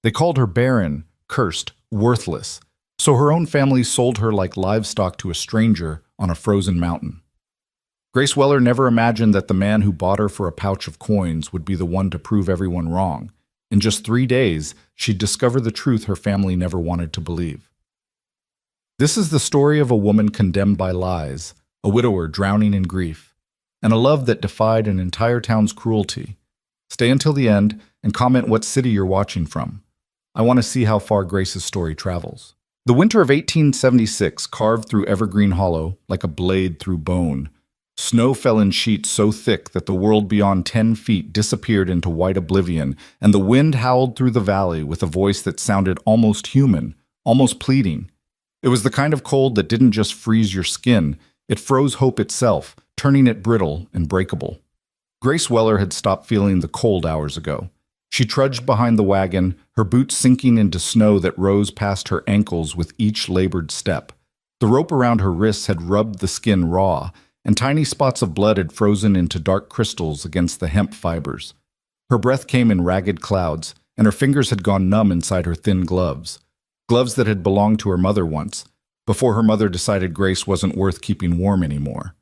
They called her barren, cursed, worthless, so her own family sold her like livestock to a stranger on a frozen mountain. Grace Weller never imagined that the man who bought her for a pouch of coins would be the one to prove everyone wrong. In just 3 days, she'd discover the truth her family never wanted to believe. This is the story of a woman condemned by lies, a widower drowning in grief, and a love that defied an entire town's cruelty. Stay until the end and comment what city you're watching from. I want to see how far Grace's story travels. The winter of 1876 carved through Evergreen Hollow like a blade through bone. Snow fell in sheets so thick that the world beyond 10 feet disappeared into white oblivion, and the wind howled through the valley with a voice that sounded almost human, almost pleading. It was the kind of cold that didn't just freeze your skin, it froze hope itself, turning it brittle and breakable. Grace Weller had stopped feeling the cold hours ago. She trudged behind the wagon, her boots sinking into snow that rose past her ankles with each labored step. The rope around her wrists had rubbed the skin raw, and tiny spots of blood had frozen into dark crystals against the hemp fibers. Her breath came in ragged clouds, and her fingers had gone numb inside her thin gloves. Gloves that had belonged to her mother once, before her mother decided Grace wasn't worth keeping warm anymore.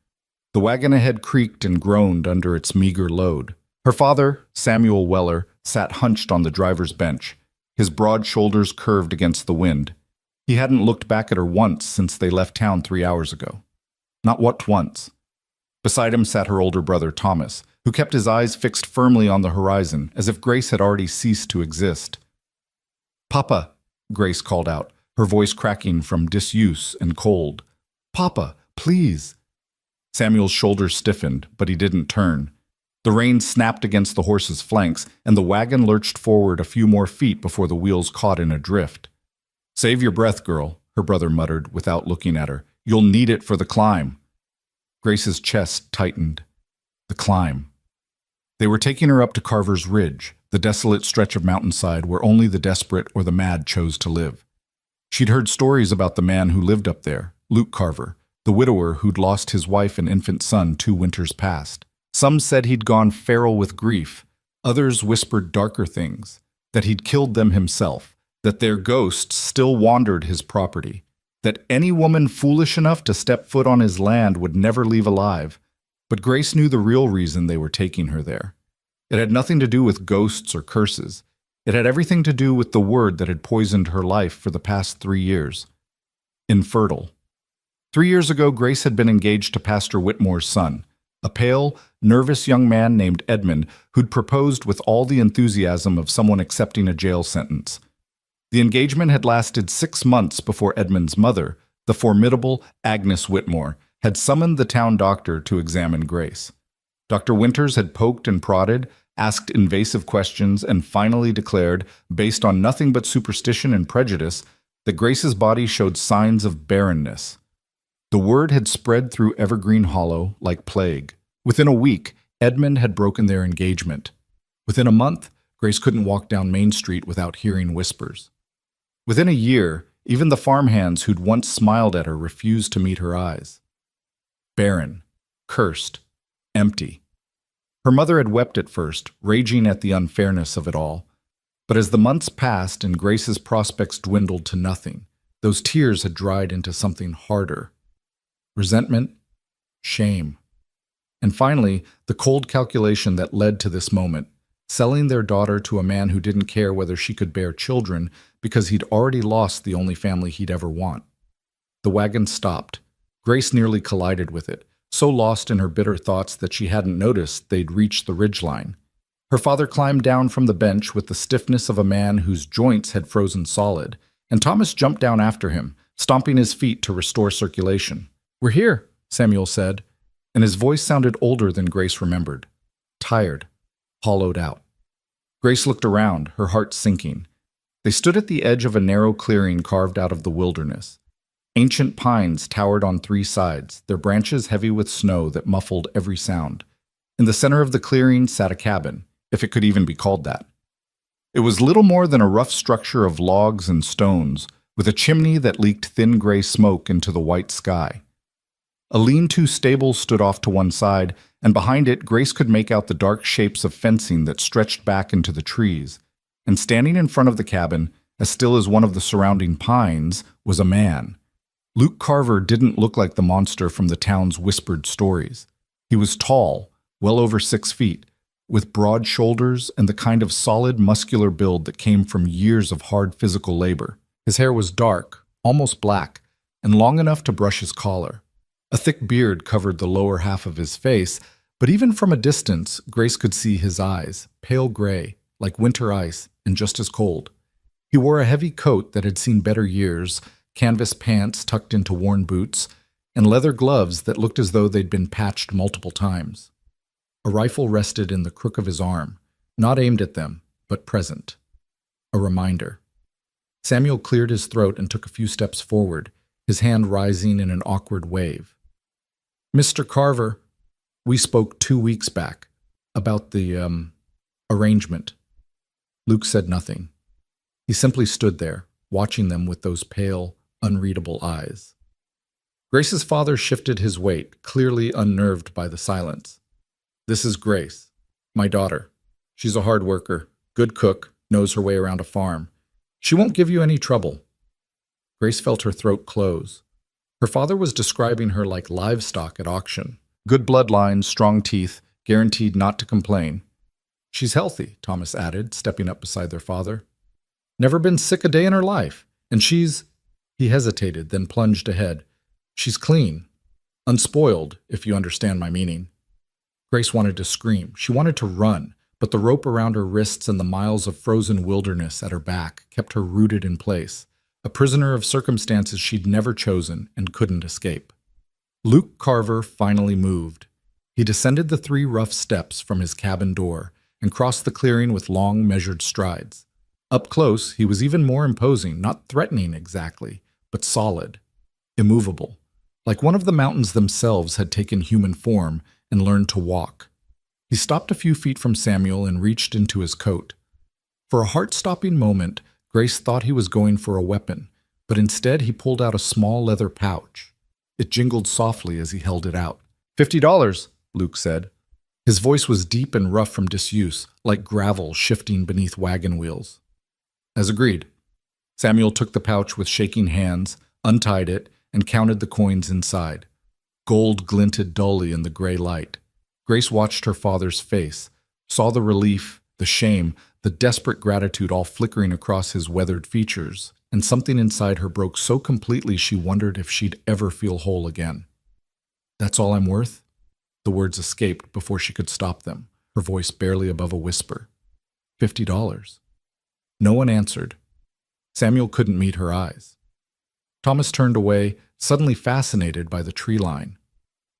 The wagon ahead creaked and groaned under its meager load. Her father, Samuel Weller, sat hunched on the driver's bench, his broad shoulders curved against the wind. He hadn't looked back at her once since they left town 3 hours ago. Not what once. Beside him sat her older brother, Thomas, who kept his eyes fixed firmly on the horizon, as if Grace had already ceased to exist. "Papa," Grace called out, her voice cracking from disuse and cold. "Papa, please." Samuel's shoulders stiffened, but he didn't turn. The reins snapped against the horse's flanks, and the wagon lurched forward a few more feet before the wheels caught in a drift. "Save your breath, girl," her brother muttered without looking at her. "You'll need it for the climb." Grace's chest tightened. The climb. They were taking her up to Carver's Ridge, the desolate stretch of mountainside where only the desperate or the mad chose to live. She'd heard stories about the man who lived up there, Luke Carver, the widower who'd lost his wife and infant son 2 winters past. Some said he'd gone feral with grief. Others whispered darker things, that he'd killed them himself, that their ghosts still wandered his property, that any woman foolish enough to step foot on his land would never leave alive. But Grace knew the real reason they were taking her there. It had nothing to do with ghosts or curses. It had everything to do with the word that had poisoned her life for the past 3 years. Infertile. 3 years ago, Grace had been engaged to Pastor Whitmore's son, a pale, nervous young man named Edmund who'd proposed with all the enthusiasm of someone accepting a jail sentence. The engagement had lasted 6 months before Edmund's mother, the formidable Agnes Whitmore, had summoned the town doctor to examine Grace. Dr. Winters had poked and prodded, asked invasive questions, and finally declared, based on nothing but superstition and prejudice, that Grace's body showed signs of barrenness. The word had spread through Evergreen Hollow like plague. Within a week, Edmund had broken their engagement. Within a month, Grace couldn't walk down Main Street without hearing whispers. Within a year, even the farmhands who'd once smiled at her refused to meet her eyes. Barren, cursed, empty. Her mother had wept at first, raging at the unfairness of it all. But as the months passed and Grace's prospects dwindled to nothing, those tears had dried into something harder. Resentment, shame. And finally, the cold calculation that led to this moment, selling their daughter to a man who didn't care whether she could bear children because he'd already lost the only family he'd ever want. The wagon stopped. Grace nearly collided with it, so lost in her bitter thoughts that she hadn't noticed they'd reached the ridgeline. Her father climbed down from the bench with the stiffness of a man whose joints had frozen solid, and Thomas jumped down after him, stomping his feet to restore circulation. "We're here," Samuel said, and his voice sounded older than Grace remembered. Tired, hollowed out. Grace looked around, her heart sinking. They stood at the edge of a narrow clearing carved out of the wilderness. Ancient pines towered on 3 sides, their branches heavy with snow that muffled every sound. In the center of the clearing sat a cabin, if it could even be called that. It was little more than a rough structure of logs and stones, with a chimney that leaked thin gray smoke into the white sky. A lean-to stable stood off to one side, and behind it Grace could make out the dark shapes of fencing that stretched back into the trees. and standing in front of the cabin, as still as one of the surrounding pines, was a man. Luke Carver didn't look like the monster from the town's whispered stories. He was tall, well over 6 feet, with broad shoulders and the kind of solid, muscular build that came from years of hard physical labor. His hair was dark, almost black, and long enough to brush his collar. A thick beard covered the lower half of his face, but even from a distance, Grace could see his eyes, pale gray, like winter ice, and just as cold. He wore a heavy coat that had seen better years, canvas pants tucked into worn boots, and leather gloves that looked as though they'd been patched multiple times. A rifle rested in the crook of his arm, not aimed at them, but present. A reminder. Samuel cleared his throat and took a few steps forward, his hand rising in an awkward wave. "Mr. Carver, we spoke 2 weeks back about the, arrangement." Luke said nothing. He simply stood there, watching them with those pale, unreadable eyes. Grace's father shifted his weight, clearly unnerved by the silence. "This is Grace, my daughter. She's a hard worker, good cook, knows her way around a farm. She won't give you any trouble." Grace felt her throat close. Her father was describing her like livestock at auction. Good bloodlines, strong teeth, guaranteed not to complain. "She's healthy," Thomas added, stepping up beside their father. "Never been sick a day in her life. And she's—" He hesitated, then plunged ahead. "She's clean. Unspoiled, if you understand my meaning." Grace wanted to scream. She wanted to run, but the rope around her wrists and the miles of frozen wilderness at her back kept her rooted in place, a prisoner of circumstances she'd never chosen and couldn't escape. Luke Carver finally moved. He descended the 3 rough steps from his cabin door and crossed the clearing with long, measured strides. Up close, he was even more imposing, not threatening exactly, but solid, immovable, like one of the mountains themselves had taken human form and learned to walk. He stopped a few feet from Samuel and reached into his coat. For a heart-stopping moment, Grace thought he was going for a weapon, but instead he pulled out a small leather pouch. It jingled softly as he held it out. $50, Luke said. His voice was deep and rough from disuse, like gravel shifting beneath wagon wheels. As agreed. Samuel took the pouch with shaking hands, untied it, and counted the coins inside. Gold glinted dully in the gray light. Grace watched her father's face, saw the relief, the shame, the desperate gratitude all flickering across his weathered features, and something inside her broke so completely she wondered if she'd ever feel whole again. "That's all I'm worth?" The words escaped before she could stop them, her voice barely above a whisper. $50. No one answered. Samuel couldn't meet her eyes. Thomas turned away, suddenly fascinated by the tree line,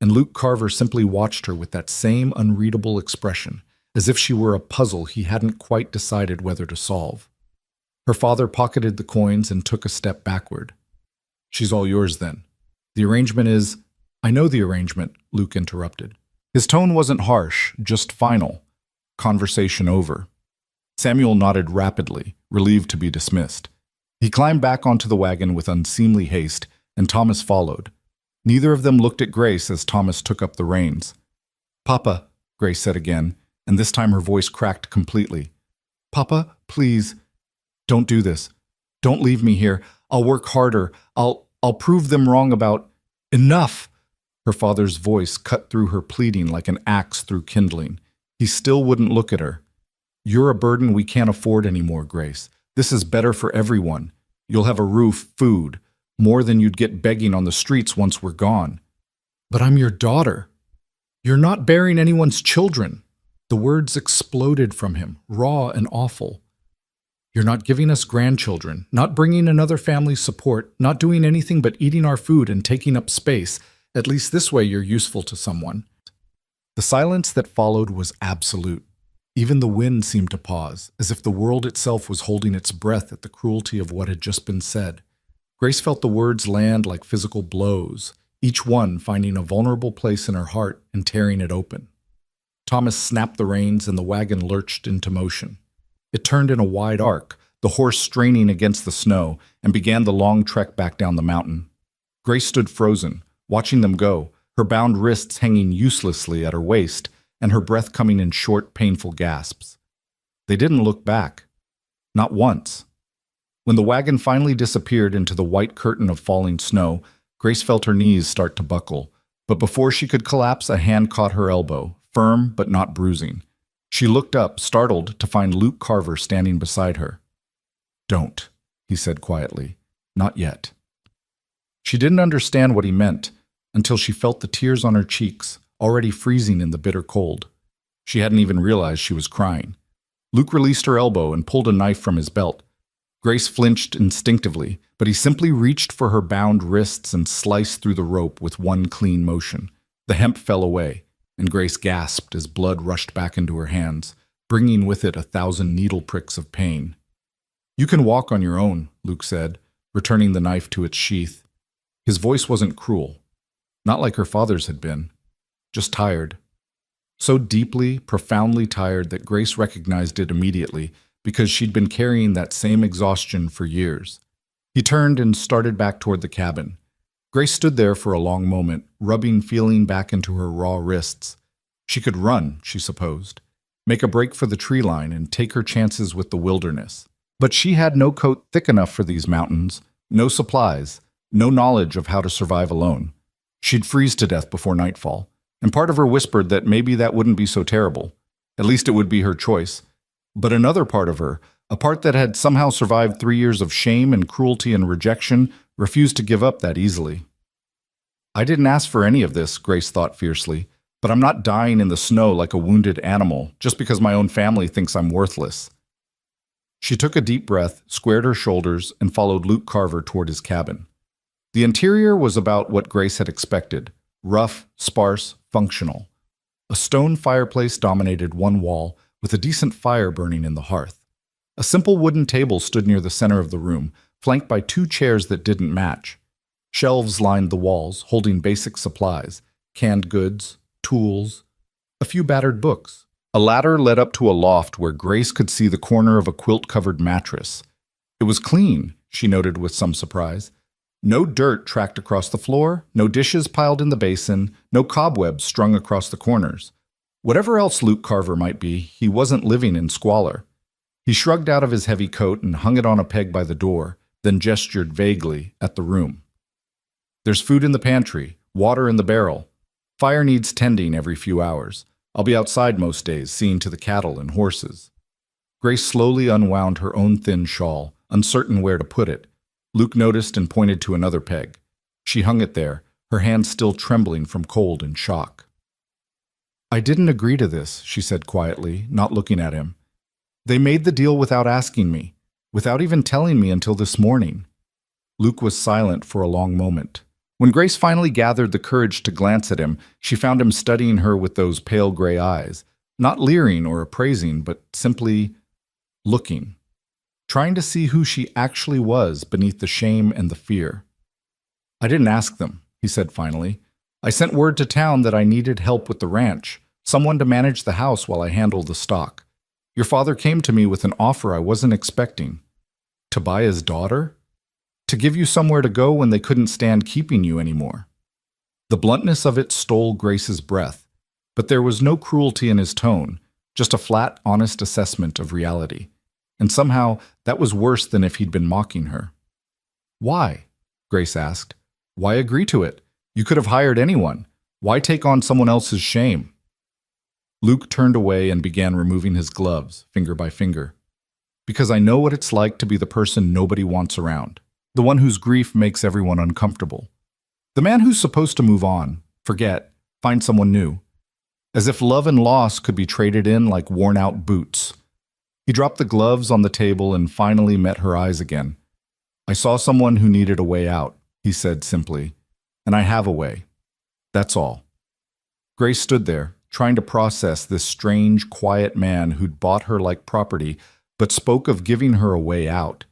and Luke Carver simply watched her with that same unreadable expression, as if she were a puzzle he hadn't quite decided whether to solve. Her father pocketed the coins and took a step backward. "She's all yours, then. The arrangement is—" "I know the arrangement," Luke interrupted. His tone wasn't harsh, just final. Conversation over. Samuel nodded rapidly, relieved to be dismissed. He climbed back onto the wagon with unseemly haste, and Thomas followed. Neither of them looked at Grace as Thomas took up the reins. "Papa," Grace said again, and this time her voice cracked completely. "Papa, please, don't do this. Don't leave me here. I'll work harder. I'll prove them wrong about—" "Enough!" Her father's voice cut through her pleading like an axe through kindling. He still wouldn't look at her. "You're a burden we can't afford anymore, Grace. This is better for everyone. You'll have a roof, food, more than you'd get begging on the streets once we're gone." "But I'm your daughter. You're not bearing anyone's children." The words exploded from him, raw and awful. "You're not giving us grandchildren, not bringing another family's support, not doing anything but eating our food and taking up space. At least this way you're useful to someone." The silence that followed was absolute. Even the wind seemed to pause, as if the world itself was holding its breath at the cruelty of what had just been said. Grace felt the words land like physical blows, each one finding a vulnerable place in her heart and tearing it open. Thomas snapped the reins and the wagon lurched into motion. It turned in a wide arc, the horse straining against the snow, and began the long trek back down the mountain. Grace stood frozen, watching them go, her bound wrists hanging uselessly at her waist, and her breath coming in short, painful gasps. They didn't look back. Not once. When the wagon finally disappeared into the white curtain of falling snow, Grace felt her knees start to buckle. But before she could collapse, a hand caught her elbow, firm but not bruising. She looked up, startled, to find Luke Carver standing beside her. "Don't," he said quietly. "Not yet." She didn't understand what he meant until she felt the tears on her cheeks, already freezing in the bitter cold. She hadn't even realized she was crying. Luke released her elbow and pulled a knife from his belt. Grace flinched instinctively, but he simply reached for her bound wrists and sliced through the rope with one clean motion. The hemp fell away, and Grace gasped as blood rushed back into her hands, bringing with it 1,000 needle pricks of pain. "You can walk on your own," Luke said, returning the knife to its sheath. His voice wasn't cruel, not like her father's had been, just tired. So deeply, profoundly tired that Grace recognized it immediately because she'd been carrying that same exhaustion for years. He turned and started back toward the cabin. Grace stood there for a long moment, rubbing feeling back into her raw wrists. She could run, she supposed, make a break for the tree line and take her chances with the wilderness. But she had no coat thick enough for these mountains, no supplies, no knowledge of how to survive alone. She'd freeze to death before nightfall, and part of her whispered that maybe that wouldn't be so terrible. At least it would be her choice. But another part of her, a part that had somehow survived 3 years of shame and cruelty and rejection, refused to give up that easily. "I didn't ask for any of this," Grace thought fiercely, "but I'm not dying in the snow like a wounded animal just because my own family thinks I'm worthless." She took a deep breath, squared her shoulders, and followed Luke Carver toward his cabin. The interior was about what Grace had expected: rough, sparse, functional. A stone fireplace dominated one wall, with a decent fire burning in the hearth. A simple wooden table stood near the center of the room, flanked by 2 chairs that didn't match. Shelves lined the walls, holding basic supplies: canned goods, tools, a few battered books. A ladder led up to a loft where Grace could see the corner of a quilt-covered mattress. It was clean, she noted with some surprise. No dirt tracked across the floor, no dishes piled in the basin, no cobwebs strung across the corners. Whatever else Luke Carver might be, he wasn't living in squalor. He shrugged out of his heavy coat and hung it on a peg by the door, then gestured vaguely at the room. "There's food in the pantry, water in the barrel. Fire needs tending every few hours. I'll be outside most days, seeing to the cattle and horses." Grace slowly unwound her own thin shawl, uncertain where to put it. Luke noticed and pointed to another peg. She hung it there, her hands still trembling from cold and shock. "I didn't agree to this," she said quietly, not looking at him. "They made the deal without asking me, without even telling me until this morning." Luke was silent for a long moment. When Grace finally gathered the courage to glance at him, she found him studying her with those pale gray eyes, not leering or appraising, but simply looking, trying to see who she actually was beneath the shame and the fear. "I didn't ask them," he said finally. "I sent word to town that I needed help with the ranch, someone to manage the house while I handled the stock. Your father came to me with an offer I wasn't expecting. To buy his daughter? To give you somewhere to go when they couldn't stand keeping you anymore." The bluntness of it stole Grace's breath, but there was no cruelty in his tone, just a flat, honest assessment of reality. And somehow, that was worse than if he'd been mocking her. "Why?" Grace asked. "Why agree to it? You could have hired anyone. Why take on someone else's shame?" Luke turned away and began removing his gloves, finger by finger. "Because I know what it's like to be the person nobody wants around, the one whose grief makes everyone uncomfortable. The man who's supposed to move on, forget, find someone new. As if love and loss could be traded in like worn-out boots." He dropped the gloves on the table and finally met her eyes again. "I saw someone who needed a way out," he said simply, "and I have a way. That's all." Grace stood there, trying to process this strange, quiet man who'd bought her like property but spoke of giving her a way out,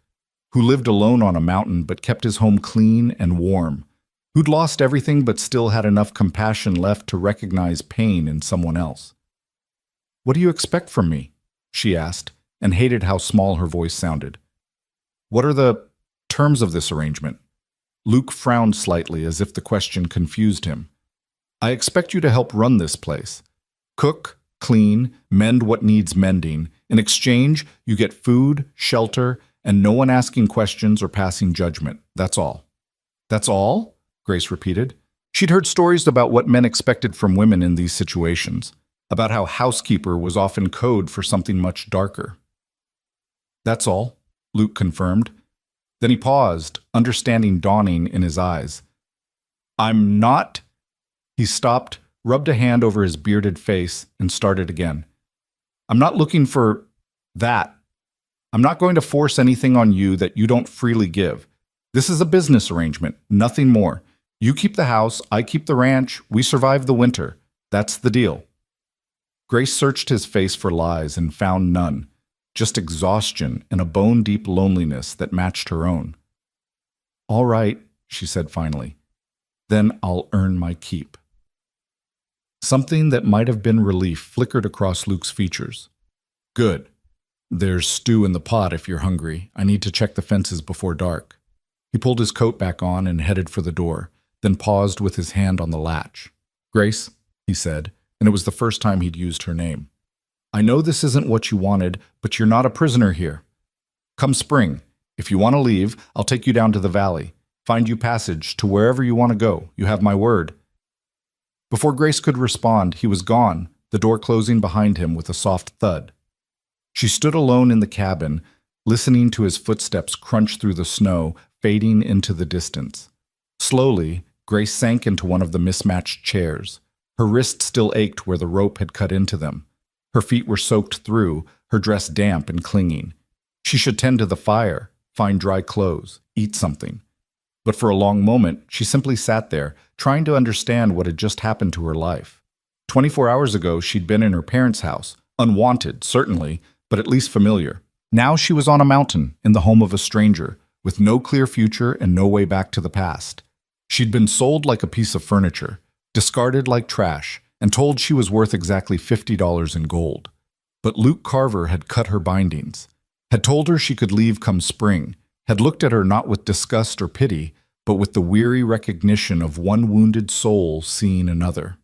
who lived alone on a mountain but kept his home clean and warm, who'd lost everything but still had enough compassion left to recognize pain in someone else. "What do you expect from me?" she asked, and hated how small her voice sounded. "What are the terms of this arrangement?" Luke frowned slightly as if the question confused him. "I expect you to help run this place. Cook, clean, mend what needs mending. In exchange, you get food, shelter, and no one asking questions or passing judgment. That's all. That's all? Grace repeated. She'd heard stories about what men expected from women in these situations, about how housekeeper was often code for something much darker. That's all, Luke confirmed. Then he paused, understanding dawning in his eyes. I'm not... He stopped, rubbed a hand over his bearded face, and started again. I'm not looking for that. I'm not going to force anything on you that you don't freely give. This is a business arrangement, nothing more. You keep the house, I keep the ranch, we survive the winter. That's the deal. Grace searched his face for lies and found none, just exhaustion and a bone-deep loneliness that matched her own. All right, she said finally. Then I'll earn my keep. Something that might have been relief flickered across Luke's features. Good. There's stew in the pot if you're hungry. I need to check the fences before dark. He pulled his coat back on and headed for the door, then paused with his hand on the latch. Grace, he said, and it was the first time he'd used her name. I know this isn't what you wanted, but you're not a prisoner here. Come spring, if you want to leave, I'll take you down to the valley, find you passage to wherever you want to go. You have my word. Before Grace could respond, he was gone, the door closing behind him with a soft thud. She stood alone in the cabin, listening to his footsteps crunch through the snow, fading into the distance. Slowly, Grace sank into one of the mismatched chairs. Her wrists still ached where the rope had cut into them. Her feet were soaked through, her dress damp and clinging. She should tend to the fire, find dry clothes, eat something. But for a long moment, she simply sat there, trying to understand what had just happened to her life. 24 hours ago, she'd been in her parents' house, unwanted, certainly, but at least familiar. Now she was on a mountain, in the home of a stranger, with no clear future and no way back to the past. She'd been sold like a piece of furniture, discarded like trash, and told she was worth exactly $50 in gold. But Luke Carver had cut her bindings, had told her she could leave come spring, had looked at her not with disgust or pity, but with the weary recognition of one wounded soul seeing another.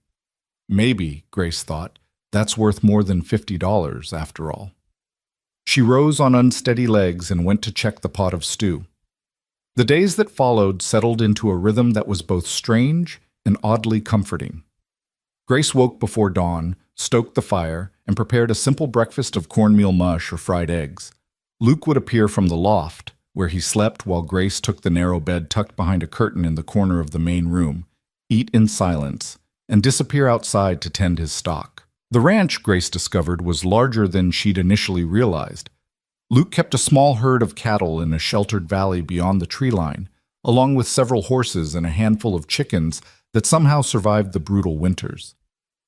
Maybe, Grace thought, that's worth more than $50 after all. She rose on unsteady legs and went to check the pot of stew. The days that followed settled into a rhythm that was both strange and oddly comforting. Grace woke before dawn, stoked the fire, and prepared a simple breakfast of cornmeal mush or fried eggs. Luke would appear from the loft, where he slept while Grace took the narrow bed tucked behind a curtain in the corner of the main room, eat in silence, and disappear outside to tend his stock. The ranch, Grace discovered, was larger than she'd initially realized. Luke kept a small herd of cattle in a sheltered valley beyond the tree line, along with several horses and a handful of chickens that somehow survived the brutal winters.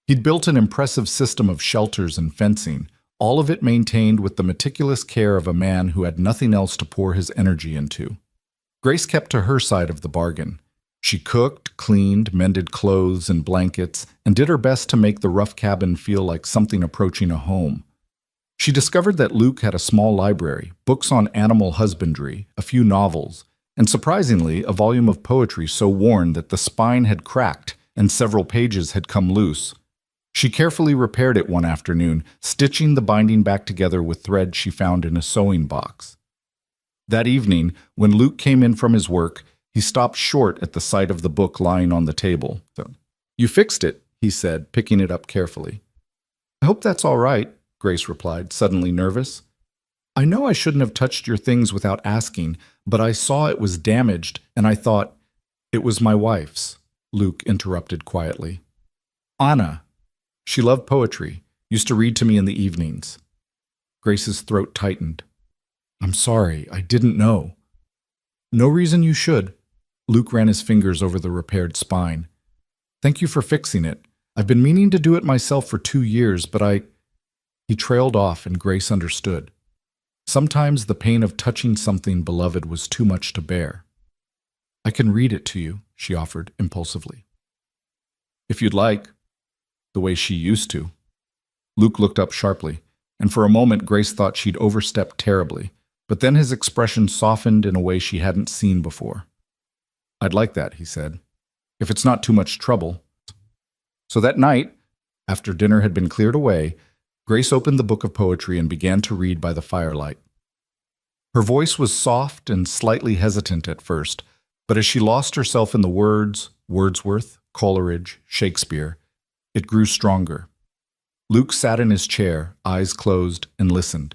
He'd built an impressive system of shelters and fencing, all of it maintained with the meticulous care of a man who had nothing else to pour his energy into. Grace kept to her side of the bargain. She cooked, cleaned, mended clothes and blankets, and did her best to make the rough cabin feel like something approaching a home. She discovered that Luke had a small library, books on animal husbandry, a few novels, and surprisingly, a volume of poetry so worn that the spine had cracked and several pages had come loose. She carefully repaired it one afternoon, stitching the binding back together with thread she found in a sewing box. That evening, when Luke came in from his work, he stopped short at the sight of the book lying on the table. "You fixed it," he said, picking it up carefully. "I hope that's all right," Grace replied, suddenly nervous. "I know I shouldn't have touched your things without asking, but I saw it was damaged, and I thought it was my wife's," Luke interrupted quietly. "Anna. She loved poetry, used to read to me in the evenings." Grace's throat tightened. "I'm sorry, I didn't know." "No reason you should." Luke ran his fingers over the repaired spine. "Thank you for fixing it. I've been meaning to do it myself for 2 years, but He trailed off, and Grace understood. Sometimes the pain of touching something beloved was too much to bear. "I can read it to you," she offered impulsively. "If you'd like." The way she used to. Luke looked up sharply, and for a moment Grace thought she'd overstepped terribly, but then his expression softened in a way she hadn't seen before. "I'd like that," he said, "if it's not too much trouble." So that night, After dinner had been cleared away, Grace opened the book of poetry and began to read by the firelight. Her voice was soft and slightly hesitant at first, but as she lost herself in the words, Wordsworth, Coleridge, Shakespeare, it grew stronger. Luke sat in his chair, eyes closed, and listened.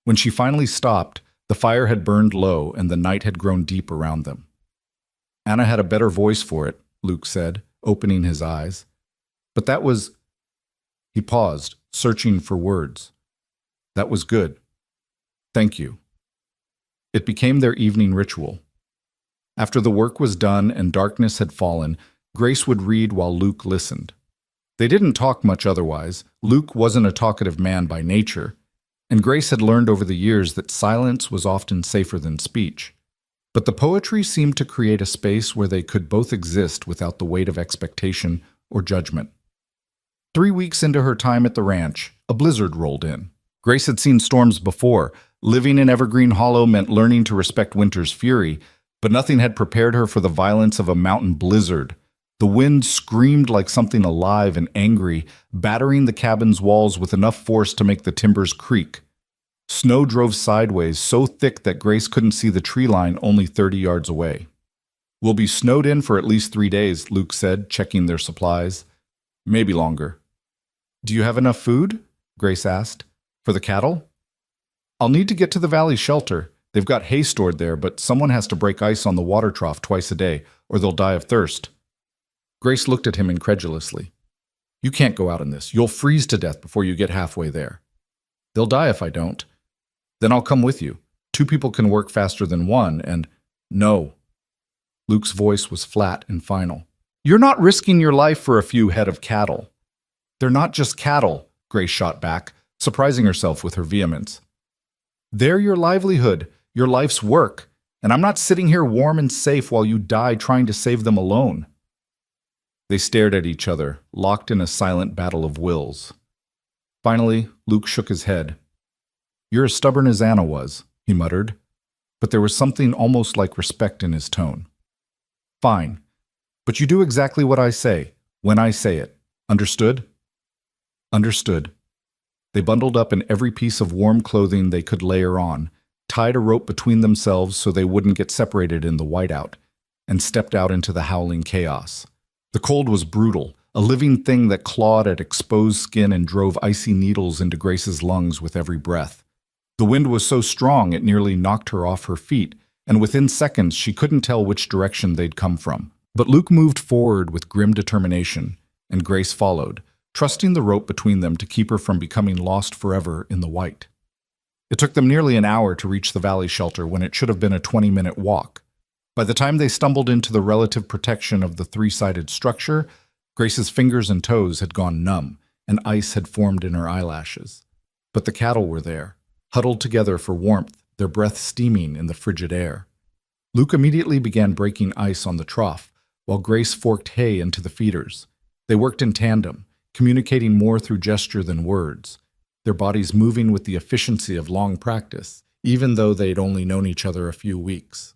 When she finally stopped, the fire had burned low and the night had grown deep around them. Anna had a better voice for it, Luke said, opening his eyes. But that was... He paused, searching for words. That was good. Thank you. It became their evening ritual. After the work was done and darkness had fallen, Grace would read while Luke listened. They didn't talk much otherwise. Luke wasn't a talkative man by nature, and Grace had learned over the years that silence was often safer than speech. But the poetry seemed to create a space where they could both exist without the weight of expectation or judgment. 3 weeks into her time at the ranch, a blizzard rolled in. Grace had seen storms before. Living in Evergreen Hollow meant learning to respect winter's fury, but nothing had prepared her for the violence of a mountain blizzard. The wind screamed like something alive and angry, battering the cabin's walls with enough force to make the timbers creak. Snow drove sideways, so thick that Grace couldn't see the tree line only 30 yards away. We'll be snowed in for at least 3 days, Luke said, checking their supplies. Maybe longer. Do you have enough food? Grace asked. For the cattle? I'll need to get to the valley shelter. They've got hay stored there, but someone has to break ice on the water trough twice a day, or they'll die of thirst. Grace looked at him incredulously. You can't go out in this. You'll freeze to death before you get halfway there. They'll die if I don't. Then I'll come with you. 2 people can work faster than 1, and... No. Luke's voice was flat and final. You're not risking your life for a few head of cattle. They're not just cattle, Grace shot back, surprising herself with her vehemence. They're your livelihood, your life's work, and I'm not sitting here warm and safe while you die trying to save them alone. They stared at each other, locked in a silent battle of wills. Finally, Luke shook his head. You're as stubborn as Anna was, he muttered, but there was something almost like respect in his tone. Fine, but you do exactly what I say, when I say it. Understood? Understood. They bundled up in every piece of warm clothing they could layer on, tied a rope between themselves so they wouldn't get separated in the whiteout, and stepped out into the howling chaos. The cold was brutal, a living thing that clawed at exposed skin and drove icy needles into Grace's lungs with every breath. The wind was so strong it nearly knocked her off her feet, and within seconds she couldn't tell which direction they'd come from. But Luke moved forward with grim determination, and Grace followed, trusting the rope between them to keep her from becoming lost forever in the white. It took them nearly an hour to reach the valley shelter when it should have been a 20-minute walk. By the time they stumbled into the relative protection of the 3-sided structure, Grace's fingers and toes had gone numb, and ice had formed in her eyelashes. But the cattle were there, huddled together for warmth, their breath steaming in the frigid air. Luke immediately began breaking ice on the trough, while Grace forked hay into the feeders. They worked in tandem, communicating more through gesture than words, their bodies moving with the efficiency of long practice, even though they'd only known each other a few weeks.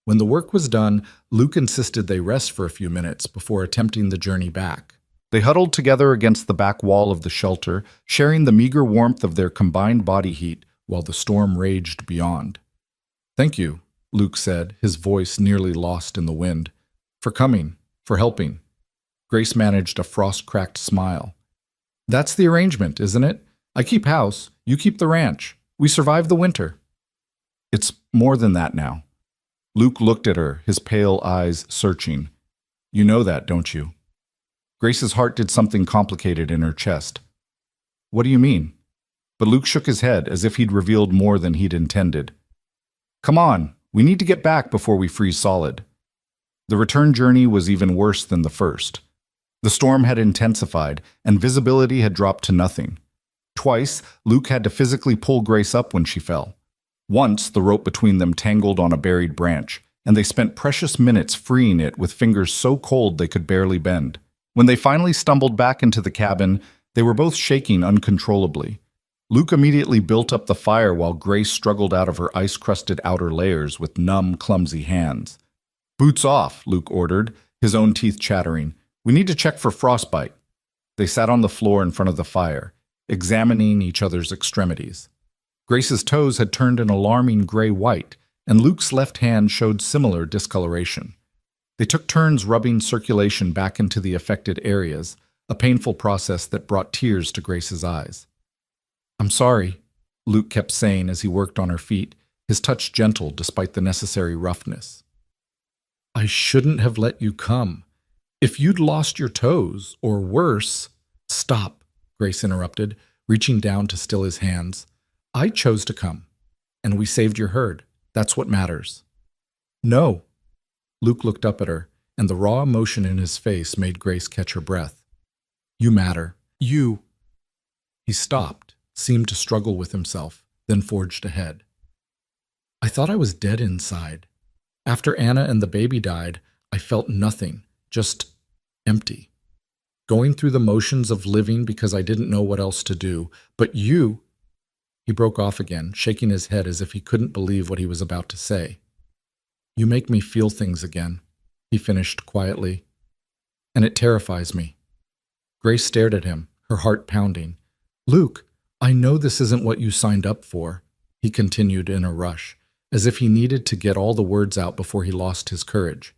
When the work was done, Luke insisted they rest for a few minutes before attempting the journey back. They huddled together against the back wall of the shelter, sharing the meager warmth of their combined body heat while the storm raged beyond. Thank you, Luke said, his voice nearly lost in the wind. For coming, for helping. Grace managed a frost-cracked smile. That's the arrangement, isn't it? I keep house, you keep the ranch. We survive the winter. It's more than that now. Luke looked at her, his pale eyes searching. You know that, don't you? Grace's heart did something complicated in her chest. What do you mean? But Luke shook his head as if he'd revealed more than he'd intended. Come on, we need to get back before we freeze solid. The return journey was even worse than the first. The storm had intensified, and visibility had dropped to nothing. Twice, Luke had to physically pull Grace up when she fell. Once, the rope between them tangled on a buried branch, and they spent precious minutes freeing it with fingers so cold they could barely bend. When they finally stumbled back into the cabin, they were both shaking uncontrollably. Luke immediately built up the fire while Grace struggled out of her ice-crusted outer layers with numb, clumsy hands. Boots off, Luke ordered, his own teeth chattering. We need to check for frostbite. They sat on the floor in front of the fire, examining each other's extremities. Grace's toes had turned an alarming gray-white, and Luke's left hand showed similar discoloration. They took turns rubbing circulation back into the affected areas, a painful process that brought tears to Grace's eyes. "I'm sorry," Luke kept saying as he worked on her feet, his touch gentle despite the necessary roughness. "I shouldn't have let you come. If you'd lost your toes, or worse—" "Stop," Grace interrupted, reaching down to still his hands. "I chose to come, and we saved your herd. That's what matters." "No." Luke looked up at her, and the raw emotion in his face made Grace catch her breath. "You matter. You—" He stopped, seemed to struggle with himself, then forged ahead. "I thought I was dead inside. After Anna and the baby died, I felt nothing, just empty. Going through the motions of living because I didn't know what else to do. But you—" He broke off again, shaking his head as if he couldn't believe what he was about to say. "You make me feel things again," he finished quietly. "And it terrifies me." Grace stared at him, her heart pounding. "Luke, I know this isn't what you signed up for," he continued in a rush, as if he needed to get all the words out before he lost his courage.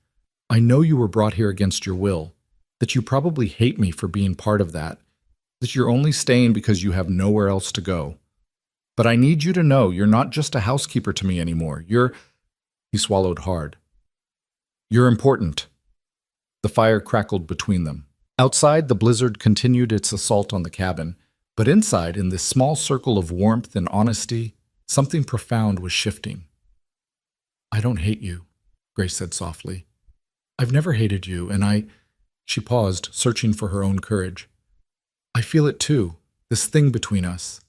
"I know you were brought here against your will, that you probably hate me for being part of that you're only staying because you have nowhere else to go. But I need you to know you're not just a housekeeper to me anymore. He swallowed hard. "You're important." The fire crackled between them. Outside, the blizzard continued its assault on the cabin, but inside, in this small circle of warmth and honesty, something profound was shifting. "I don't hate you," Grace said softly. "I've never hated you, and She paused, searching for her own courage. "I feel it too, this thing between us.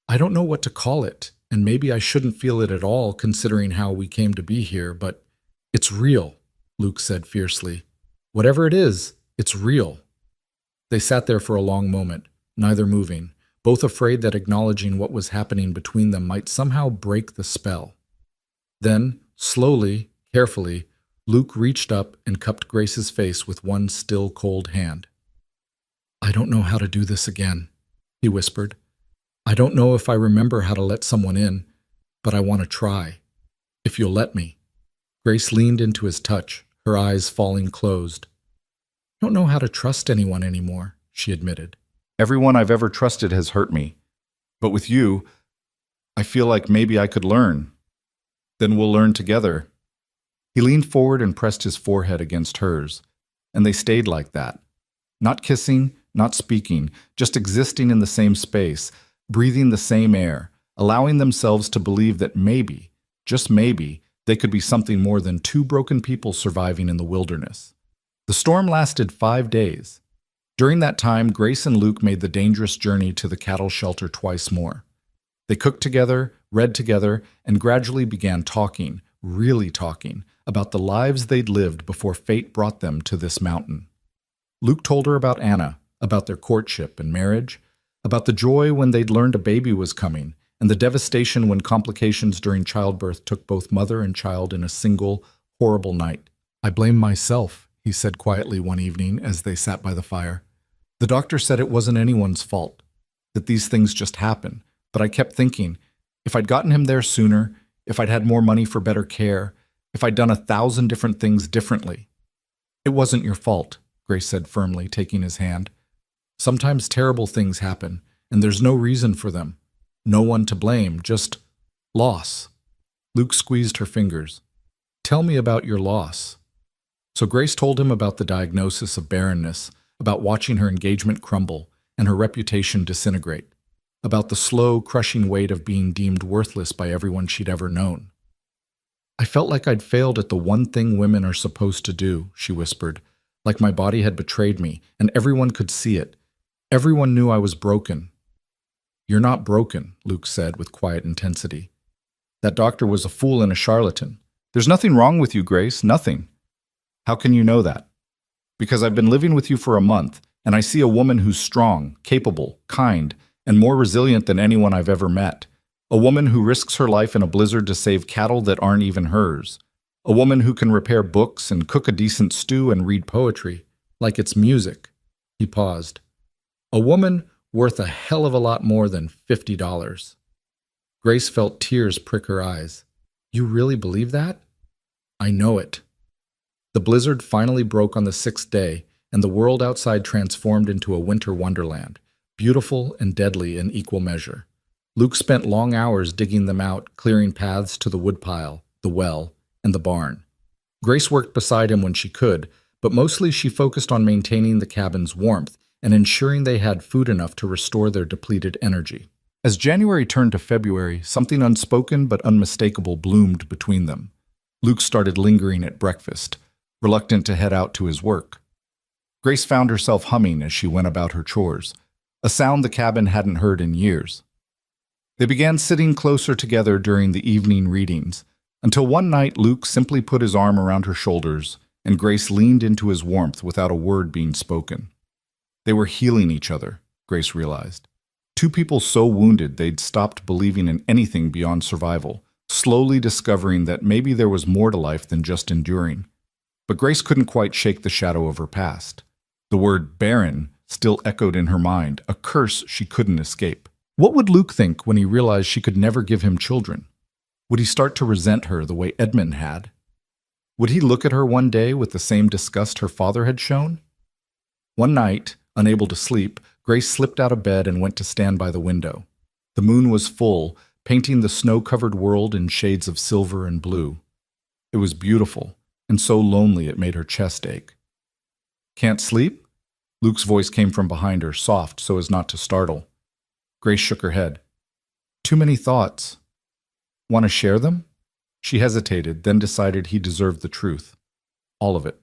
I don't know what to call it, and maybe I shouldn't feel it at all considering how we came to be here, but it's real," Luke said fiercely. "Whatever it is, it's real." They sat there for a long moment, neither moving, both afraid that acknowledging what was happening between them might somehow break the spell. Then, slowly, carefully, Luke reached up and cupped Grace's face with one still cold hand. "I don't know how to do this again," he whispered. "I don't know if I remember how to let someone in, but I want to try. If you'll let me." Grace leaned into his touch, her eyes falling closed. "I don't know how to trust anyone anymore," she admitted. "Everyone I've ever trusted has hurt me. But with you, I feel like maybe I could learn. Then we'll learn together." He leaned forward and pressed his forehead against hers, and they stayed like that. Not kissing, not speaking, just existing in the same space, breathing the same air, allowing themselves to believe that maybe, just maybe, they could be something more than two broken people surviving in the wilderness. The storm lasted 5 days. During that time, Grace and Luke made the dangerous journey to the cattle shelter twice more. They cooked together, read together, and gradually began talking, really talking, about the lives they'd lived before fate brought them to this mountain. Luke told her about Anna, about their courtship and marriage, about the joy when they'd learned a baby was coming, and the devastation when complications during childbirth took both mother and child in a single, horrible night. "I blame myself," he said quietly one evening as they sat by the fire. "The doctor said it wasn't anyone's fault, that these things just happen, but I kept thinking, if I'd gotten him there sooner, if I'd had more money for better care, if I'd done 1,000 different things differently." "It wasn't your fault," Grace said firmly, taking his hand. "Sometimes terrible things happen, and there's no reason for them. No one to blame, just loss." Luke squeezed her fingers. "Tell me about your loss." So Grace told him about the diagnosis of barrenness, about watching her engagement crumble and her reputation disintegrate, about the slow, crushing weight of being deemed worthless by everyone she'd ever known. "I felt like I'd failed at the one thing women are supposed to do," she whispered, "like my body had betrayed me, and everyone could see it. Everyone knew I was broken." "You're not broken," Luke said with quiet intensity. "That doctor was a fool and a charlatan. There's nothing wrong with you, Grace, nothing." "How can you know that?" "Because I've been living with you for a month, and I see a woman who's strong, capable, kind, and more resilient than anyone I've ever met. A woman who risks her life in a blizzard to save cattle that aren't even hers. A woman who can repair books and cook a decent stew and read poetry, like it's music." He paused. A woman worth a hell of a lot more than $50. Grace felt tears prick her eyes. You really believe that? I know it. The blizzard finally broke on the 6th day, and the world outside transformed into a winter wonderland, beautiful and deadly in equal measure. Luke spent long hours digging them out, clearing paths to the woodpile, the well, and the barn. Grace worked beside him when she could, but mostly she focused on maintaining the cabin's warmth and ensuring they had food enough to restore their depleted energy. As January turned to February, something unspoken but unmistakable bloomed between them. Luke started lingering at breakfast, reluctant to head out to his work. Grace found herself humming as she went about her chores, a sound the cabin hadn't heard in years. They began sitting closer together during the evening readings, until one night Luke simply put his arm around her shoulders and Grace leaned into his warmth without a word being spoken. They were healing each other, Grace realized. Two people so wounded they'd stopped believing in anything beyond survival, slowly discovering that maybe there was more to life than just enduring. But Grace couldn't quite shake the shadow of her past. The word barren still echoed in her mind, a curse she couldn't escape. What would Luke think when he realized she could never give him children? Would he start to resent her the way Edmund had? Would he look at her one day with the same disgust her father had shown? One night, unable to sleep, Grace slipped out of bed and went to stand by the window. The moon was full, painting the snow-covered world in shades of silver and blue. It was beautiful, and so lonely it made her chest ache. Can't sleep? Luke's voice came from behind her, soft so as not to startle. Grace shook her head. Too many thoughts. Want to share them? She hesitated, then decided he deserved the truth. All of it.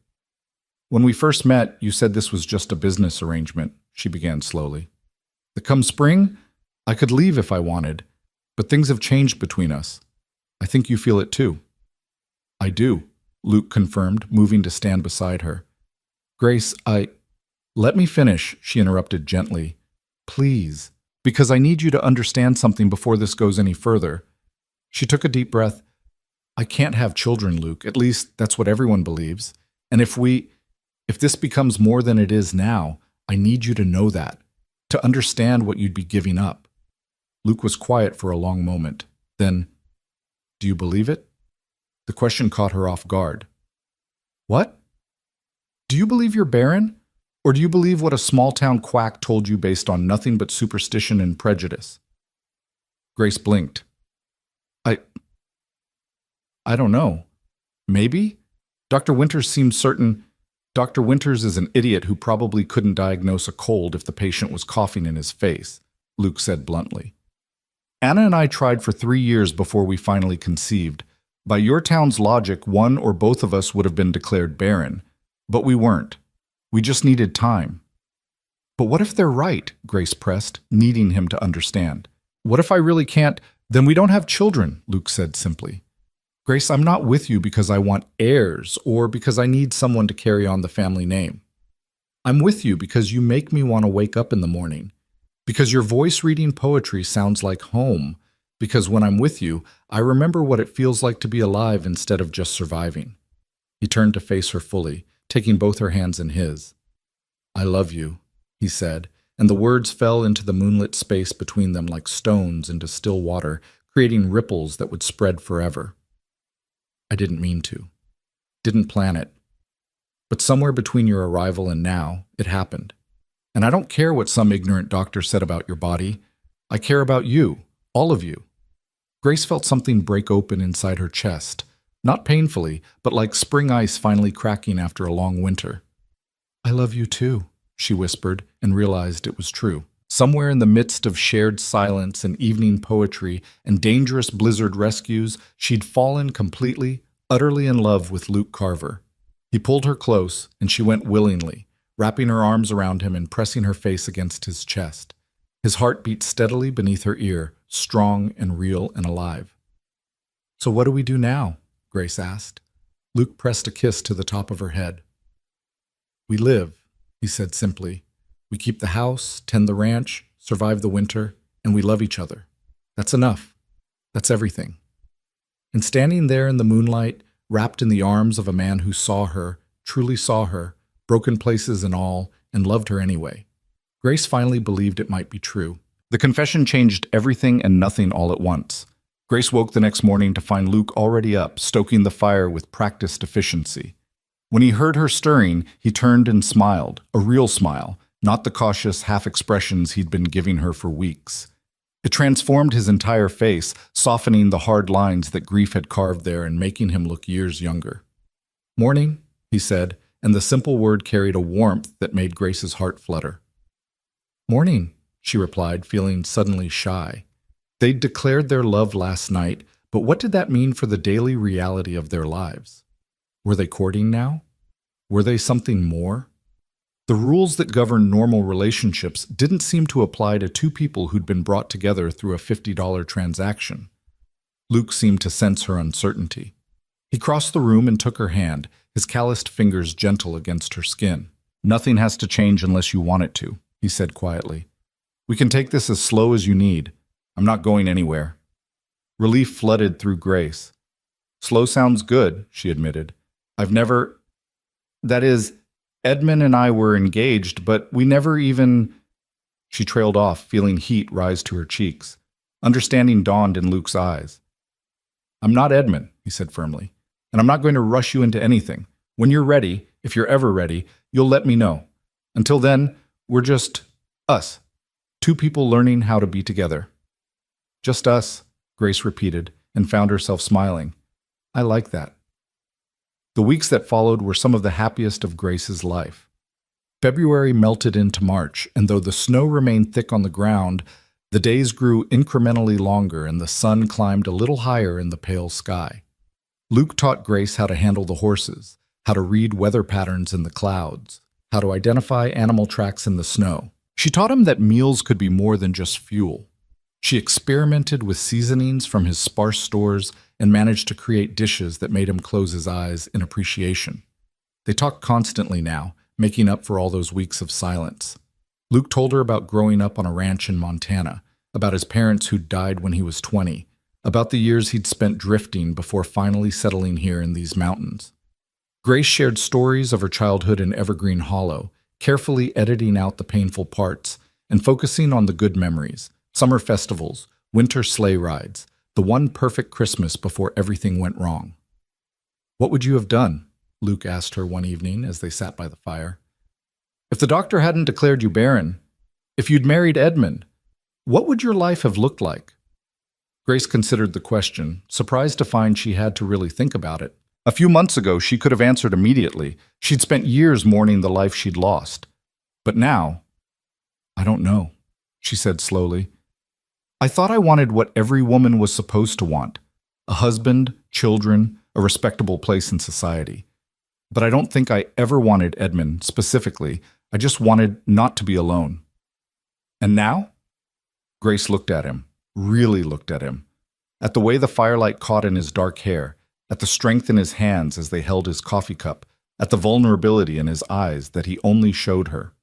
When we first met, you said this was just a business arrangement, she began slowly. That come spring, I could leave if I wanted, but things have changed between us. I think you feel it too. I do, Luke confirmed, moving to stand beside her. Grace, Let me finish, she interrupted gently. Please, because I need you to understand something before this goes any further. She took a deep breath. I can't have children, Luke. At least that's what everyone believes. And if this becomes more than it is now, I need you to know that, to understand what you'd be giving up. Luke was quiet for a long moment. Then, do you believe it? The question caught her off guard. What? Do you believe you're barren? Or do you believe what a small-town quack told you based on nothing but superstition and prejudice? Grace blinked. I don't know. Maybe? Dr. Winters seems certain. Dr. Winters is an idiot who probably couldn't diagnose a cold if the patient was coughing in his face, Luke said bluntly. Anna and I tried for 3 years before we finally conceived. By your town's logic, one or both of us would have been declared barren. But we weren't. We just needed time. But what if they're right? Grace pressed, needing him to understand. What if I really can't? Then we don't have children, Luke said simply. Grace, I'm not with you because I want heirs or because I need someone to carry on the family name. I'm with you because you make me want to wake up in the morning. Because your voice reading poetry sounds like home. Because when I'm with you, I remember what it feels like to be alive instead of just surviving. He turned to face her fully, taking both her hands in his. I love you, he said, and the words fell into the moonlit space between them like stones into still water, creating ripples that would spread forever. I didn't mean to. Didn't plan it. But somewhere between your arrival and now, it happened. And I don't care what some ignorant doctor said about your body. I care about you, all of you. Grace felt something break open inside her chest, not painfully, but like spring ice finally cracking after a long winter. I love you too, she whispered, and realized it was true. Somewhere in the midst of shared silence and evening poetry and dangerous blizzard rescues, she'd fallen completely, utterly in love with Luke Carver. He pulled her close, and she went willingly, wrapping her arms around him and pressing her face against his chest. His heart beat steadily beneath her ear, strong and real and alive. So what do we do now? Grace asked. Luke pressed a kiss to the top of her head. We live, he said simply. We keep the house, tend the ranch, survive the winter, and we love each other. That's enough. That's everything. And standing there in the moonlight, wrapped in the arms of a man who saw her, truly saw her, broken places and all, and loved her anyway. Grace finally believed it might be true. The confession changed everything and nothing all at once. Grace woke the next morning to find Luke already up, stoking the fire with practiced efficiency. When he heard her stirring, he turned and smiled, a real smile, not the cautious half-expressions he'd been giving her for weeks. It transformed his entire face, softening the hard lines that grief had carved there and making him look years younger. "Morning," he said, and the simple word carried a warmth that made Grace's heart flutter. "Morning," she replied, feeling suddenly shy. They'd declared their love last night, but what did that mean for the daily reality of their lives? Were they courting now? Were they something more? The rules that govern normal relationships didn't seem to apply to two people who'd been brought together through a $50 transaction. Luke seemed to sense her uncertainty. He crossed the room and took her hand, his calloused fingers gentle against her skin. "Nothing has to change unless you want it to," he said quietly. "We can take this as slow as you need. I'm not going anywhere." Relief flooded through Grace. "Slow sounds good," she admitted. That is, Edmund and I were engaged, but we never even—" She trailed off, feeling heat rise to her cheeks. Understanding dawned in Luke's eyes. "I'm not Edmund," he said firmly, "and I'm not going to rush you into anything. When you're ready, if you're ever ready, you'll let me know. Until then, we're just us, two people learning how to be together." "Just us," Grace repeated, and found herself smiling. "I like that." The weeks that followed were some of the happiest of Grace's life. February melted into March, and though the snow remained thick on the ground, the days grew incrementally longer and the sun climbed a little higher in the pale sky. Luke taught Grace how to handle the horses, how to read weather patterns in the clouds, how to identify animal tracks in the snow. She taught him that meals could be more than just fuel. She experimented with seasonings from his sparse stores and managed to create dishes that made him close his eyes in appreciation. They talked constantly now, making up for all those weeks of silence. Luke told her about growing up on a ranch in Montana, about his parents who'd died when he was 20, about the years he'd spent drifting before finally settling here in these mountains. Grace shared stories of her childhood in Evergreen Hollow, carefully editing out the painful parts and focusing on the good memories. Summer festivals, winter sleigh rides, the one perfect Christmas before everything went wrong. "What would you have done?" Luke asked her one evening as they sat by the fire. "If the doctor hadn't declared you barren, if you'd married Edmund, what would your life have looked like?" Grace considered the question, surprised to find she had to really think about it. A few months ago, she could have answered immediately. She'd spent years mourning the life she'd lost. But now, "I don't know," she said slowly. "I thought I wanted what every woman was supposed to want: a husband, children, a respectable place in society. But I don't think I ever wanted Edmund specifically. I just wanted not to be alone." "And now?" Grace looked at him, really looked at him, at the way the firelight caught in his dark hair, at the strength in his hands as they held his coffee cup, at the vulnerability in his eyes that he only showed her.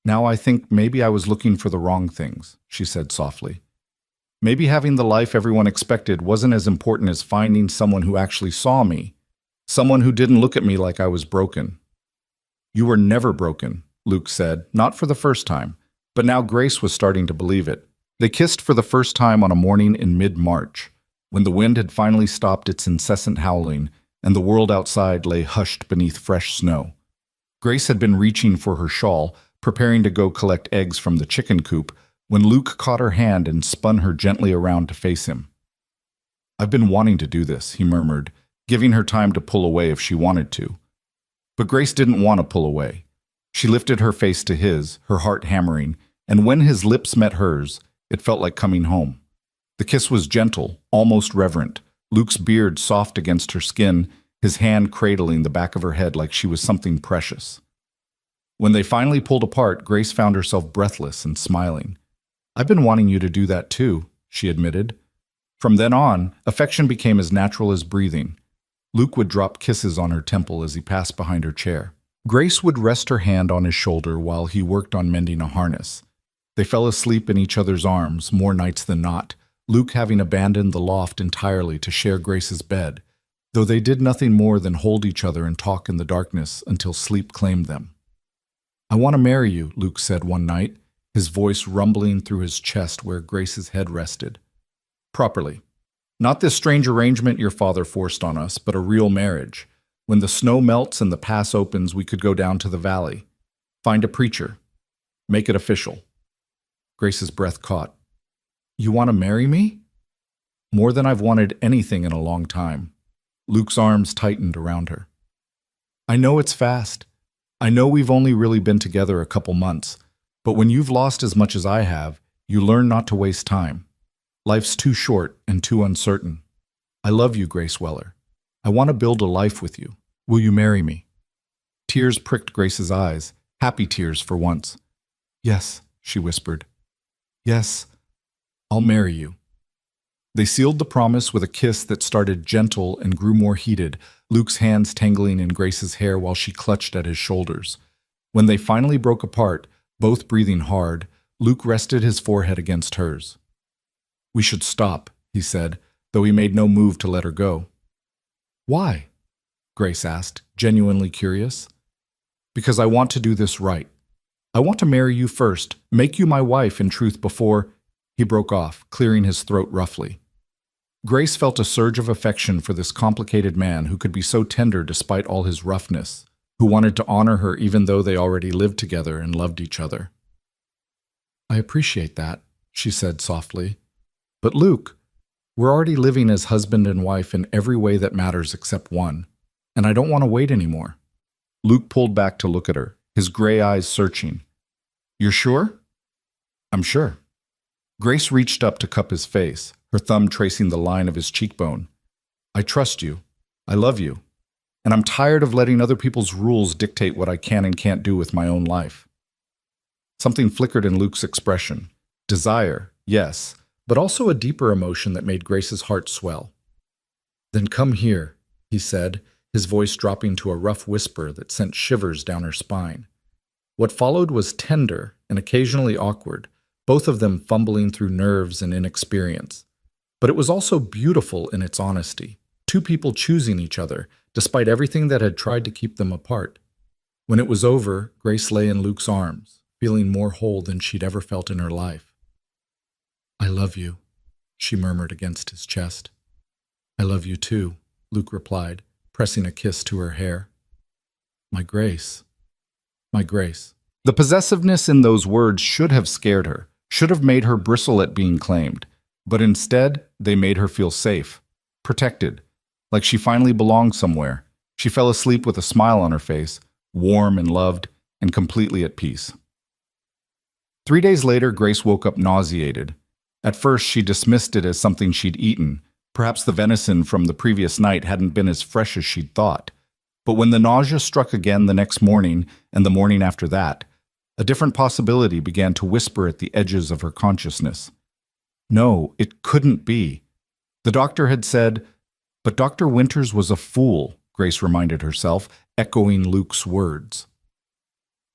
"Now I think maybe I was looking for the wrong things," she said softly. "Maybe having the life everyone expected wasn't as important as finding someone who actually saw me, someone who didn't look at me like I was broken." "You were never broken," Luke said, not for the first time, but now Grace was starting to believe it. They kissed for the first time on a morning in mid-March, when the wind had finally stopped its incessant howling and the world outside lay hushed beneath fresh snow. Grace had been reaching for her shawl, preparing to go collect eggs from the chicken coop, when Luke caught her hand and spun her gently around to face him. "I've been wanting to do this," he murmured, giving her time to pull away if she wanted to. But Grace didn't want to pull away. She lifted her face to his, her heart hammering, and when his lips met hers, it felt like coming home. The kiss was gentle, almost reverent, Luke's beard soft against her skin, his hand cradling the back of her head like she was something precious. When they finally pulled apart, Grace found herself breathless and smiling. "I've been wanting you to do that too," she admitted. From then on, affection became as natural as breathing. Luke would drop kisses on her temple as he passed behind her chair. Grace would rest her hand on his shoulder while he worked on mending a harness. They fell asleep in each other's arms more nights than not, Luke having abandoned the loft entirely to share Grace's bed, though they did nothing more than hold each other and talk in the darkness until sleep claimed them. "I want to marry you," Luke said one night, his voice rumbling through his chest where Grace's head rested. "Properly. Not this strange arrangement your father forced on us, but a real marriage. When the snow melts and the pass opens, we could go down to the valley. Find a preacher. Make it official." Grace's breath caught. "You want to marry me?" "More than I've wanted anything in a long time." Luke's arms tightened around her. "I know it's fast. I know we've only really been together a couple months, but when you've lost as much as I have, you learn not to waste time. Life's too short and too uncertain. I love you, Grace Weller. I want to build a life with you. Will you marry me?" Tears pricked Grace's eyes, happy tears for once. "Yes," she whispered. "Yes, I'll marry you." They sealed the promise with a kiss that started gentle and grew more heated, Luke's hands tangling in Grace's hair while she clutched at his shoulders. When they finally broke apart, both breathing hard, Luke rested his forehead against hers. "We should stop," he said, though he made no move to let her go. "Why?" Grace asked, genuinely curious. "Because I want to do this right. I want to marry you first, make you my wife in truth before—" He broke off, clearing his throat roughly. Grace felt a surge of affection for this complicated man who could be so tender despite all his roughness, who wanted to honor her even though they already lived together and loved each other. "I appreciate that," she said softly. "But Luke, we're already living as husband and wife in every way that matters except one, and I don't want to wait anymore." Luke pulled back to look at her, his gray eyes searching. "You're sure?" "I'm sure." Grace reached up to cup his face, her thumb tracing the line of his cheekbone. "I trust you. I love you. And I'm tired of letting other people's rules dictate what I can and can't do with my own life." Something flickered in Luke's expression. Desire, yes, but also a deeper emotion that made Grace's heart swell. "Then come here," he said, his voice dropping to a rough whisper that sent shivers down her spine. What followed was tender and occasionally awkward, both of them fumbling through nerves and inexperience. But it was also beautiful in its honesty, two people choosing each other, despite everything that had tried to keep them apart. When it was over, Grace lay in Luke's arms, feeling more whole than she'd ever felt in her life. "I love you," she murmured against his chest. "I love you too," Luke replied, pressing a kiss to her hair. "My Grace. My Grace." The possessiveness in those words should have scared her, should have made her bristle at being claimed. But instead, they made her feel safe, protected, like she finally belonged somewhere. She fell asleep with a smile on her face, warm and loved, and completely at peace. 3 days later, Grace woke up nauseated. At first, she dismissed it as something she'd eaten. Perhaps the venison from the previous night hadn't been as fresh as she'd thought. But when the nausea struck again the next morning and the morning after that, a different possibility began to whisper at the edges of her consciousness. No, it couldn't be. The doctor had said, but Dr. Winters was a fool, Grace reminded herself, echoing Luke's words.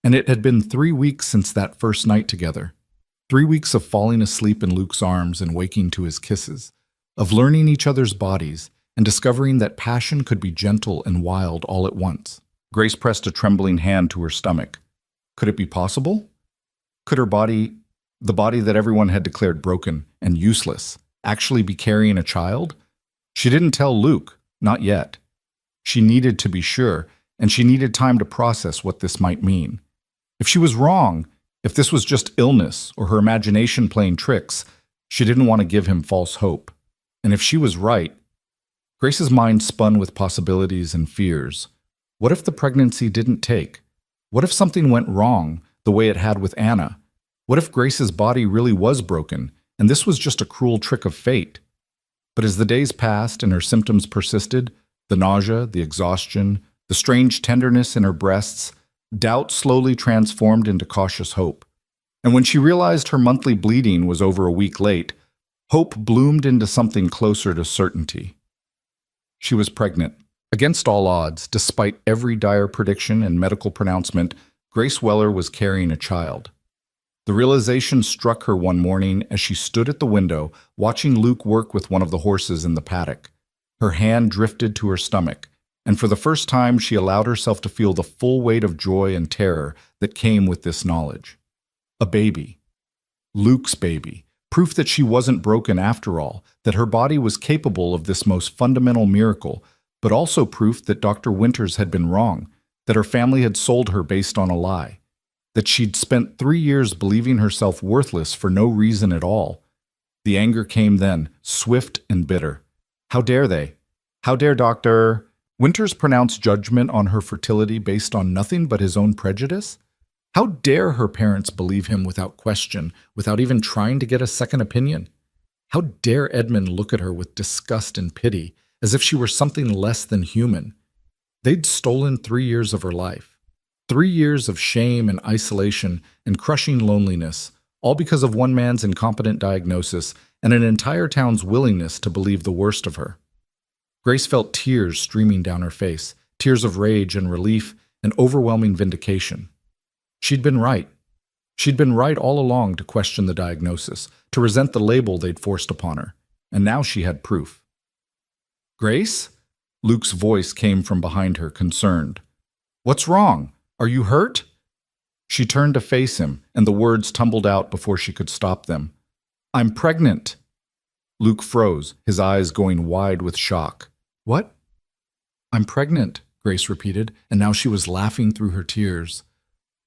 And it had been 3 weeks since that first night together. 3 weeks of falling asleep in Luke's arms and waking to his kisses, of learning each other's bodies and discovering that passion could be gentle and wild all at once. Grace pressed a trembling hand to her stomach. Could it be possible? Could her body, the body that everyone had declared broken and useless, actually be carrying a child? She didn't tell Luke, not yet. She needed to be sure, and she needed time to process what this might mean. If she was wrong, if this was just illness or her imagination playing tricks, she didn't want to give him false hope. And if she was right, Grace's mind spun with possibilities and fears. What if the pregnancy didn't take? What if something went wrong, the way it had with Anna? What if Grace's body really was broken, and this was just a cruel trick of fate? But as the days passed and her symptoms persisted, the nausea, the exhaustion, the strange tenderness in her breasts, doubt slowly transformed into cautious hope. And when she realized her monthly bleeding was over a week late, hope bloomed into something closer to certainty. She was pregnant. Against all odds, despite every dire prediction and medical pronouncement, Grace Weller was carrying a child. The realization struck her one morning as she stood at the window, watching Luke work with one of the horses in the paddock. Her hand drifted to her stomach, and for the first time she allowed herself to feel the full weight of joy and terror that came with this knowledge. A baby. Luke's baby. Proof that she wasn't broken after all, that her body was capable of this most fundamental miracle, but also proof that Dr. Winters had been wrong, that her family had sold her based on a lie, that she'd spent 3 years believing herself worthless for no reason at all. The anger came then, swift and bitter. How dare they? How dare Dr. Winters pronounce judgment on her fertility based on nothing but his own prejudice? How dare her parents believe him without question, without even trying to get a second opinion? How dare Edmund look at her with disgust and pity, as if she were something less than human? They'd stolen 3 years of her life. 3 years of shame and isolation and crushing loneliness, all because of one man's incompetent diagnosis and an entire town's willingness to believe the worst of her. Grace felt tears streaming down her face, tears of rage and relief and overwhelming vindication. She'd been right. She'd been right all along to question the diagnosis, to resent the label they'd forced upon her, and now she had proof. "Grace?" Luke's voice came from behind her, concerned. "What's wrong? Are you hurt?" She turned to face him, and the words tumbled out before she could stop them. "I'm pregnant." Luke froze, his eyes going wide with shock. "What?" "I'm pregnant," Grace repeated, and now she was laughing through her tears.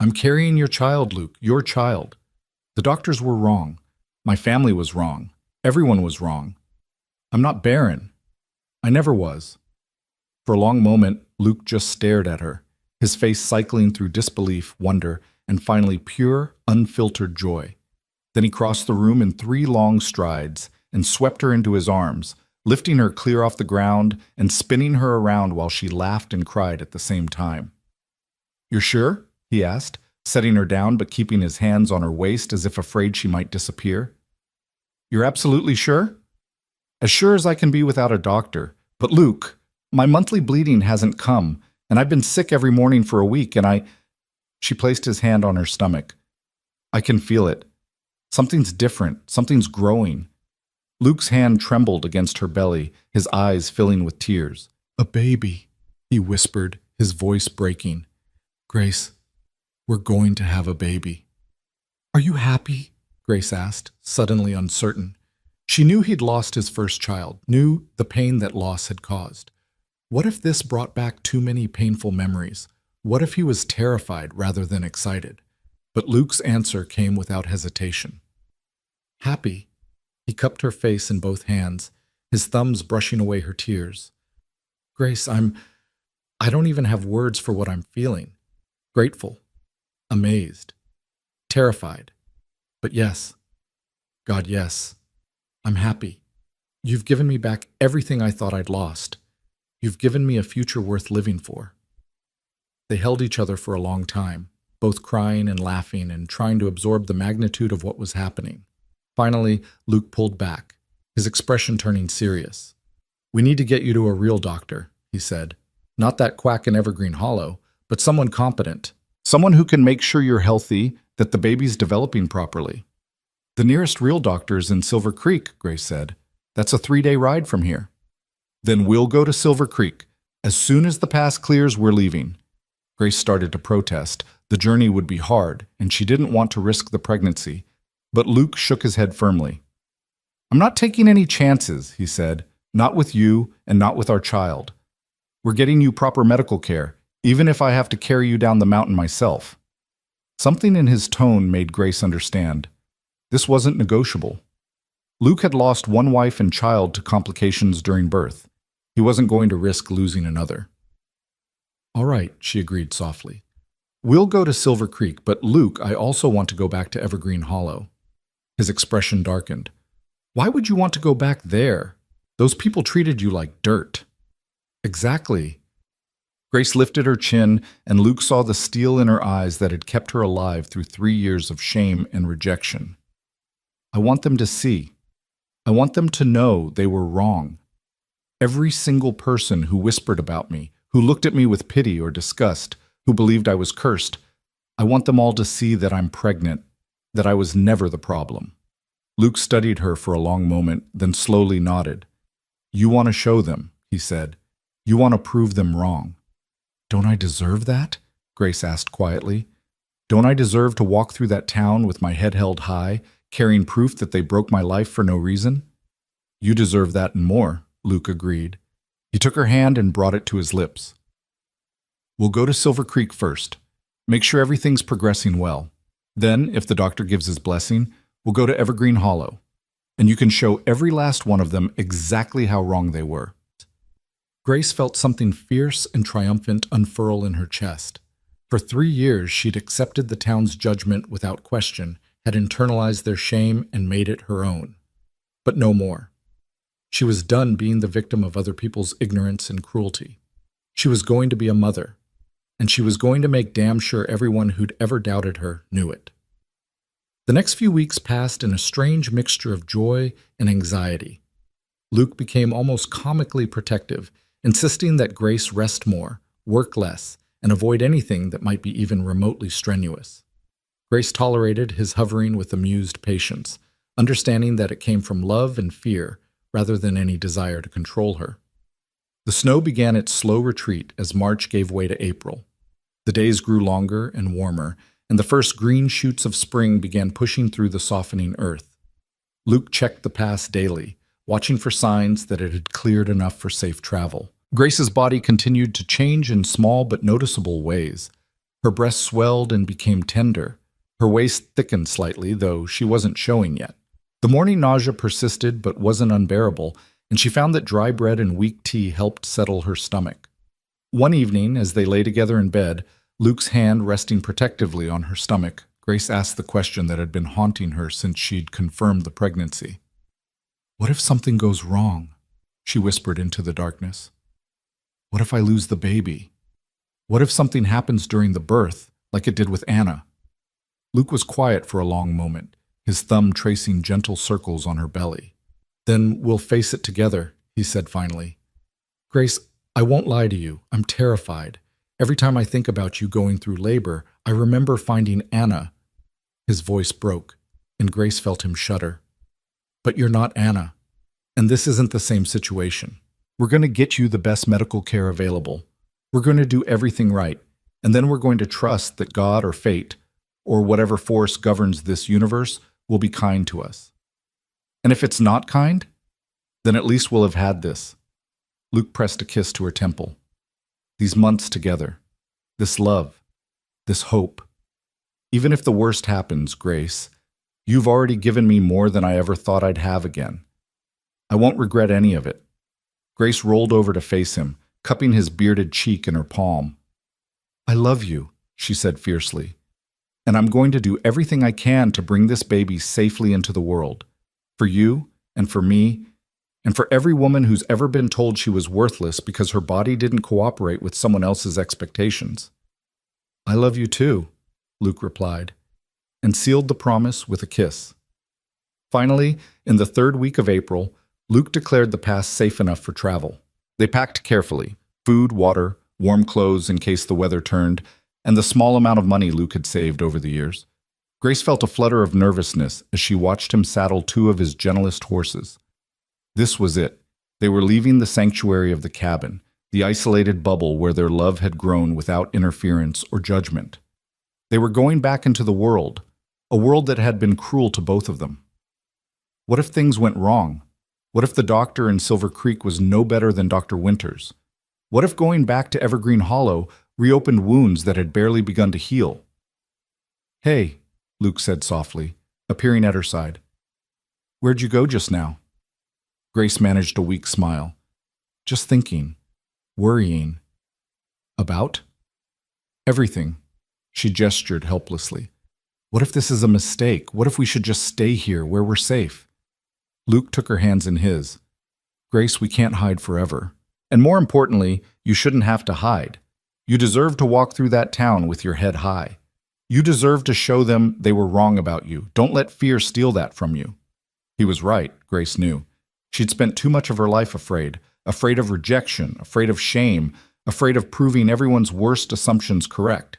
"I'm carrying your child, Luke, your child. The doctors were wrong. My family was wrong. Everyone was wrong. I'm not barren. I never was." For a long moment, Luke just stared at her, his face cycling through disbelief, wonder, and finally pure, unfiltered joy. Then he crossed the room in 3 long strides and swept her into his arms, lifting her clear off the ground and spinning her around while she laughed and cried at the same time. "You're sure?" he asked, setting her down but keeping his hands on her waist as if afraid she might disappear. "You're absolutely sure?" "As sure as I can be without a doctor. But Luke, my monthly bleeding hasn't come, and I've been sick every morning for a week, and She placed his hand on her stomach. "I can feel it. Something's different. Something's growing." Luke's hand trembled against her belly, his eyes filling with tears. "A baby," he whispered, his voice breaking. "Grace, we're going to have a baby." "Are you happy?" Grace asked, suddenly uncertain. She knew he'd lost his first child, knew the pain that loss had caused. What if this brought back too many painful memories? What if he was terrified rather than excited? But Luke's answer came without hesitation. "Happy." He cupped her face in both hands, his thumbs brushing away her tears. "Grace, I don't even have words for what I'm feeling. Grateful. Amazed. Terrified. But yes. God, yes. I'm happy. You've given me back everything I thought I'd lost. You've given me a future worth living for." They held each other for a long time, both crying and laughing and trying to absorb the magnitude of what was happening. Finally, Luke pulled back, his expression turning serious. "We need to get you to a real doctor," he said. "Not that quack in Evergreen Hollow, but someone competent. Someone who can make sure you're healthy, that the baby's developing properly." "The nearest real doctor is in Silver Creek," Grace said. "That's a 3-day ride from here." "Then we'll go to Silver Creek. As soon as the pass clears, we're leaving." Grace started to protest. The journey would be hard, and she didn't want to risk the pregnancy. But Luke shook his head firmly. "I'm not taking any chances," he said. "Not with you, and not with our child. We're getting you proper medical care, even if I have to carry you down the mountain myself." Something in his tone made Grace understand. This wasn't negotiable. Luke had lost one wife and child to complications during birth. He wasn't going to risk losing another. "All right," she agreed softly. "We'll go to Silver Creek, but Luke, I also want to go back to Evergreen Hollow." His expression darkened. "Why would you want to go back there? Those people treated you like dirt." "Exactly." Grace lifted her chin, and Luke saw the steel in her eyes that had kept her alive through 3 years of shame and rejection. "I want them to see. I want them to know they were wrong. Every single person who whispered about me, who looked at me with pity or disgust, who believed I was cursed, I want them all to see that I'm pregnant, that I was never the problem." Luke studied her for a long moment, then slowly nodded. "You want to show them," he said. You want to prove them wrong. Don't I deserve that? Grace asked quietly. Don't I deserve to walk through that town with my head held high, carrying proof that they broke my life for no reason? You deserve that and more, Luke agreed. He took her hand and brought it to his lips. We'll go to Silver Creek first. Make sure everything's progressing well. Then, if the doctor gives his blessing, we'll go to Evergreen Hollow. And you can show every last one of them exactly how wrong they were. Grace felt something fierce and triumphant unfurl in her chest. For 3 years, she'd accepted the town's judgment without question, had internalized their shame and made it her own. But no more. She was done being the victim of other people's ignorance and cruelty. She was going to be a mother, and she was going to make damn sure everyone who'd ever doubted her knew it. The next few weeks passed in a strange mixture of joy and anxiety. Luke became almost comically protective, insisting that Grace rest more, work less, and avoid anything that might be even remotely strenuous. Grace tolerated his hovering with amused patience, understanding that it came from love and fear rather than any desire to control her. The snow began its slow retreat as March gave way to April. The days grew longer and warmer, and the first green shoots of spring began pushing through the softening earth. Luke checked the pass daily, watching for signs that it had cleared enough for safe travel. Grace's body continued to change in small but noticeable ways. Her breasts swelled and became tender. Her waist thickened slightly, though she wasn't showing yet. The morning nausea persisted but wasn't unbearable, and she found that dry bread and weak tea helped settle her stomach. One evening, as they lay together in bed, Luke's hand resting protectively on her stomach, Grace asked the question that had been haunting her since she'd confirmed the pregnancy. "What if something goes wrong?" she whispered into the darkness. "What if I lose the baby? What if something happens during the birth, like it did with Anna?" Luke was quiet for a long moment, his thumb tracing gentle circles on her belly. "Then we'll face it together," he said finally. "Grace, I won't lie to you. I'm terrified. Every time I think about you going through labor, I remember finding Anna." His voice broke, and Grace felt him shudder. "But you're not Anna, and this isn't the same situation. We're going to get you the best medical care available. We're going to do everything right, and then we're going to trust that God or fate, or whatever force governs this universe, will be kind to us. And if it's not kind, then at least we'll have had this." Luke pressed a kiss to her temple. "These months together, this love, this hope. Even if the worst happens, Grace, you've already given me more than I ever thought I'd have again. I won't regret any of it." Grace rolled over to face him, cupping his bearded cheek in her palm. "I love you," she said fiercely, "and I'm going to do everything I can to bring this baby safely into the world. For you, and for me, and for every woman who's ever been told she was worthless because her body didn't cooperate with someone else's expectations." "I love you too," Luke replied, and sealed the promise with a kiss. Finally, in the 3rd week of April, Luke declared the pass safe enough for travel. They packed carefully: food, water, warm clothes in case the weather turned, and the small amount of money Luke had saved over the years. Grace felt a flutter of nervousness as she watched him saddle 2 of his gentlest horses. This was it. They were leaving the sanctuary of the cabin, the isolated bubble where their love had grown without interference or judgment. They were going back into the world, a world that had been cruel to both of them. What if things went wrong? What if the doctor in Silver Creek was no better than Dr. Winters? What if going back to Evergreen Hollow reopened wounds that had barely begun to heal? "Hey," Luke said softly, appearing at her side. "Where'd you go just now?" Grace managed a weak smile. "Just thinking, worrying." "About?" "Everything." She gestured helplessly. "What if this is a mistake? What if we should just stay here where we're safe?" Luke took her hands in his. "Grace, we can't hide forever. And more importantly, you shouldn't have to hide. You deserve to walk through that town with your head high. You deserve to show them they were wrong about you. Don't let fear steal that from you." He was right, Grace knew. She'd spent too much of her life afraid of rejection, afraid of shame, afraid of proving everyone's worst assumptions correct.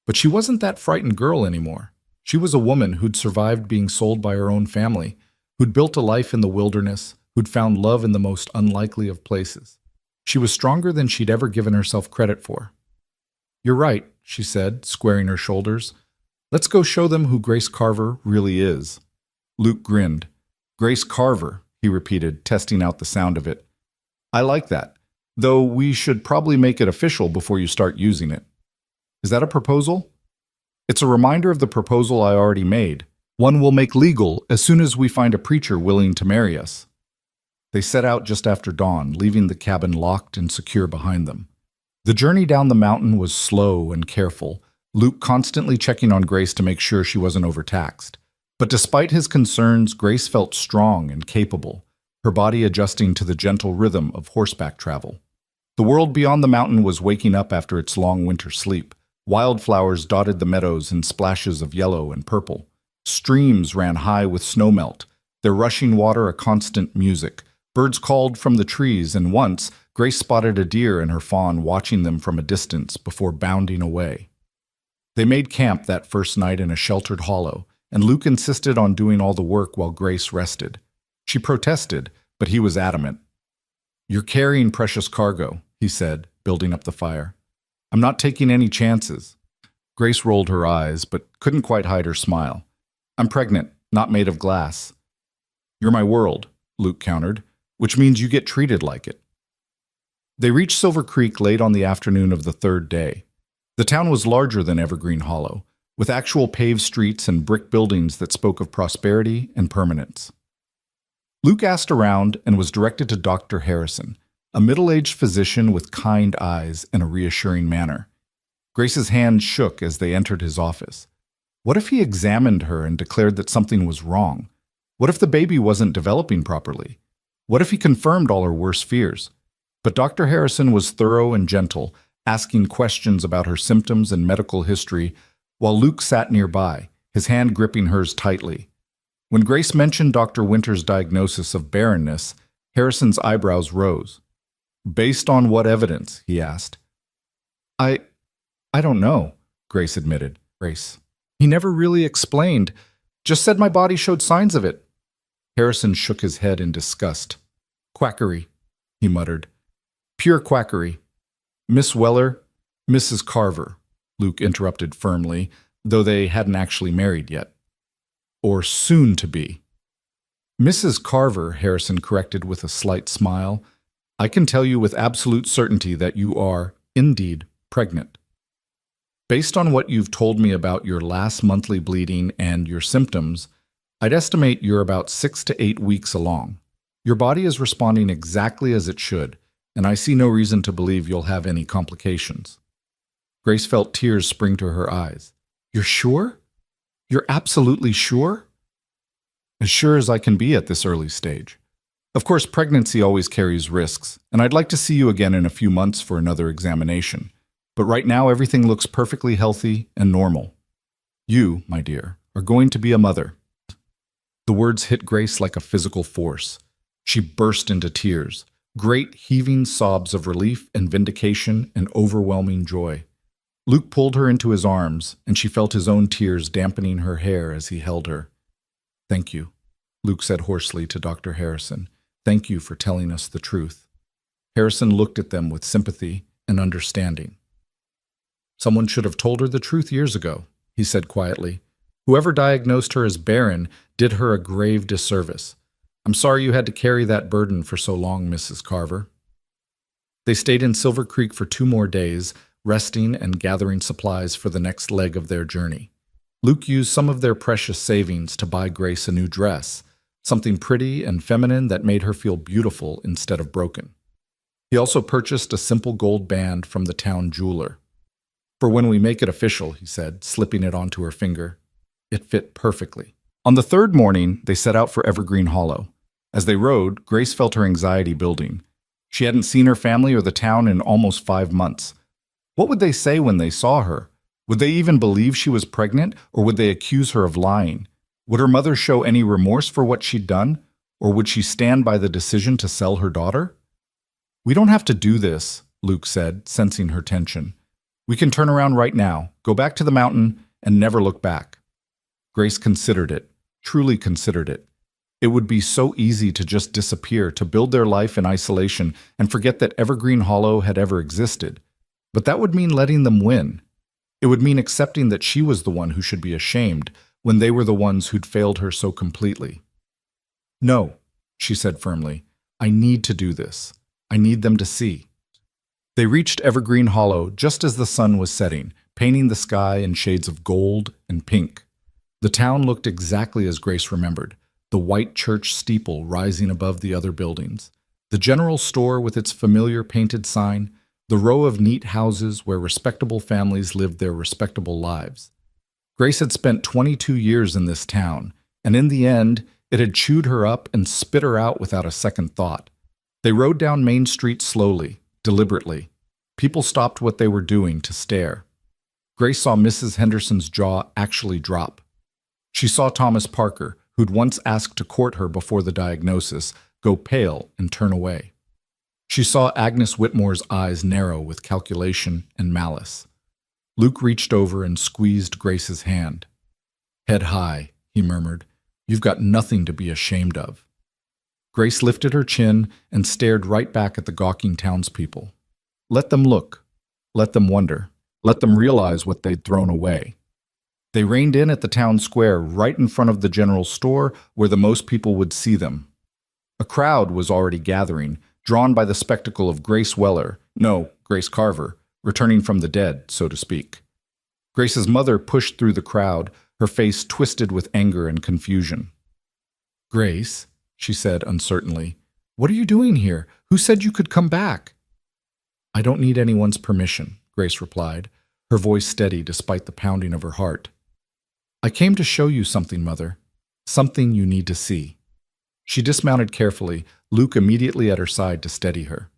But she wasn't that frightened girl anymore. She was a woman who'd survived being sold by her own family, who'd built a life in the wilderness, who'd found love in the most unlikely of places. She was stronger than she'd ever given herself credit for. "You're right," she said, squaring her shoulders. "Let's go show them who Grace Carver really is." Luke grinned. "Grace Carver," he repeated, testing out the sound of it. "I like that, though we should probably make it official before you start using it." "Is that a proposal?" "It's a reminder of the proposal I already made. One we'll make legal as soon as we find a preacher willing to marry us." They set out just after dawn, leaving the cabin locked and secure behind them. The journey down the mountain was slow and careful, Luke constantly checking on Grace to make sure she wasn't overtaxed. But despite his concerns, Grace felt strong and capable, her body adjusting to the gentle rhythm of horseback travel. The world beyond the mountain was waking up after its long winter sleep. Wildflowers dotted the meadows in splashes of yellow and purple. Streams ran high with snowmelt, their rushing water a constant music. Birds called from the trees, and once, Grace spotted a deer and her fawn watching them from a distance before bounding away. They made camp that first night in a sheltered hollow, and Luke insisted on doing all the work while Grace rested. She protested, but he was adamant. "You're carrying precious cargo," he said, building up the fire. "I'm not taking any chances." Grace rolled her eyes, but couldn't quite hide her smile. "I'm pregnant, not made of glass." "You're my world," Luke countered, "which means you get treated like it." They reached Silver Creek late on the afternoon of the third day. The town was larger than Evergreen Hollow, with actual paved streets and brick buildings that spoke of prosperity and permanence. Luke asked around and was directed to Dr. Harrison, a middle-aged physician with kind eyes and a reassuring manner. Grace's hand shook as they entered his office. What if he examined her and declared that something was wrong? What if the baby wasn't developing properly? What if he confirmed all her worst fears? But Dr. Harrison was thorough and gentle, asking questions about her symptoms and medical history, while Luke sat nearby, his hand gripping hers tightly. When Grace mentioned Dr. Winter's diagnosis of barrenness, Harrison's eyebrows rose. "Based on what evidence?" he asked. I don't know," Grace admitted. He never really explained, just said my body showed signs of it." Harrison shook his head in disgust. "Quackery," he muttered. "Pure quackery." "Miss Weller, Mrs. Carver," Luke interrupted firmly, though they hadn't actually married yet. "Or soon to be." "Mrs. Carver," Harrison corrected with a slight smile. "I can tell you with absolute certainty that you are, indeed, pregnant. Based on what you've told me about your last monthly bleeding and your symptoms, I'd estimate you're about 6 to 8 weeks along. Your body is responding exactly as it should, and I see no reason to believe you'll have any complications." Grace felt tears spring to her eyes. "You're sure? You're absolutely sure?" "As sure as I can be at this early stage. Of course, pregnancy always carries risks, and I'd like to see you again in a few months for another examination. But right now, everything looks perfectly healthy and normal. You, my dear, are going to be a mother." The words hit Grace like a physical force. She burst into tears, great heaving sobs of relief and vindication and overwhelming joy. Luke pulled her into his arms, and she felt his own tears dampening her hair as he held her. "Thank you," Luke said hoarsely to Dr. Harrison. "Thank you for telling us the truth." Harrison looked at them with sympathy and understanding. "Someone should have told her the truth years ago," he said quietly. "Whoever diagnosed her as barren did her a grave disservice. I'm sorry you had to carry that burden for so long, Mrs. Carver." They stayed in Silver Creek for 2 more days, resting and gathering supplies for the next leg of their journey. Luke used some of their precious savings to buy Grace a new dress, something pretty and feminine that made her feel beautiful instead of broken. He also purchased a simple gold band from the town jeweler. "For when we make it official," he said, slipping it onto her finger. It fit perfectly. On the 3rd morning, they set out for Evergreen Hollow. As they rode, Grace felt her anxiety building. She hadn't seen her family or the town in almost 5 months. What would they say when they saw her? Would they even believe she was pregnant, or would they accuse her of lying? Would her mother show any remorse for what she'd done, or would she stand by the decision to sell her daughter? "We don't have to do this," Luke said, sensing her tension. "We can turn around right now, go back to the mountain, and never look back." Grace considered it, truly considered it. It would be so easy to just disappear, to build their life in isolation and forget that Evergreen Hollow had ever existed. But that would mean letting them win. It would mean accepting that she was the one who should be ashamed when they were the ones who'd failed her so completely. "No," she said firmly. "I need to do this. I need them to see." They reached Evergreen Hollow just as the sun was setting, painting the sky in shades of gold and pink. The town looked exactly as Grace remembered, the white church steeple rising above the other buildings, the general store with its familiar painted sign, the row of neat houses where respectable families lived their respectable lives. Grace had spent 22 years in this town, and in the end, it had chewed her up and spit her out without a second thought. They rode down Main Street slowly, deliberately. People stopped what they were doing to stare. Grace saw Mrs. Henderson's jaw actually drop. She saw Thomas Parker, who'd once asked to court her before the diagnosis, go pale and turn away. She saw Agnes Whitmore's eyes narrow with calculation and malice. Luke reached over and squeezed Grace's hand. "Head high," he murmured. "You've got nothing to be ashamed of." Grace lifted her chin and stared right back at the gawking townspeople. Let them look. Let them wonder. Let them realize what they'd thrown away. They reined in at the town square right in front of the general store where the most people would see them. A crowd was already gathering, drawn by the spectacle of Grace Carver, returning from the dead, so to speak. Grace's mother pushed through the crowd, her face twisted with anger and confusion. "Grace," she said uncertainly, "what are you doing here? Who said you could come back?" "I don't need anyone's permission," Grace replied, her voice steady despite the pounding of her heart. "I came to show you something, Mother. Something you need to see." She dismounted carefully, Luke immediately at her side to steady her.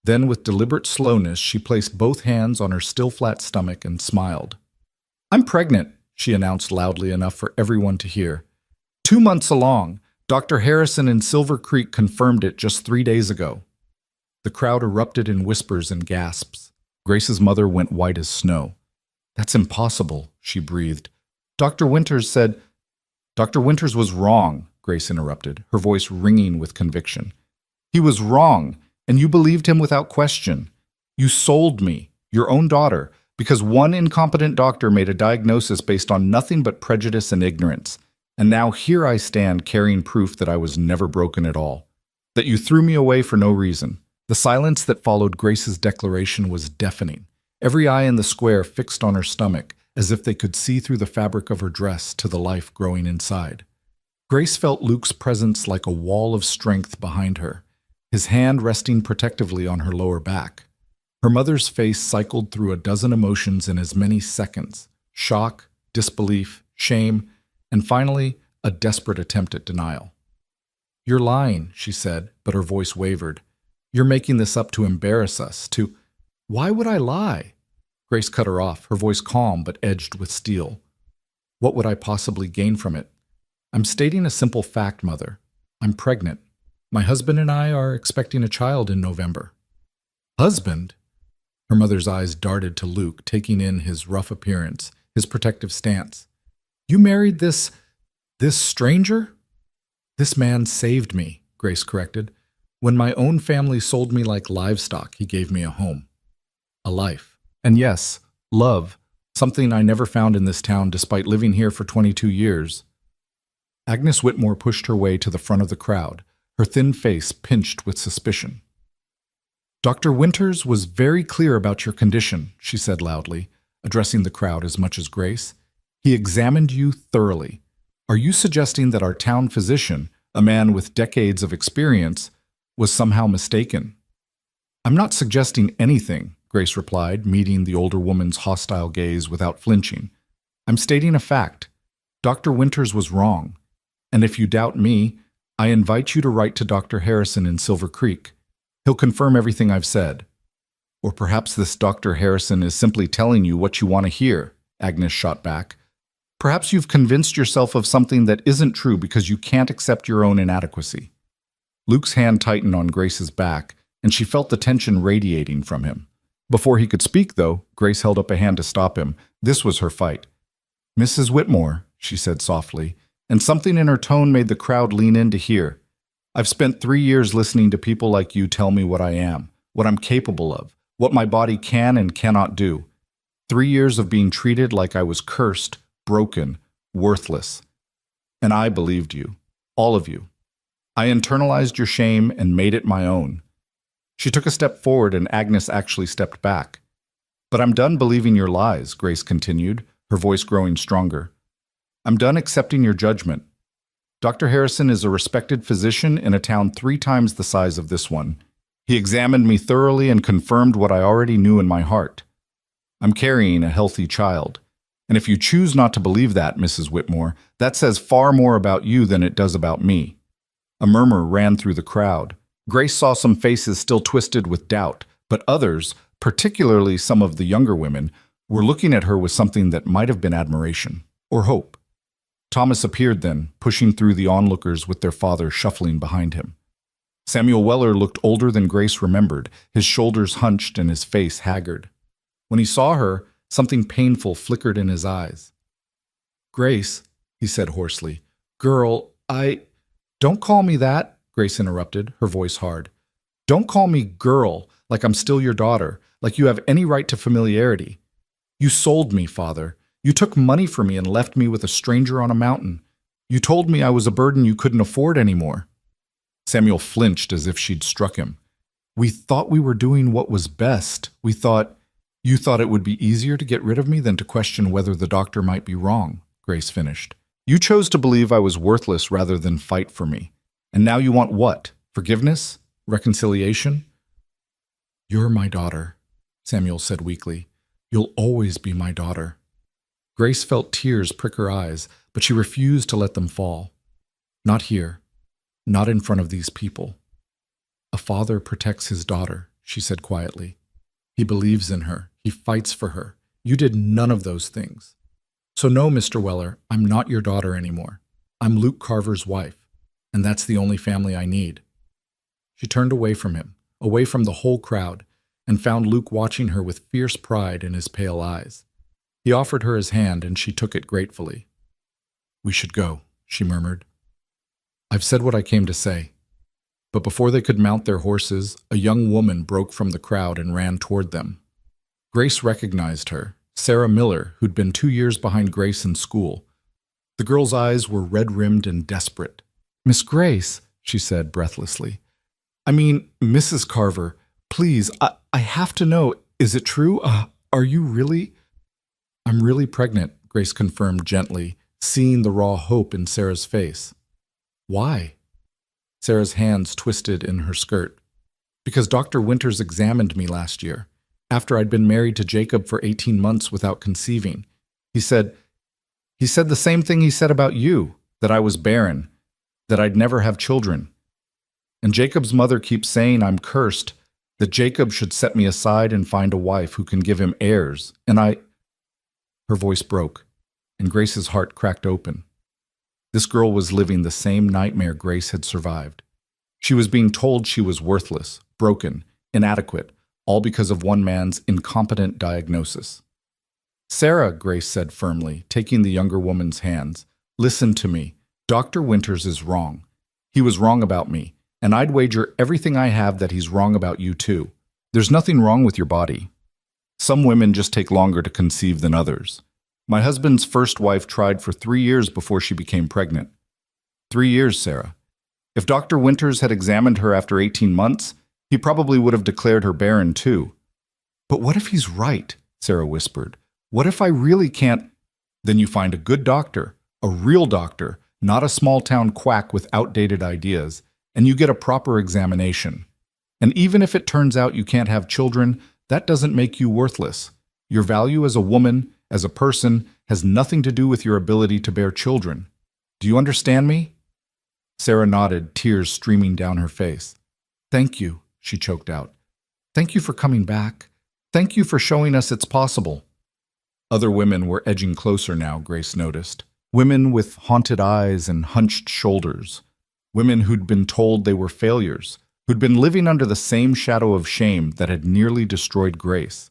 Then, with deliberate slowness, she placed both hands on her still flat stomach and smiled. "I'm pregnant," she announced loudly enough for everyone to hear. 2 months along. Dr. Harrison in Silver Creek confirmed it just 3 days ago. The crowd erupted in whispers and gasps. Grace's mother went white as snow. "That's impossible," she breathed. "Dr. Winters said—" "Dr. Winters was wrong," Grace interrupted, her voice ringing with conviction. "He was wrong, and you believed him without question. You sold me, your own daughter, because one incompetent doctor made a diagnosis based on nothing but prejudice and ignorance. And now here I stand carrying proof that I was never broken at all, that you threw me away for no reason." The silence that followed Grace's declaration was deafening, every eye in the square fixed on her stomach, as if they could see through the fabric of her dress to the life growing inside. Grace felt Luke's presence like a wall of strength behind her, his hand resting protectively on her lower back. Her mother's face cycled through a dozen emotions in as many seconds: shock, disbelief, shame, and finally, a desperate attempt at denial. "You're lying," she said, but her voice wavered. "You're making this up to embarrass us, to—" "Why would I lie?" Grace cut her off, her voice calm but edged with steel. "What would I possibly gain from it? I'm stating a simple fact, Mother. I'm pregnant. My husband and I are expecting a child in November." "Husband?" Her mother's eyes darted to Luke, taking in his rough appearance, his protective stance. "You married this stranger?" "This man saved me," Grace corrected. "When my own family sold me like livestock, he gave me a home, a life. And yes, love, something I never found in this town despite living here for 22 years. Agnes Whitmore pushed her way to the front of the crowd, her thin face pinched with suspicion. "Dr. Winters was very clear about your condition," she said loudly, addressing the crowd as much as Grace. "He examined you thoroughly. Are you suggesting that our town physician, a man with decades of experience, was somehow mistaken?" "I'm not suggesting anything," Grace replied, meeting the older woman's hostile gaze without flinching. "I'm stating a fact. Dr. Winters was wrong. And if you doubt me, I invite you to write to Dr. Harrison in Silver Creek. He'll confirm everything I've said." "Or perhaps this Dr. Harrison is simply telling you what you want to hear," Agnes shot back. "Perhaps you've convinced yourself of something that isn't true because you can't accept your own inadequacy." Luke's hand tightened on Grace's back, and she felt the tension radiating from him. Before he could speak, though, Grace held up a hand to stop him. This was her fight. "Mrs. Whitmore," she said softly, and something in her tone made the crowd lean in to hear. I've spent 3 years listening to people like you tell me what I am, what I'm capable of, what my body can and cannot do. 3 years of being treated like I was cursed, broken, worthless. And I believed you, all of you. I internalized your shame and made it my own. She took a step forward and Agnes actually stepped back. But I'm done believing your lies, Grace continued, her voice growing stronger. I'm done accepting your judgment. Dr. Harrison is a respected physician in a town 3 times the size of this one. He examined me thoroughly and confirmed what I already knew in my heart. I'm carrying a healthy child. And if you choose not to believe that, Mrs. Whitmore, that says far more about you than it does about me. A murmur ran through the crowd. Grace saw some faces still twisted with doubt, but others, particularly some of the younger women, were looking at her with something that might have been admiration or hope. Thomas appeared then, pushing through the onlookers with their father shuffling behind him. Samuel Weller looked older than Grace remembered, his shoulders hunched and his face haggard. When he saw her, something painful flickered in his eyes. "Grace," he said hoarsely. "Girl, Don't call me that," Grace interrupted, her voice hard. "Don't call me girl, like I'm still your daughter, like you have any right to familiarity. You sold me, Father. You took money from me and left me with a stranger on a mountain. You told me I was a burden you couldn't afford anymore." Samuel flinched as if she'd struck him. "We thought we were doing what was best. You thought it would be easier to get rid of me than to question whether the doctor might be wrong," Grace finished. "You chose to believe I was worthless rather than fight for me. And now you want what? Forgiveness? Reconciliation?" "You're my daughter," Samuel said weakly. "You'll always be my daughter." Grace felt tears prick her eyes, but she refused to let them fall. "Not here. Not in front of these people. A father protects his daughter," she said quietly. "He believes in her. He fights for her. You did none of those things. So no, Mr. Weller, I'm not your daughter anymore. I'm Luke Carver's wife, and that's the only family I need." She turned away from him, away from the whole crowd, and found Luke watching her with fierce pride in his pale eyes. He offered her his hand, and she took it gratefully. "We should go," she murmured. "I've said what I came to say." But before they could mount their horses, a young woman broke from the crowd and ran toward them. Grace recognized her, Sarah Miller, who'd been 2 years behind Grace in school. The girl's eyes were red-rimmed and desperate. "Miss Grace," she said breathlessly. "I mean, Mrs. Carver, please, I have to know, is it true? Are you really—" "I'm really pregnant," Grace confirmed gently, seeing the raw hope in Sarah's face. "Why?" Sarah's hands twisted in her skirt. "Because Dr. Winters examined me last year, after I'd been married to Jacob for 18 months without conceiving. He said the same thing he said about you, that I was barren, that I'd never have children. And Jacob's mother keeps saying I'm cursed, that Jacob should set me aside and find a wife who can give him heirs, and I—" Her voice broke, and Grace's heart cracked open. This girl was living the same nightmare Grace had survived. She was being told she was worthless, broken, inadequate, all because of one man's incompetent diagnosis. "Sarah," Grace said firmly, taking the younger woman's hands, "listen to me. Dr. Winters is wrong. He was wrong about me, and I'd wager everything I have that he's wrong about you too. There's nothing wrong with your body. Some women just take longer to conceive than others. My husband's first wife tried for 3 years before she became pregnant. 3 years, Sarah. If Dr. Winters had examined her after 18 months, he probably would have declared her barren too." "But what if he's right?" Sarah whispered. "What if I really can't—" "Then you find a good doctor, a real doctor, not a small-town quack with outdated ideas, and you get a proper examination. And even if it turns out you can't have children, that doesn't make you worthless. Your value as a woman, as a person, has nothing to do with your ability to bear children. Do you understand me?" Sarah nodded, tears streaming down her face. "Thank you," she choked out. "Thank you for coming back. Thank you for showing us it's possible." Other women were edging closer now, Grace noticed. Women with haunted eyes and hunched shoulders. Women who'd been told they were failures, who'd been living under the same shadow of shame that had nearly destroyed Grace.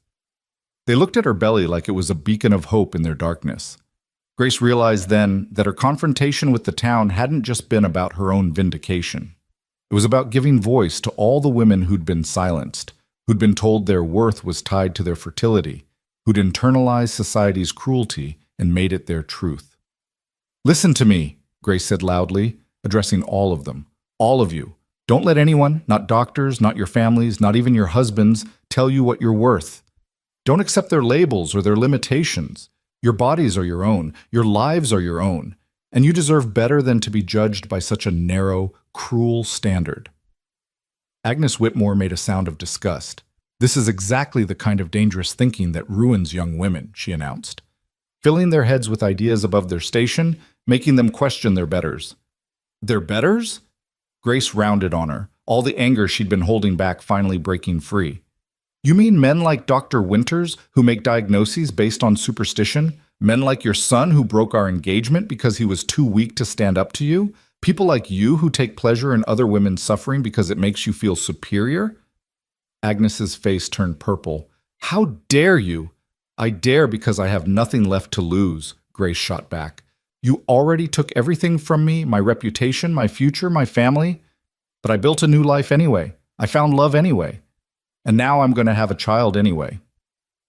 They looked at her belly like it was a beacon of hope in their darkness. Grace realized then that her confrontation with the town hadn't just been about her own vindication. It was about giving voice to all the women who'd been silenced, who'd been told their worth was tied to their fertility, who'd internalized society's cruelty and made it their truth. "Listen to me," Grace said loudly, addressing all of them. "All of you. Don't let anyone, not doctors, not your families, not even your husbands, tell you what you're worth. Don't accept their labels or their limitations. Your bodies are your own. Your lives are your own. And you deserve better than to be judged by such a narrow, cruel standard." Agnes Whitmore made a sound of disgust. "This is exactly the kind of dangerous thinking that ruins young women," she announced. "Filling their heads with ideas above their station, making them question their betters." "Their betters?" Grace rounded on her, all the anger she'd been holding back finally breaking free. "You mean men like Dr. Winters, who make diagnoses based on superstition? Men like your son, who broke our engagement because he was too weak to stand up to you? People like you who take pleasure in other women's suffering because it makes you feel superior?" Agnes's face turned purple. "How dare you?" "I dare because I have nothing left to lose," Grace shot back. "You already took everything from me, my reputation, my future, my family. But I built a new life anyway. I found love anyway. And now I'm going to have a child anyway.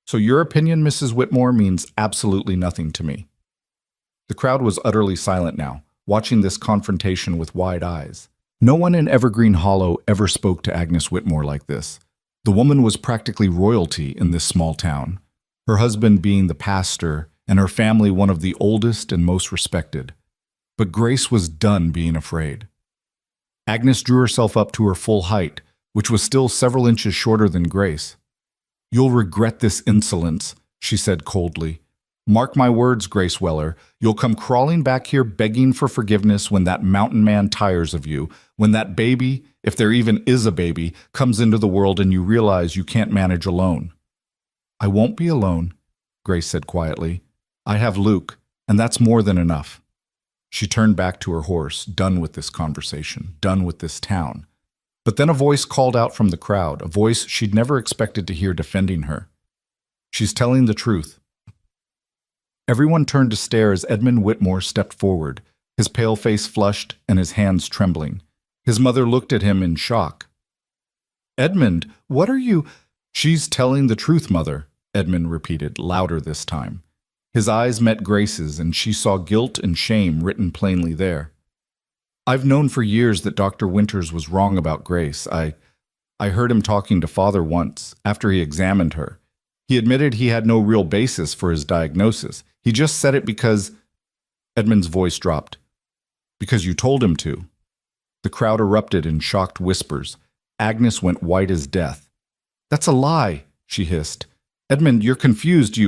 So your opinion, Mrs. Whitmore, means absolutely nothing to me." The crowd was utterly silent now, watching this confrontation with wide eyes. No one in Evergreen Hollow ever spoke to Agnes Whitmore like this. The woman was practically royalty in this small town, her husband being the pastor and her family one of the oldest and most respected. But Grace was done being afraid. Agnes drew herself up to her full height, which was still several inches shorter than Grace. "You'll regret this insolence," she said coldly. "Mark my words, Grace Weller, you'll come crawling back here begging for forgiveness when that mountain man tires of you, when that baby, if there even is a baby, comes into the world and you realize you can't manage alone." "I won't be alone," Grace said quietly. "I have Luke, and that's more than enough." She turned back to her horse, done with this conversation, done with this town. But then a voice called out from the crowd, a voice she'd never expected to hear defending her. "She's telling the truth." Everyone turned to stare as Edmund Whitmore stepped forward, his pale face flushed and his hands trembling. His mother looked at him in shock. "Edmund, what are you—" "She's telling the truth, Mother," Edmund repeated, louder this time. His eyes met Grace's, and she saw guilt and shame written plainly there. "I've known for years that Dr. Winters was wrong about Grace. I heard him talking to Father once, after he examined her. He admitted he had no real basis for his diagnosis. He just said it because—" Edmund's voice dropped. "Because you told him to." The crowd erupted in shocked whispers. Agnes went white as death. "That's a lie," she hissed. "Edmund, you're confused.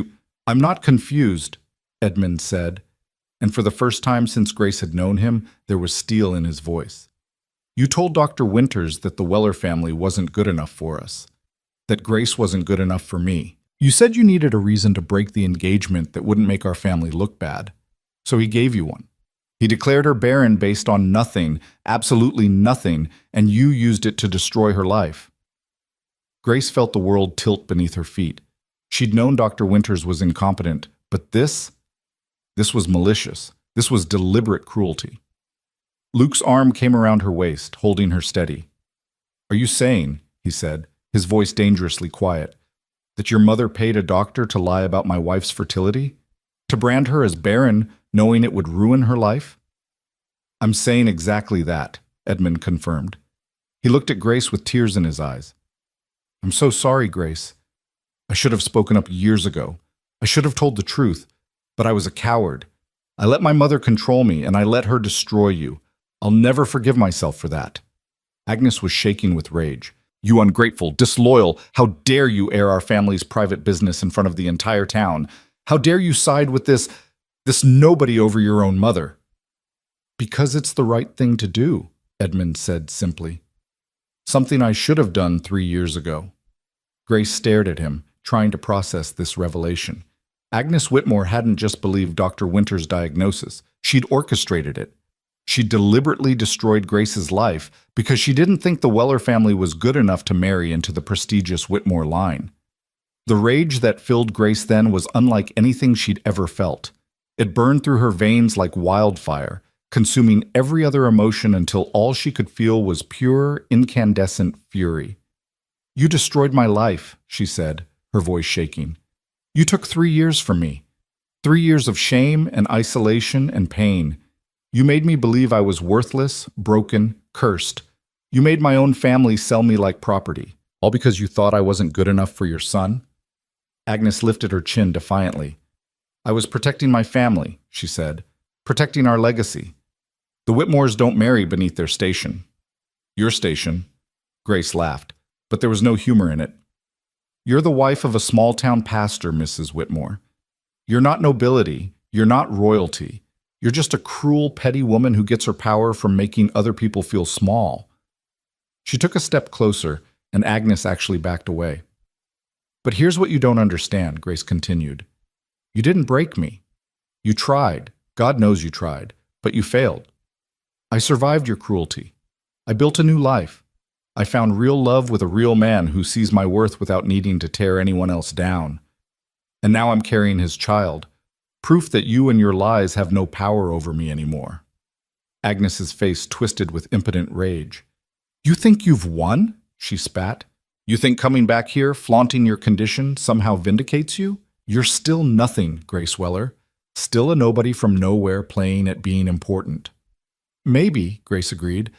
"I'm not confused," Edmund said. And for the first time since Grace had known him, there was steel in his voice. "You told Dr. Winters that the Weller family wasn't good enough for us, that Grace wasn't good enough for me. You said you needed a reason to break the engagement that wouldn't make our family look bad. So he gave you one. He declared her barren based on nothing, absolutely nothing, and you used it to destroy her life." Grace felt the world tilt beneath her feet. She'd known Dr. Winters was incompetent, but this was malicious. This was deliberate cruelty. Luke's arm came around her waist, holding her steady. "Are you saying," he said, his voice dangerously quiet, "that your mother paid a doctor to lie about my wife's fertility? To brand her as barren, knowing it would ruin her life?" "I'm saying exactly that," Edmund confirmed. He looked at Grace with tears in his eyes. "I'm so sorry, Grace. I should have spoken up years ago. I should have told the truth, but I was a coward. I let my mother control me, and I let her destroy you. I'll never forgive myself for that." Agnes was shaking with rage. "You ungrateful, disloyal, how dare you air our family's private business in front of the entire town? How dare you side with this nobody over your own mother?" "Because it's the right thing to do," Edmund said simply. "Something I should have done 3 years ago." Grace stared at him, trying to process this revelation. Agnes Whitmore hadn't just believed Dr. Winters' diagnosis. She'd orchestrated it. She deliberately destroyed Grace's life because she didn't think the Weller family was good enough to marry into the prestigious Whitmore line. The rage that filled Grace then was unlike anything she'd ever felt. It burned through her veins like wildfire, consuming every other emotion until all she could feel was pure, incandescent fury. "You destroyed my life," she said, her voice shaking. "You took 3 years from me. 3 years of shame and isolation and pain. You made me believe I was worthless, broken, cursed. You made my own family sell me like property, all because you thought I wasn't good enough for your son." Agnes lifted her chin defiantly. "I was protecting my family," she said, "protecting our legacy. The Whitmores don't marry beneath their station." "Your station?" Grace laughed, but there was no humor in it. "You're the wife of a small-town pastor, Mrs. Whitmore. You're not nobility. You're not royalty. You're just a cruel, petty woman who gets her power from making other people feel small." She took a step closer, and Agnes actually backed away. "But here's what you don't understand," Grace continued. "You didn't break me. You tried. God knows you tried. But you failed. I survived your cruelty. I built a new life. I found real love with a real man who sees my worth without needing to tear anyone else down. And now I'm carrying his child. Proof that you and your lies have no power over me anymore." Agnes's face twisted with impotent rage. "You think you've won?" she spat. "You think coming back here, flaunting your condition, somehow vindicates you? You're still nothing, Grace Weller. Still a nobody from nowhere playing at being important." "Maybe," Grace agreed,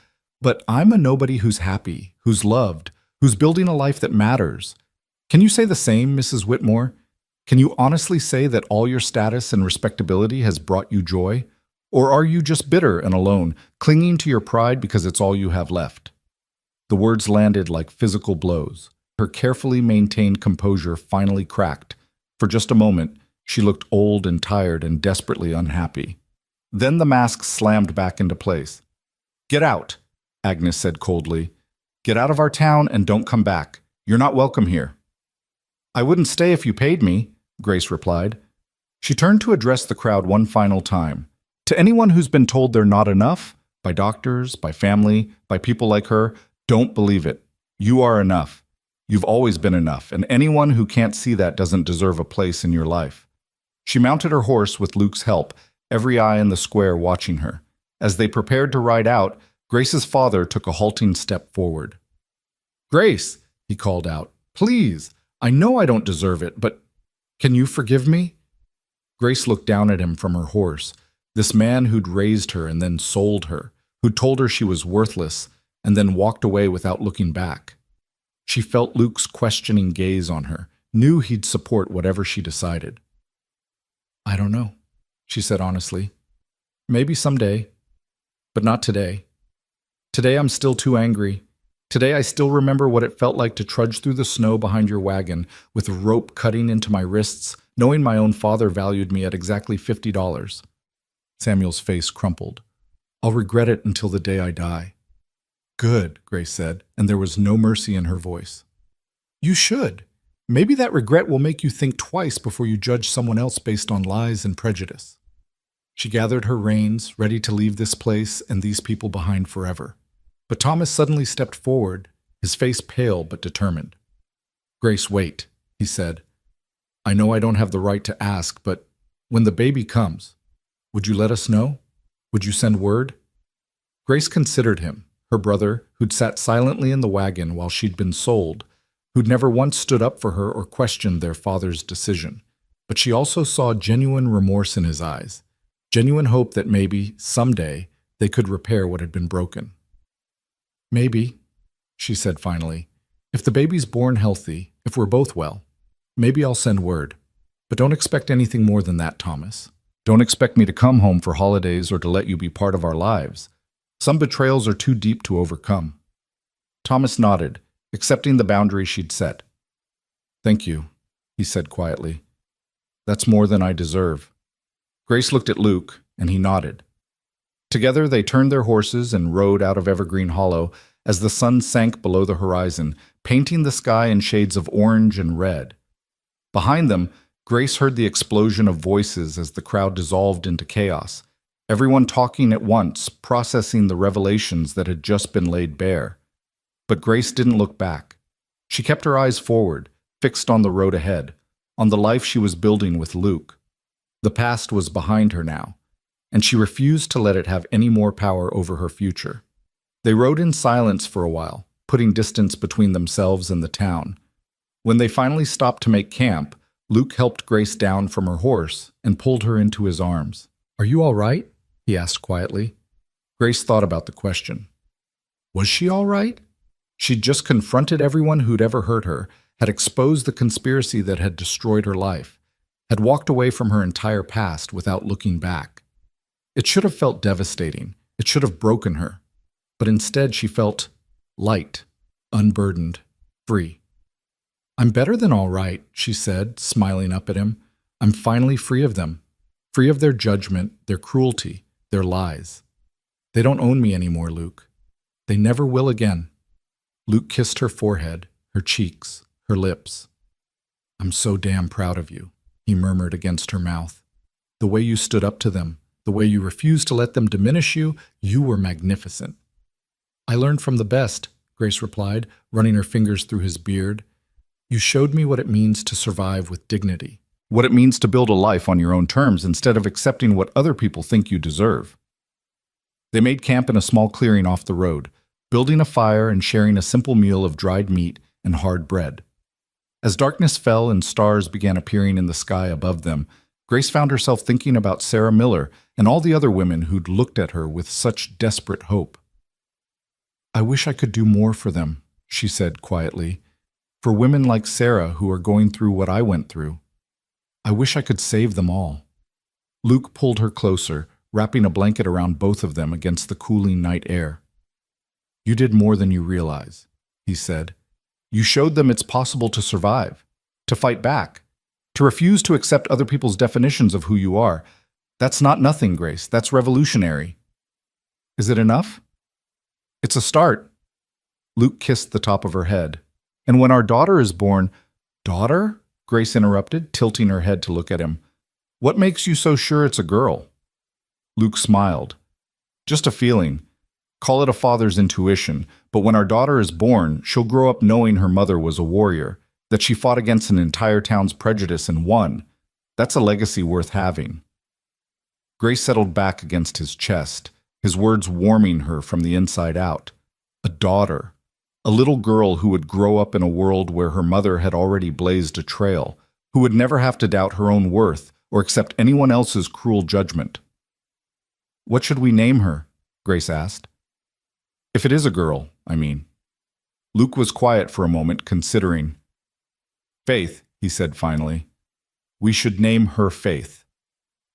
"but I'm a nobody who's happy, who's loved, who's building a life that matters. Can you say the same, Mrs. Whitmore? Can you honestly say that all your status and respectability has brought you joy? Or are you just bitter and alone, clinging to your pride because it's all you have left?" The words landed like physical blows. Her carefully maintained composure finally cracked. For just a moment, she looked old and tired and desperately unhappy. Then the mask slammed back into place. "Get out," Agnes said coldly. "Get out of our town and don't come back. You're not welcome here." "I wouldn't stay if you paid me," Grace replied. She turned to address the crowd one final time. "To anyone who's been told they're not enough, by doctors, by family, by people like her, don't believe it. You are enough. You've always been enough, and anyone who can't see that doesn't deserve a place in your life." She mounted her horse with Luke's help, every eye in the square watching her. As they prepared to ride out, Grace's father took a halting step forward. "Grace," he called out, "please, I know I don't deserve it, but can you forgive me?" Grace looked down at him from her horse, this man who'd raised her and then sold her, who'd told her she was worthless, and then walked away without looking back. She felt Luke's questioning gaze on her, knew he'd support whatever she decided. "I don't know," she said honestly. "Maybe someday, but not today. Today I'm still too angry. Today I still remember what it felt like to trudge through the snow behind your wagon, with a rope cutting into my wrists, knowing my own father valued me at exactly $50. Samuel's face crumpled. "I'll regret it until the day I die." "Good," Grace said, and there was no mercy in her voice. "You should. Maybe that regret will make you think twice before you judge someone else based on lies and prejudice." She gathered her reins, ready to leave this place and these people behind forever. But Thomas suddenly stepped forward, his face pale but determined. "Grace, wait," he said. "I know I don't have the right to ask, but when the baby comes, would you let us know? Would you send word?" Grace considered him, her brother, who'd sat silently in the wagon while she'd been sold, who'd never once stood up for her or questioned their father's decision. But she also saw genuine remorse in his eyes, genuine hope that maybe, someday, they could repair what had been broken. "Maybe," she said finally, "if the baby's born healthy, if we're both well, maybe I'll send word. But don't expect anything more than that, Thomas. Don't expect me to come home for holidays or to let you be part of our lives. Some betrayals are too deep to overcome." Thomas nodded, accepting the boundary she'd set. "Thank you," he said quietly. "That's more than I deserve." Grace looked at Luke, and he nodded. Together they turned their horses and rode out of Evergreen Hollow as the sun sank below the horizon, painting the sky in shades of orange and red. Behind them, Grace heard the explosion of voices as the crowd dissolved into chaos, everyone talking at once, processing the revelations that had just been laid bare. But Grace didn't look back. She kept her eyes forward, fixed on the road ahead, on the life she was building with Luke. The past was behind her now, and she refused to let it have any more power over her future. They rode in silence for a while, putting distance between themselves and the town. When they finally stopped to make camp, Luke helped Grace down from her horse and pulled her into his arms. "Are you all right?" he asked quietly. Grace thought about the question. Was she all right? She'd just confronted everyone who'd ever hurt her, had exposed the conspiracy that had destroyed her life, had walked away from her entire past without looking back. It should have felt devastating. It should have broken her. But instead she felt light, unburdened, free. "I'm better than all right," she said, smiling up at him. "I'm finally free of them. Free of their judgment, their cruelty, their lies. They don't own me anymore, Luke. They never will again." Luke kissed her forehead, her cheeks, her lips. "I'm so damn proud of you," he murmured against her mouth. "The way you stood up to them, the way you refused to let them diminish you, you were magnificent." "I learned from the best," Grace replied, running her fingers through his beard. "You showed me what it means to survive with dignity, what it means to build a life on your own terms instead of accepting what other people think you deserve." They made camp in a small clearing off the road, building a fire and sharing a simple meal of dried meat and hard bread. As darkness fell and stars began appearing in the sky above them, Grace found herself thinking about Sarah Miller and all the other women who'd looked at her with such desperate hope. "I wish I could do more for them," she said quietly. "For women like Sarah who are going through what I went through. I wish I could save them all." Luke pulled her closer, wrapping a blanket around both of them against the cooling night air. "You did more than you realize," he said. "You showed them it's possible to survive, to fight back, to refuse to accept other people's definitions of who you are. That's not nothing, Grace. That's revolutionary." "Is it enough?" "It's a start." Luke kissed the top of her head. "And when our daughter is born—" "Daughter?" Grace interrupted, tilting her head to look at him. "What makes you so sure it's a girl?" Luke smiled. "Just a feeling. Call it a father's intuition, but when our daughter is born, she'll grow up knowing her mother was a warrior, that she fought against an entire town's prejudice and won. That's a legacy worth having." Grace settled back against his chest, his words warming her from the inside out. A daughter. A little girl who would grow up in a world where her mother had already blazed a trail, who would never have to doubt her own worth or accept anyone else's cruel judgment. "What should we name her?" Grace asked. "If it is a girl, I mean." Luke was quiet for a moment, considering. "Faith," he said finally. "We should name her Faith."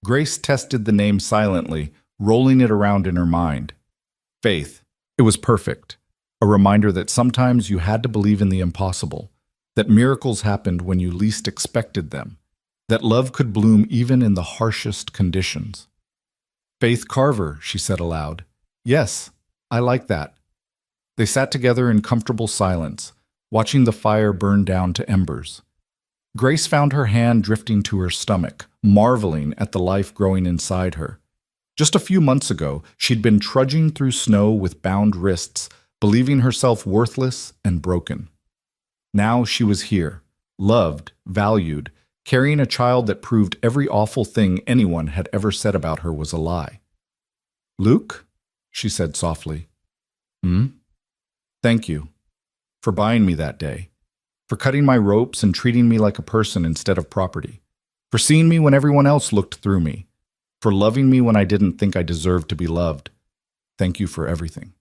Grace tested the name silently, rolling it around in her mind. Faith. It was perfect. A reminder that sometimes you had to believe in the impossible, that miracles happened when you least expected them, that love could bloom even in the harshest conditions. "Faith Carver," she said aloud. "Yes, I like that." They sat together in comfortable silence, watching the fire burn down to embers. Grace found her hand drifting to her stomach, marveling at the life growing inside her. Just a few months ago, she'd been trudging through snow with bound wrists, believing herself worthless and broken. Now she was here, loved, valued, carrying a child that proved every awful thing anyone had ever said about her was a lie. "Luke?" she said softly. "Thank you. For buying me that day. For cutting my ropes and treating me like a person instead of property. For seeing me when everyone else looked through me. For loving me when I didn't think I deserved to be loved. Thank you for everything."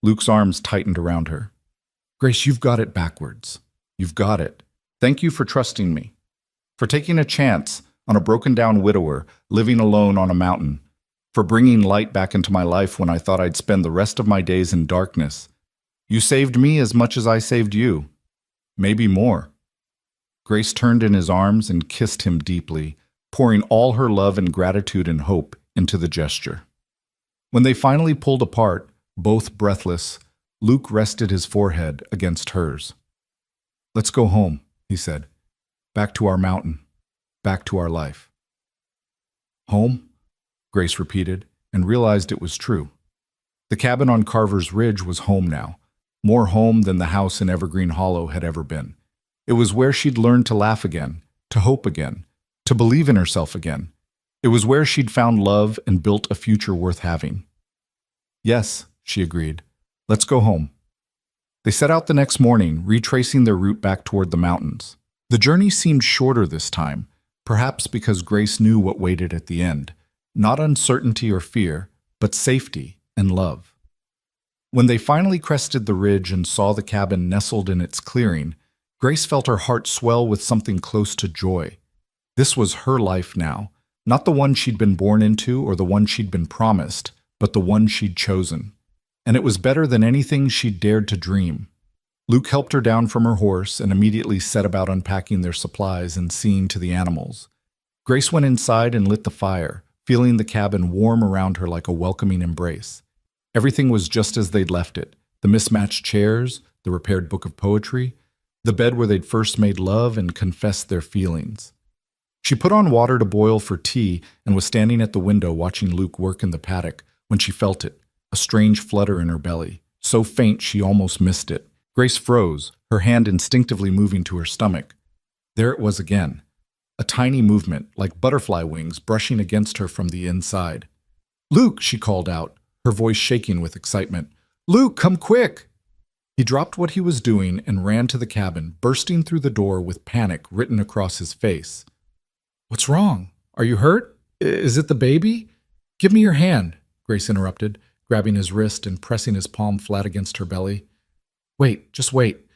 Luke's arms tightened around her. "Grace, you've got it backwards. You've got it. Thank you for trusting me. For taking a chance on a broken-down widower living alone on a mountain. For bringing light back into my life when I thought I'd spend the rest of my days in darkness. You saved me as much as I saved you. Maybe more." Grace turned in his arms and kissed him deeply, pouring all her love and gratitude and hope into the gesture. When they finally pulled apart, both breathless, Luke rested his forehead against hers. "Let's go home," he said. "Back to our mountain. Back to our life." "Home?" Grace repeated, and realized it was true. The cabin on Carver's Ridge was home now, more home than the house in Evergreen Hollow had ever been. It was where she'd learned to laugh again, to hope again, to believe in herself again. It was where she'd found love and built a future worth having. Yes, she agreed. Let's go home. They set out the next morning, retracing their route back toward the mountains. The journey seemed shorter this time, perhaps because Grace knew what waited at the end. Not uncertainty or fear, but safety and love. When they finally crested the ridge and saw the cabin nestled in its clearing, Grace felt her heart swell with something close to joy. This was her life now, not the one she'd been born into or the one she'd been promised, but the one she'd chosen. And it was better than anything she'd dared to dream. Luke helped her down from her horse and immediately set about unpacking their supplies and seeing to the animals. Grace went inside and lit the fire, feeling the cabin warm around her like a welcoming embrace. Everything was just as they'd left it. The mismatched chairs, the repaired book of poetry, the bed where they'd first made love and confessed their feelings. She put on water to boil for tea and was standing at the window watching Luke work in the paddock when she felt it, a strange flutter in her belly, so faint she almost missed it. Grace froze, her hand instinctively moving to her stomach. There it was again, a tiny movement, like butterfly wings brushing against her from the inside. "Luke," she called out, her voice shaking with excitement. "Luke, come quick!" He dropped what he was doing and ran to the cabin, bursting through the door with panic written across his face. "What's wrong? Are you hurt? Is it the baby?" "Give me your hand," Grace interrupted, grabbing his wrist and pressing his palm flat against her belly. "Wait, just wait."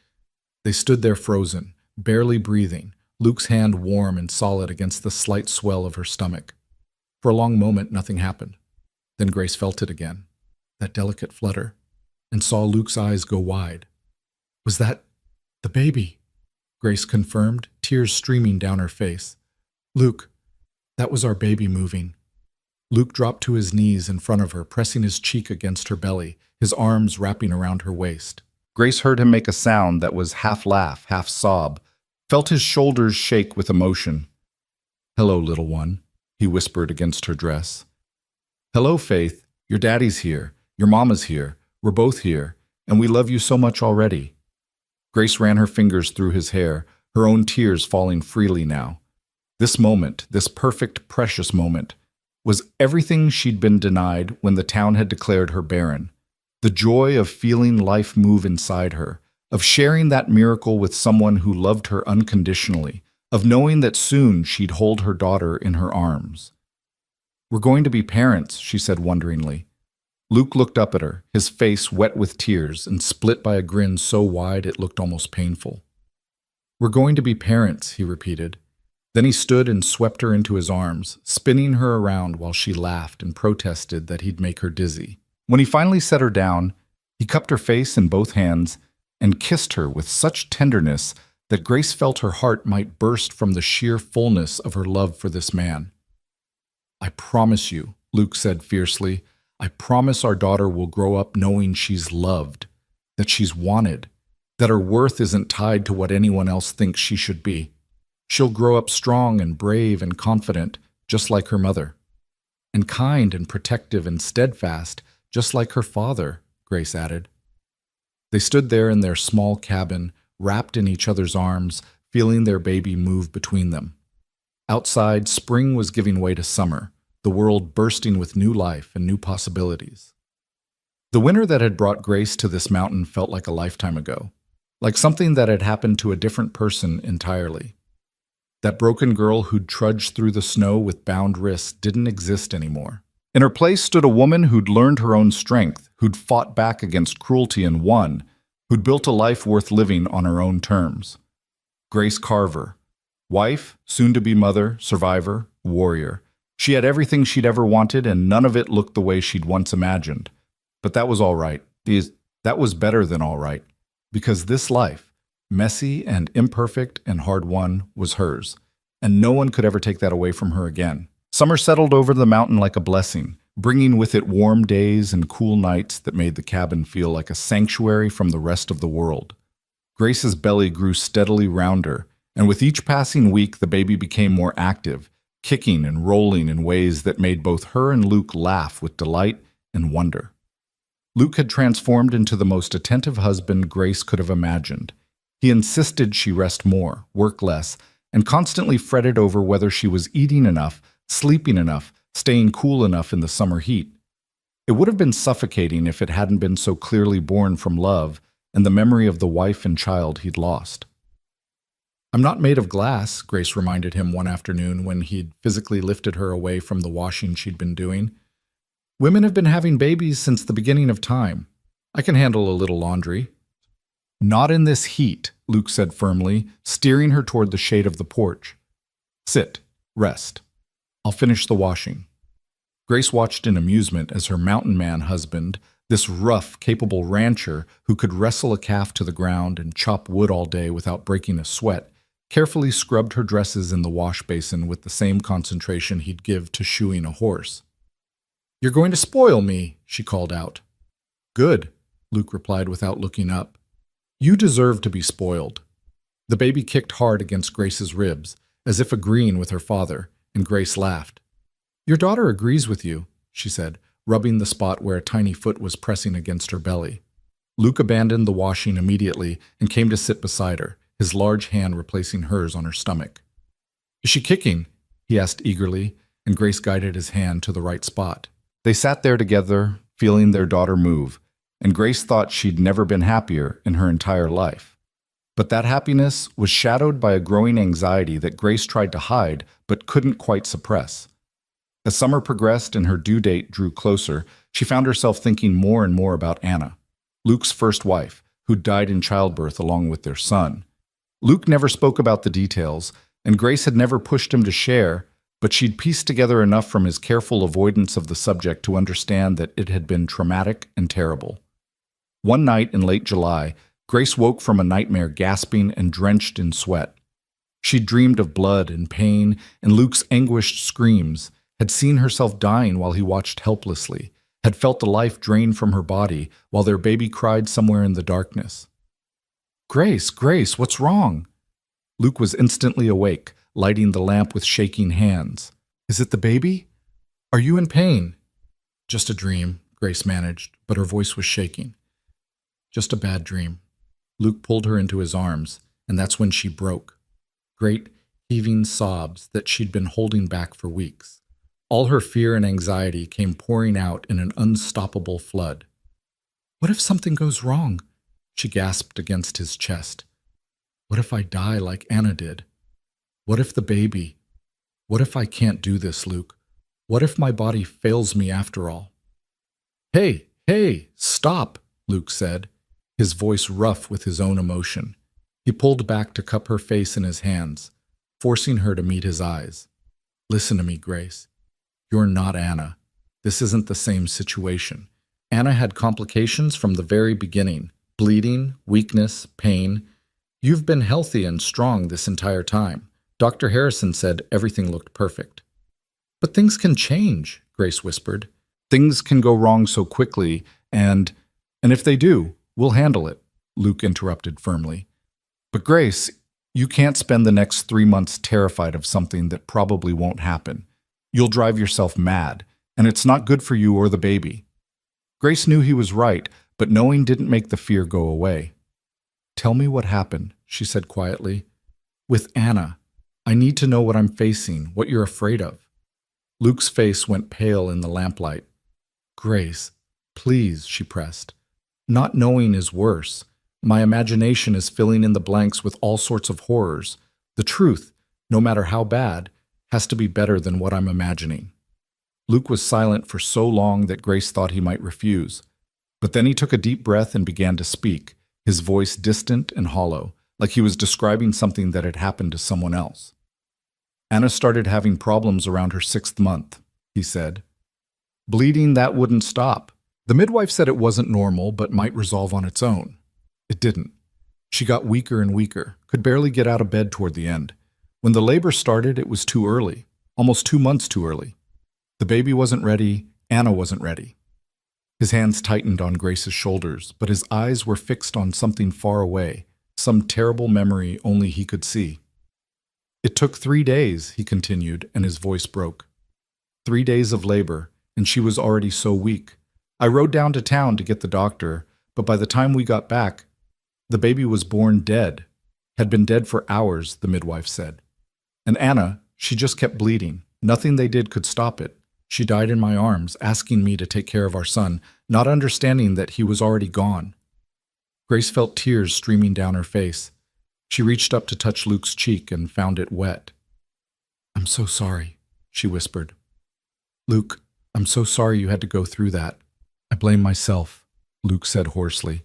They stood there frozen, barely breathing, Luke's hand warm and solid against the slight swell of her stomach. For a long moment, nothing happened. Then Grace felt it again, that delicate flutter, and saw Luke's eyes go wide. "Was that the baby?" Grace confirmed, tears streaming down her face. "Luke, that was our baby moving." Luke dropped to his knees in front of her, pressing his cheek against her belly, his arms wrapping around her waist. Grace heard him make a sound that was half laugh, half sob, felt his shoulders shake with emotion. "Hello, little one," he whispered against her dress. "Hello, Faith. Your daddy's here. Your mama's here. We're both here, and we love you so much already." Grace ran her fingers through his hair, her own tears falling freely now. This moment, this perfect, precious moment, was everything she'd been denied when the town had declared her barren. The joy of feeling life move inside her, of sharing that miracle with someone who loved her unconditionally, of knowing that soon she'd hold her daughter in her arms. "We're going to be parents," she said wonderingly. Luke looked up at her, his face wet with tears and split by a grin so wide it looked almost painful. "We're going to be parents," he repeated. Then he stood and swept her into his arms, spinning her around while she laughed and protested that he'd make her dizzy. When he finally set her down, he cupped her face in both hands and kissed her with such tenderness that Grace felt her heart might burst from the sheer fullness of her love for this man. "I promise you," Luke said fiercely, "I promise our daughter will grow up knowing she's loved, that she's wanted, that her worth isn't tied to what anyone else thinks she should be. She'll grow up strong and brave and confident, just like her mother. And kind and protective and steadfast, just like her father," Grace added. They stood there in their small cabin, wrapped in each other's arms, feeling their baby move between them. Outside, spring was giving way to summer, the world bursting with new life and new possibilities. The winter that had brought Grace to this mountain felt like a lifetime ago, like something that had happened to a different person entirely. That broken girl who'd trudged through the snow with bound wrists didn't exist anymore. In her place stood a woman who'd learned her own strength, who'd fought back against cruelty and won, who'd built a life worth living on her own terms. Grace Carver. Wife, soon-to-be mother, survivor, warrior. She had everything she'd ever wanted, and none of it looked the way she'd once imagined. But that was all right. That was better than all right. Because this life, messy and imperfect and hard-won, was hers, and no one could ever take that away from her again. Summer settled over the mountain like a blessing, bringing with it warm days and cool nights that made the cabin feel like a sanctuary from the rest of the world. Grace's belly grew steadily rounder, and with each passing week the baby became more active, kicking and rolling in ways that made both her and Luke laugh with delight and wonder. Luke had transformed into the most attentive husband Grace could have imagined. He insisted she rest more, work less, and constantly fretted over whether she was eating enough, sleeping enough, staying cool enough in the summer heat. It would have been suffocating if it hadn't been so clearly born from love and the memory of the wife and child he'd lost. "I'm not made of glass," Grace reminded him one afternoon when he'd physically lifted her away from the washing she'd been doing. "Women have been having babies since the beginning of time. I can handle a little laundry." "Not in this heat," Luke said firmly, steering her toward the shade of the porch. "Sit. Rest. I'll finish the washing." Grace watched in amusement as her mountain man husband, this rough, capable rancher who could wrestle a calf to the ground and chop wood all day without breaking a sweat, carefully scrubbed her dresses in the wash basin with the same concentration he'd give to shoeing a horse. "You're going to spoil me," she called out. "Good," Luke replied without looking up. "You deserve to be spoiled." The baby kicked hard against Grace's ribs, as if agreeing with her father, and Grace laughed. "Your daughter agrees with you," she said, rubbing the spot where a tiny foot was pressing against her belly. Luke abandoned the washing immediately and came to sit beside her, his large hand replacing hers on her stomach. "Is she kicking?" he asked eagerly, and Grace guided his hand to the right spot. They sat there together, feeling their daughter move, and Grace thought she'd never been happier in her entire life. But that happiness was shadowed by a growing anxiety that Grace tried to hide but couldn't quite suppress. As summer progressed and her due date drew closer, she found herself thinking more and more about Anna, Luke's first wife, who died in childbirth along with their son. Luke never spoke about the details, and Grace had never pushed him to share, but she'd pieced together enough from his careful avoidance of the subject to understand that it had been traumatic and terrible. One night in late July, Grace woke from a nightmare gasping and drenched in sweat. She'd dreamed of blood and pain and Luke's anguished screams, had seen herself dying while he watched helplessly, had felt the life drain from her body while their baby cried somewhere in the darkness. "Grace, Grace, what's wrong?" Luke was instantly awake, lighting the lamp with shaking hands. "Is it the baby? Are you in pain?" "Just a dream," Grace managed, but her voice was shaking. "Just a bad dream." Luke pulled her into his arms, and that's when she broke. Great, heaving sobs that she'd been holding back for weeks. All her fear and anxiety came pouring out in an unstoppable flood. "What if something goes wrong?" she gasped against his chest. "What if I die like Anna did? What if the baby? What if I can't do this, Luke? What if my body fails me after all?" Hey, stop," Luke said, his voice rough with his own emotion. He pulled back to cup her face in his hands, forcing her to meet his eyes. "Listen to me, Grace. You're not Anna. This isn't the same situation. Anna had complications from the very beginning. Bleeding, weakness, pain. You've been healthy and strong this entire time. Dr. Harrison said everything looked perfect." "But things can change," Grace whispered. "Things can go wrong so quickly, and if they do, we'll handle it," Luke interrupted firmly. "But Grace, you can't spend the next 3 months terrified of something that probably won't happen. You'll drive yourself mad, and it's not good for you or the baby." Grace knew he was right, but knowing didn't make the fear go away. "Tell me what happened," she said quietly. "With Anna. I need to know what I'm facing, what you're afraid of." Luke's face went pale in the lamplight. "Grace, please," she pressed. "Not knowing is worse. My imagination is filling in the blanks with all sorts of horrors. The truth, no matter how bad, has to be better than what I'm imagining." Luke was silent for so long that Grace thought he might refuse. But then he took a deep breath and began to speak, his voice distant and hollow, like he was describing something that had happened to someone else. "Anna started having problems around her 6th month," he said. "Bleeding that wouldn't stop. The midwife said it wasn't normal but might resolve on its own. It didn't. She got weaker and weaker, could barely get out of bed toward the end. When the labor started, it was too early, almost 2 months too early. The baby wasn't ready, Anna wasn't ready." His hands tightened on Grace's shoulders, but his eyes were fixed on something far away, some terrible memory only he could see. "It took 3 days," he continued, and his voice broke. 3 days of labor, and she was already so weak. I rode down to town to get the doctor, but by the time we got back, the baby was born dead. Had been dead for hours, the midwife said. And Anna, she just kept bleeding. Nothing they did could stop it. She died in my arms, asking me to take care of our son, not understanding that he was already gone. Grace felt tears streaming down her face. She reached up to touch Luke's cheek and found it wet. "I'm so sorry," she whispered. "Luke, I'm so sorry you had to go through that. I blame myself," Luke said hoarsely.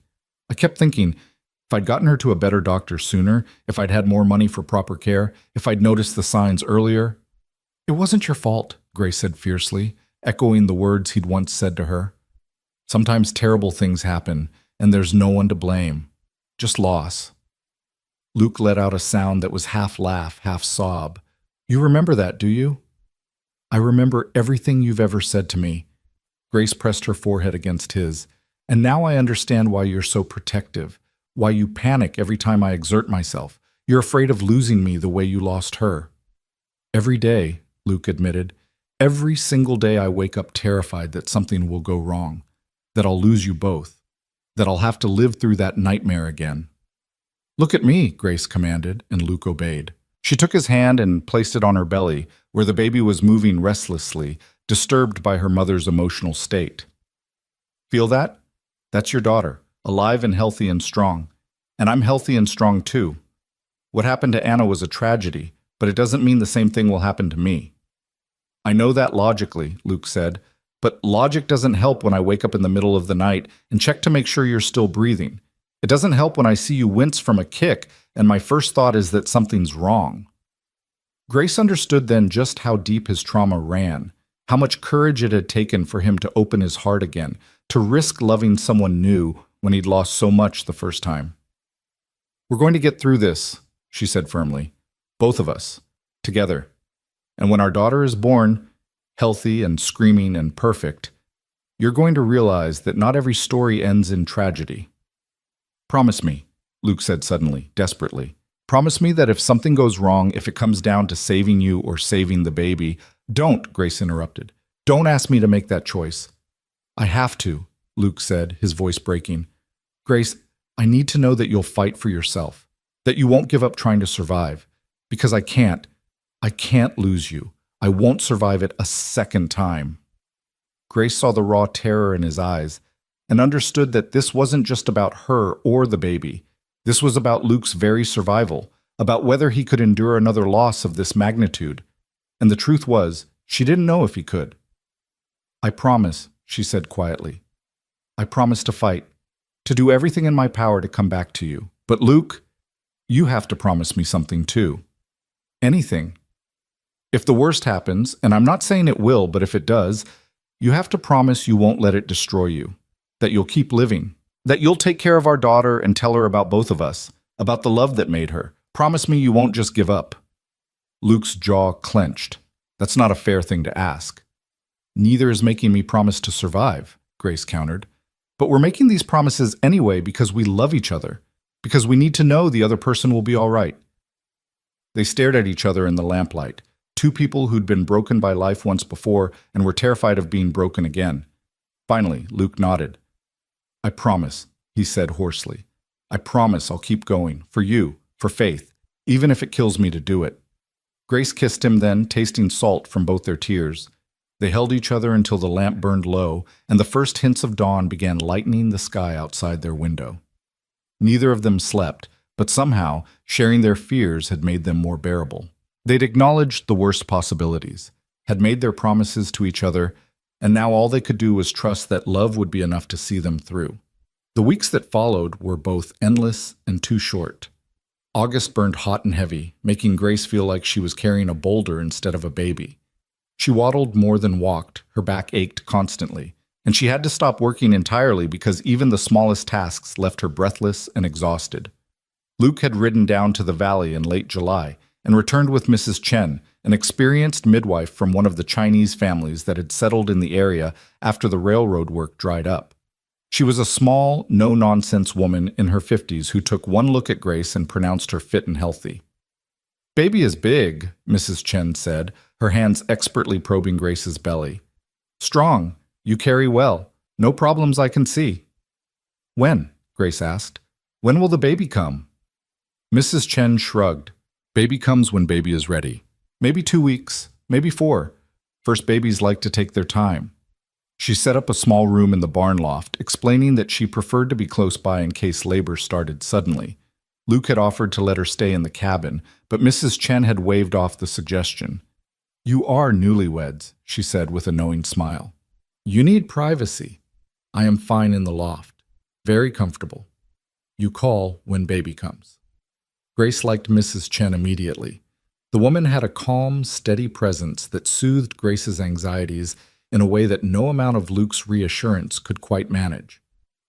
"I kept thinking, if I'd gotten her to a better doctor sooner, if I'd had more money for proper care, if I'd noticed the signs earlier." "It wasn't your fault," Grace said fiercely, echoing the words he'd once said to her. "Sometimes terrible things happen, and there's no one to blame. Just loss." Luke let out a sound that was half laugh, half sob. "You remember that, do you?" "I remember everything you've ever said to me." Grace pressed her forehead against his. "And now I understand why you're so protective, why you panic every time I exert myself. You're afraid of losing me the way you lost her." "Every day," Luke admitted, "every single day I wake up terrified that something will go wrong, that I'll lose you both, that I'll have to live through that nightmare again." "Look at me," Grace commanded, and Luke obeyed. She took his hand and placed it on her belly, where the baby was moving restlessly, disturbed by her mother's emotional state. "Feel that? That's your daughter, alive and healthy and strong. And I'm healthy and strong too. What happened to Anna was a tragedy, but it doesn't mean the same thing will happen to me." "I know that logically," Luke said, "but logic doesn't help when I wake up in the middle of the night and check to make sure you're still breathing. It doesn't help when I see you wince from a kick and my first thought is that something's wrong." Grace understood then just how deep his trauma ran, how much courage it had taken for him to open his heart again, to risk loving someone new when he'd lost so much the first time. "We're going to get through this," she said firmly. "Both of us. Together. And when our daughter is born, healthy and screaming and perfect, you're going to realize that not every story ends in tragedy. Promise me," Luke said suddenly, desperately. "Promise me that if something goes wrong, if it comes down to saving you or saving the baby—" "Don't," Grace interrupted. "Don't ask me to make that choice." "I have to," Luke said, his voice breaking. "Grace, I need to know that you'll fight for yourself, that you won't give up trying to survive, because I can't lose you. I won't survive it a second time." Grace saw the raw terror in his eyes and understood that this wasn't just about her or the baby. This was about Luke's very survival, about whether he could endure another loss of this magnitude. And the truth was, she didn't know if he could. "I promise," she said quietly. "I promise to fight, to do everything in my power to come back to you. But Luke, you have to promise me something too. Anything. If the worst happens, and I'm not saying it will, but if it does, you have to promise you won't let it destroy you, that you'll keep living, that you'll take care of our daughter and tell her about both of us, about the love that made her. Promise me you won't just give up." Luke's jaw clenched. That's not a fair thing to ask. "Neither is making me promise to survive," Grace countered. "But we're making these promises anyway because we love each other, because we need to know the other person will be all right." They stared at each other in the lamplight, two people who'd been broken by life once before and were terrified of being broken again. Finally, Luke nodded. "I promise," he said hoarsely. "I promise I'll keep going, for you, for Faith, even if it kills me to do it." Grace kissed him then, tasting salt from both their tears. They held each other until the lamp burned low and the first hints of dawn began lightening the sky outside their window. Neither of them slept, but somehow sharing their fears had made them more bearable. They'd acknowledged the worst possibilities, had made their promises to each other, and now all they could do was trust that love would be enough to see them through. The weeks that followed were both endless and too short. August burned hot and heavy, making Grace feel like she was carrying a boulder instead of a baby. She waddled more than walked, her back ached constantly, and she had to stop working entirely because even the smallest tasks left her breathless and exhausted. Luke had ridden down to the valley in late July and returned with Mrs. Chen, an experienced midwife from one of the Chinese families that had settled in the area after the railroad work dried up. She was a small, no-nonsense woman in her 50s who took one look at Grace and pronounced her fit and healthy. "Baby is big," Mrs. Chen said, her hands expertly probing Grace's belly. "Strong. You carry well. No problems I can see." "When?" Grace asked. "When will the baby come?" Mrs. Chen shrugged. "Baby comes when baby is ready." Maybe 2 weeks, maybe 4. First babies like to take their time. She set up a small room in the barn loft, explaining that she preferred to be close by in case labor started suddenly. Luke had offered to let her stay in the cabin, but Mrs. Chen had waved off the suggestion. "You are newlyweds," she said with a knowing smile. "You need privacy. I am fine in the loft. Very comfortable. You call when baby comes." Grace liked Mrs. Chen immediately. The woman had a calm, steady presence that soothed Grace's anxieties in a way that no amount of Luke's reassurance could quite manage.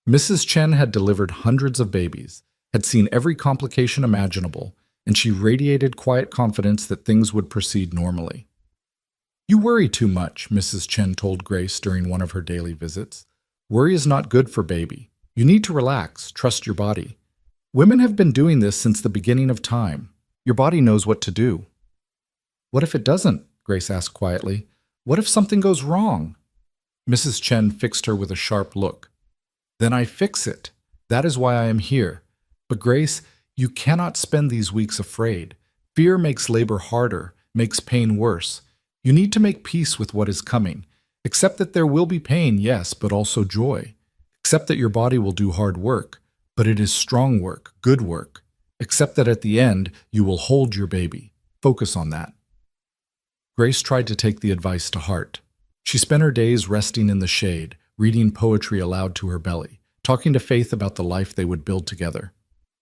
Mrs. Chen had delivered hundreds of babies, had seen every complication imaginable, and she radiated quiet confidence that things would proceed normally. "You worry too much," Mrs. Chen told Grace during one of her daily visits. "Worry is not good for baby. You need to relax, trust your body. Women have been doing this since the beginning of time. Your body knows what to do." "What if it doesn't?" Grace asked quietly. "What if something goes wrong?" Mrs. Chen fixed her with a sharp look. "Then I fix it. That is why I am here. But Grace, you cannot spend these weeks afraid. Fear makes labor harder, makes pain worse. You need to make peace with what is coming. Accept that there will be pain, yes, but also joy. Accept that your body will do hard work, but it is strong work, good work. Accept that at the end, you will hold your baby. Focus on that." Grace tried to take the advice to heart. She spent her days resting in the shade, reading poetry aloud to her belly, talking to Faith about the life they would build together.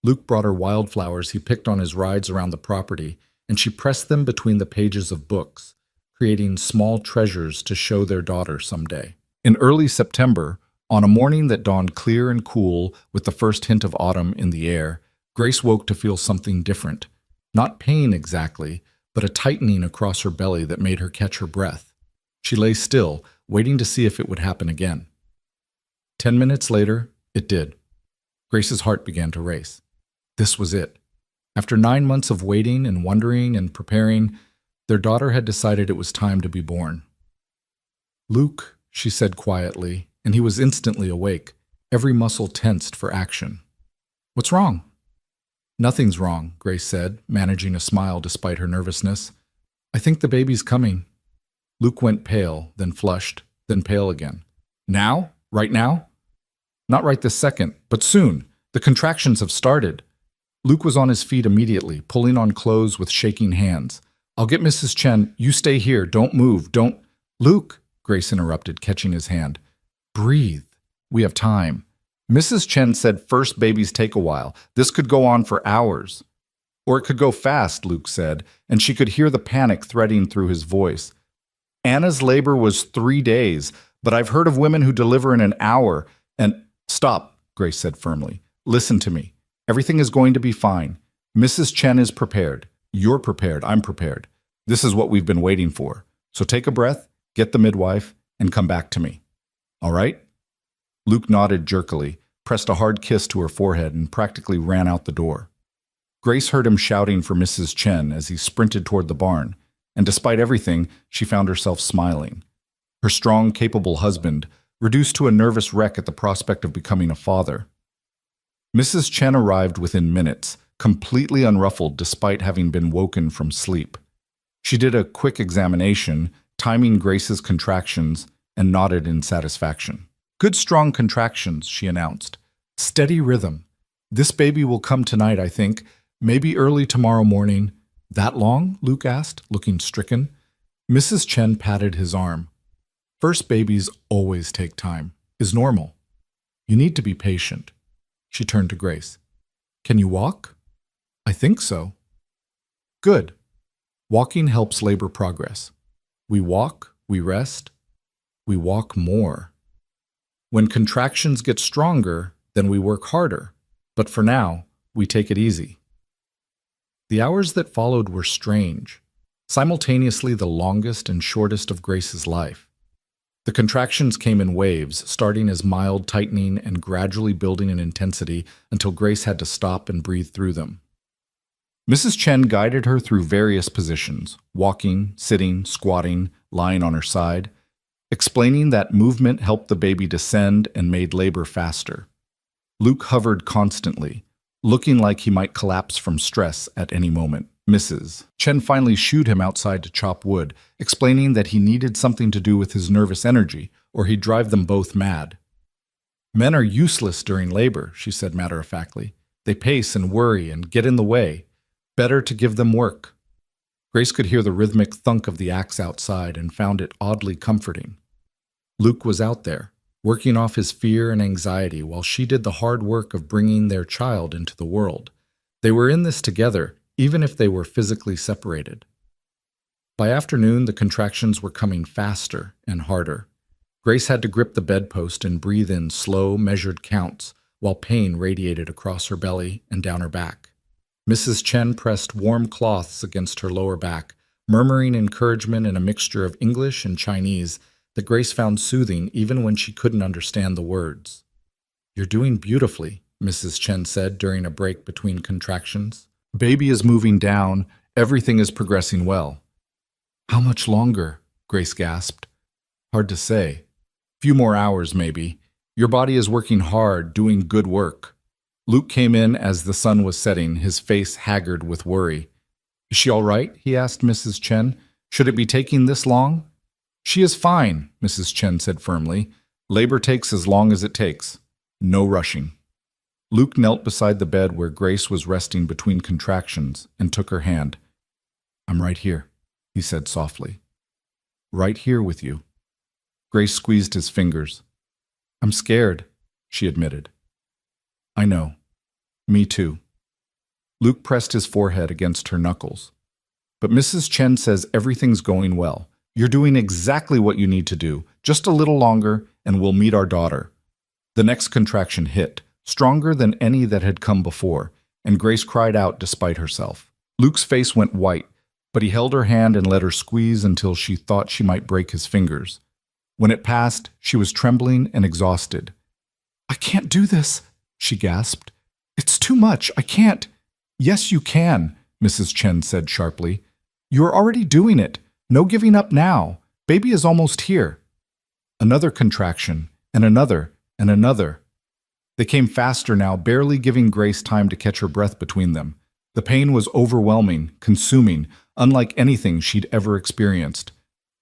Luke brought her wildflowers he picked on his rides around the property, and she pressed them between the pages of books, creating small treasures to show their daughter someday. In early September, on a morning that dawned clear and cool with the first hint of autumn in the air, Grace woke to feel something different. Not pain exactly, but a tightening across her belly that made her catch her breath. She lay still, waiting to see if it would happen again. 10 minutes later, it did. Grace's heart began to race. This was it. After 9 months of waiting and wondering and preparing, their daughter had decided it was time to be born. "Luke," she said quietly, and he was instantly awake, every muscle tensed for action. "What's wrong?" "Nothing's wrong," Grace said, managing a smile despite her nervousness. "I think the baby's coming." Luke went pale, then flushed, then pale again. "Now? Right now?" "Not right this second, but soon. The contractions have started." Luke was on his feet immediately, pulling on clothes with shaking hands. "I'll get Mrs. Chen. You stay here. Don't move. Don't—" "Luke," Grace interrupted, catching his hand. "Breathe. We have time." Mrs. Chen said first babies take a while. This could go on for hours. "Or it could go fast," Luke said, and she could hear the panic threading through his voice. "Anna's labor was 3 days, but I've heard of women who deliver in an hour, and—" "Stop," Grace said firmly. "Listen to me. Everything is going to be fine. Mrs. Chen is prepared. You're prepared. I'm prepared. This is what we've been waiting for. So take a breath, get the midwife, and come back to me. All right?" Luke nodded jerkily, pressed a hard kiss to her forehead, and practically ran out the door. Grace heard him shouting for Mrs. Chen as he sprinted toward the barn, and despite everything, she found herself smiling. Her strong, capable husband, reduced to a nervous wreck at the prospect of becoming a father. Mrs. Chen arrived within minutes, completely unruffled despite having been woken from sleep. She did a quick examination, timing Grace's contractions, and nodded in satisfaction. "Good strong contractions," she announced. "Steady rhythm. This baby will come tonight, I think. Maybe early tomorrow morning." "That long?" Luke asked, looking stricken. Mrs. Chen patted his arm. "First babies always take time. Is normal. You need to be patient." She turned to Grace. "Can you walk?" "I think so." "Good. Walking helps labor progress. We walk, we rest, we walk more. When contractions get stronger, then we work harder. But for now, we take it easy." The hours that followed were strange, simultaneously the longest and shortest of Grace's life. The contractions came in waves, starting as mild tightening and gradually building in intensity until Grace had to stop and breathe through them. Mrs. Chen guided her through various positions, walking, sitting, squatting, lying on her side, explaining that movement helped the baby descend and made labor faster. Luke hovered constantly, looking like he might collapse from stress at any moment. Mrs. Chen finally shooed him outside to chop wood, explaining that he needed something to do with his nervous energy, or he'd drive them both mad. Men are useless during labor, she said matter-of-factly. They pace and worry and get in the way. Better to give them work. Grace could hear the rhythmic thunk of the axe outside and found it oddly comforting. Luke was out there, working off his fear and anxiety while she did the hard work of bringing their child into the world. They were in this together, even if they were physically separated. By afternoon, the contractions were coming faster and harder. Grace had to grip the bedpost and breathe in slow, measured counts, while pain radiated across her belly and down her back. Mrs. Chen pressed warm cloths against her lower back, murmuring encouragement in a mixture of English and Chinese that Grace found soothing even when she couldn't understand the words. "You're doing beautifully," Mrs. Chen said during a break between contractions. "Baby is moving down. Everything is progressing well." "How much longer?" Grace gasped. "Hard to say. Few more hours, maybe. Your body is working hard, doing good work." Luke came in as the sun was setting, his face haggard with worry. "Is she all right?" he asked Mrs. Chen. "Should it be taking this long?" "She is fine," Mrs. Chen said firmly. "Labor takes as long as it takes. No rushing." Luke knelt beside the bed where Grace was resting between contractions and took her hand. "I'm right here," he said softly. "Right here with you." Grace squeezed his fingers. "I'm scared," she admitted. "I know. Me too." Luke pressed his forehead against her knuckles. "But Mrs. Chen says everything's going well. You're doing exactly what you need to do. Just a little longer, and we'll meet our daughter." The next contraction hit, stronger than any that had come before, and Grace cried out despite herself. Luke's face went white, but he held her hand and let her squeeze until she thought she might break his fingers. When it passed, she was trembling and exhausted. "I can't do this," she gasped. "It's too much. I can't." "Yes, you can," Mrs. Chen said sharply. "You're already doing it. No giving up now. Baby is almost here." Another contraction, and another, and another. They came faster now, barely giving Grace time to catch her breath between them. The pain was overwhelming, consuming, unlike anything she'd ever experienced.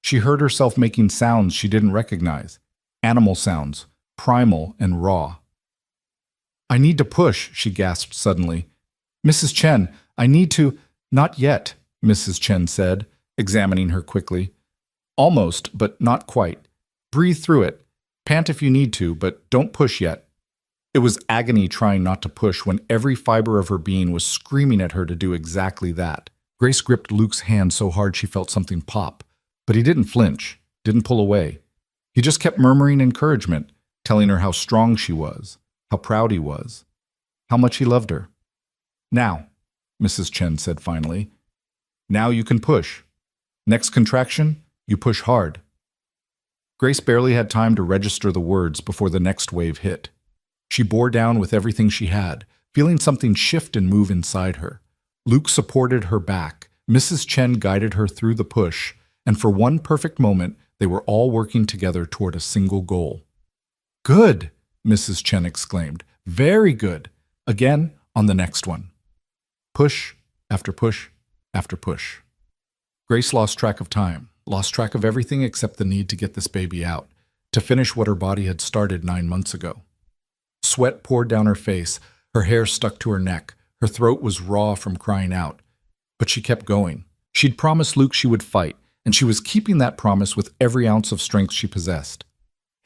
She heard herself making sounds she didn't recognize. Animal sounds, primal and raw. "I need to push," she gasped suddenly. "Mrs. Chen, I need to—" "Not yet," Mrs. Chen said, examining her quickly. "Almost, but not quite. Breathe through it. Pant if you need to, but don't push yet." It was agony trying not to push when every fiber of her being was screaming at her to do exactly that. Grace gripped Luke's hand so hard she felt something pop. But he didn't flinch, didn't pull away. He just kept murmuring encouragement, telling her how strong she was, how proud he was, how much he loved her. "Now," Mrs. Chen said finally. "Now you can push. Next contraction, you push hard." Grace barely had time to register the words before the next wave hit. She bore down with everything she had, feeling something shift and move inside her. Luke supported her back. Mrs. Chen guided her through the push, and for one perfect moment, they were all working together toward a single goal. "Good!" Mrs. Chen exclaimed. "Very good! Again on the next one." Push after push after push. Grace lost track of time, lost track of everything except the need to get this baby out, to finish what her body had started 9 months ago. Sweat poured down her face, her hair stuck to her neck, her throat was raw from crying out. But she kept going. She'd promised Luke she would fight, and she was keeping that promise with every ounce of strength she possessed.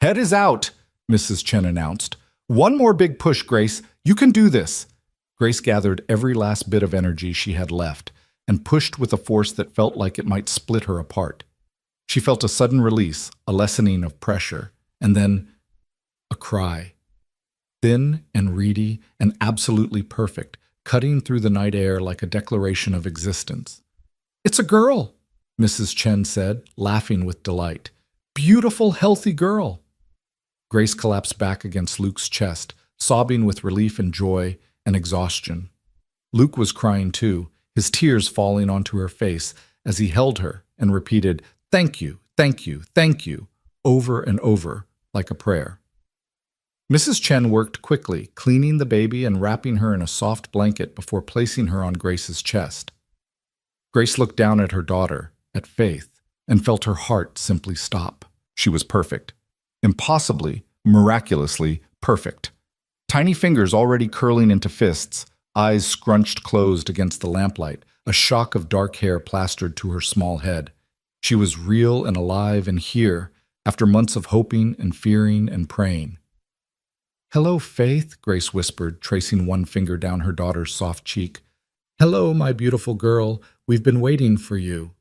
"Head is out," Mrs. Chen announced. "One more big push, Grace. You can do this." Grace gathered every last bit of energy she had left and pushed with a force that felt like it might split her apart. She felt a sudden release, a lessening of pressure, and then a cry. Thin and reedy and absolutely perfect, cutting through the night air like a declaration of existence. "It's a girl," Mrs. Chen said, laughing with delight. "Beautiful, healthy girl." Grace collapsed back against Luke's chest, sobbing with relief and joy and exhaustion. Luke was crying too, his tears falling onto her face as he held her and repeated, "Thank you, thank you, thank you," over and over, like a prayer. Mrs. Chen worked quickly, cleaning the baby and wrapping her in a soft blanket before placing her on Grace's chest. Grace looked down at her daughter, at Faith, and felt her heart simply stop. She was perfect. Impossibly, miraculously perfect. Tiny fingers already curling into fists, eyes scrunched closed against the lamplight, a shock of dark hair plastered to her small head. She was real and alive and here, after months of hoping and fearing and praying. "Hello, Faith," Grace whispered, tracing one finger down her daughter's soft cheek. "Hello, my beautiful girl. We've been waiting for you."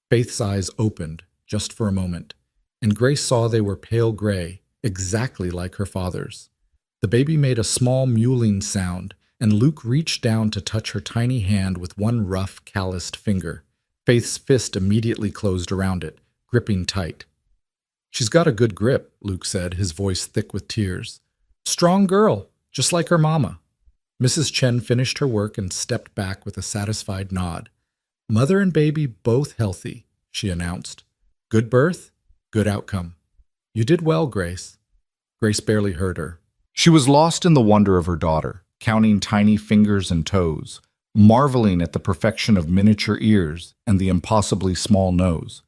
Faith's eyes opened, just for a moment, and Grace saw they were pale gray, exactly like her father's. The baby made a small mewling sound, and Luke reached down to touch her tiny hand with one rough, calloused finger. Faith's fist immediately closed around it, gripping tight. "She's got a good grip," Luke said, his voice thick with tears. "Strong girl, just like her mama." Mrs. Chen finished her work and stepped back with a satisfied nod. "Mother and baby both healthy," she announced. "Good birth, good outcome. You did well, Grace." Grace barely heard her. She was lost in the wonder of her daughter, counting tiny fingers and toes, marveling at the perfection of miniature ears and the impossibly small nose.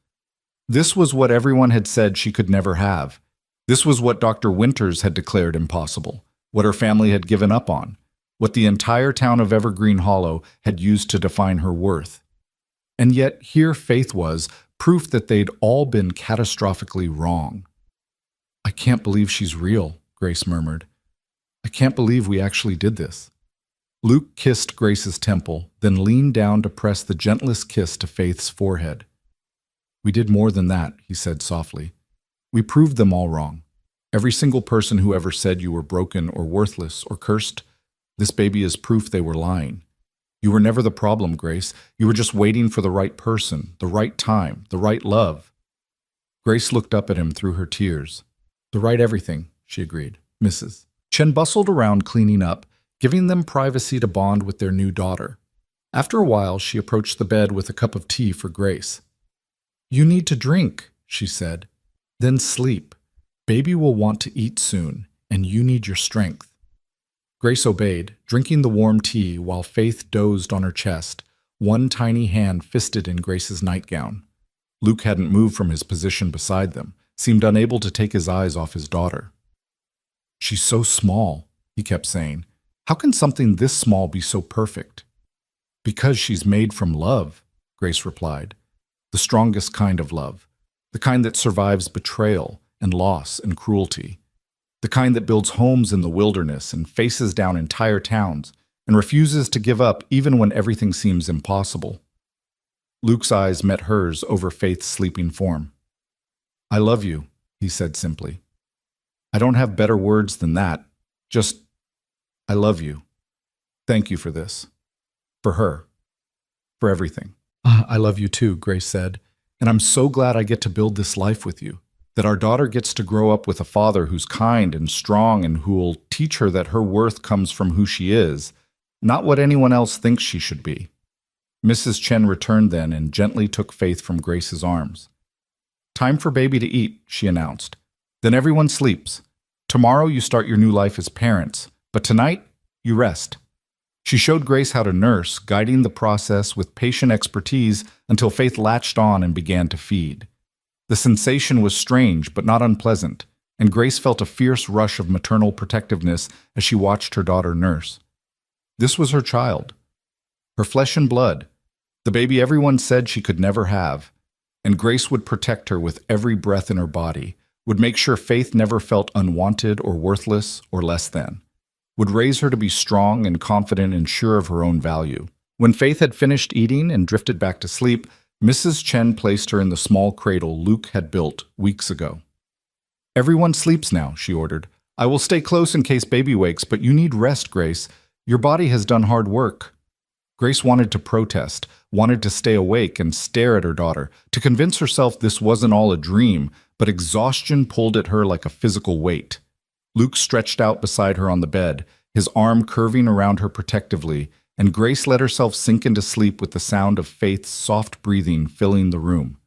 This was what everyone had said she could never have. This was what Dr. Winters had declared impossible, what her family had given up on, what the entire town of Evergreen Hollow had used to define her worth. And yet here Faith was, proof that they'd all been catastrophically wrong. "I can't believe she's real," Grace murmured. "I can't believe we actually did this." Luke kissed Grace's temple, then leaned down to press the gentlest kiss to Faith's forehead. "We did more than that," he said softly. "We proved them all wrong. Every single person who ever said you were broken or worthless or cursed, this baby is proof they were lying. You were never the problem, Grace. You were just waiting for the right person, the right time, the right love." Grace looked up at him through her tears. "The right everything," she agreed. "Mrs. Chen bustled around cleaning up, giving them privacy to bond with their new daughter. After a while, she approached the bed with a cup of tea for Grace. "You need to drink," she said. "Then sleep. Baby will want to eat soon, and you need your strength." Grace obeyed, drinking the warm tea while Faith dozed on her chest, one tiny hand fisted in Grace's nightgown. Luke hadn't moved from his position beside them, seemed unable to take his eyes off his daughter. "She's so small," he kept saying. "How can something this small be so perfect?" "Because she's made from love," Grace replied. "The strongest kind of love. The kind that survives betrayal and loss and cruelty. The kind that builds homes in the wilderness and faces down entire towns and refuses to give up even when everything seems impossible." Luke's eyes met hers over Faith's sleeping form. "I love you," he said simply. "I don't have better words than that. Just, I love you. Thank you for this. For her. For everything." "I love you too," Grace said. "And I'm so glad I get to build this life with you. That our daughter gets to grow up with a father who's kind and strong and who'll teach her that her worth comes from who she is, not what anyone else thinks she should be." Mrs. Chen returned then and gently took Faith from Grace's arms. "Time for baby to eat," she announced. "Then everyone sleeps. Tomorrow you start your new life as parents, but tonight you rest." She showed Grace how to nurse, guiding the process with patient expertise until Faith latched on and began to feed. The sensation was strange but not unpleasant, and Grace felt a fierce rush of maternal protectiveness as she watched her daughter nurse. This was her child, her flesh and blood, the baby everyone said she could never have, and Grace would protect her with every breath in her body, would make sure Faith never felt unwanted or worthless or less than, would raise her to be strong and confident and sure of her own value. When Faith had finished eating and drifted back to sleep, Mrs. Chen placed her in the small cradle Luke had built weeks ago. "Everyone sleeps now," she ordered. "I will stay close in case baby wakes, but you need rest, Grace. Your body has done hard work." Grace wanted to protest, wanted to stay awake and stare at her daughter, to convince herself this wasn't all a dream, but exhaustion pulled at her like a physical weight. Luke stretched out beside her on the bed, his arm curving around her protectively, and Grace let herself sink into sleep with the sound of Faith's soft breathing filling the room.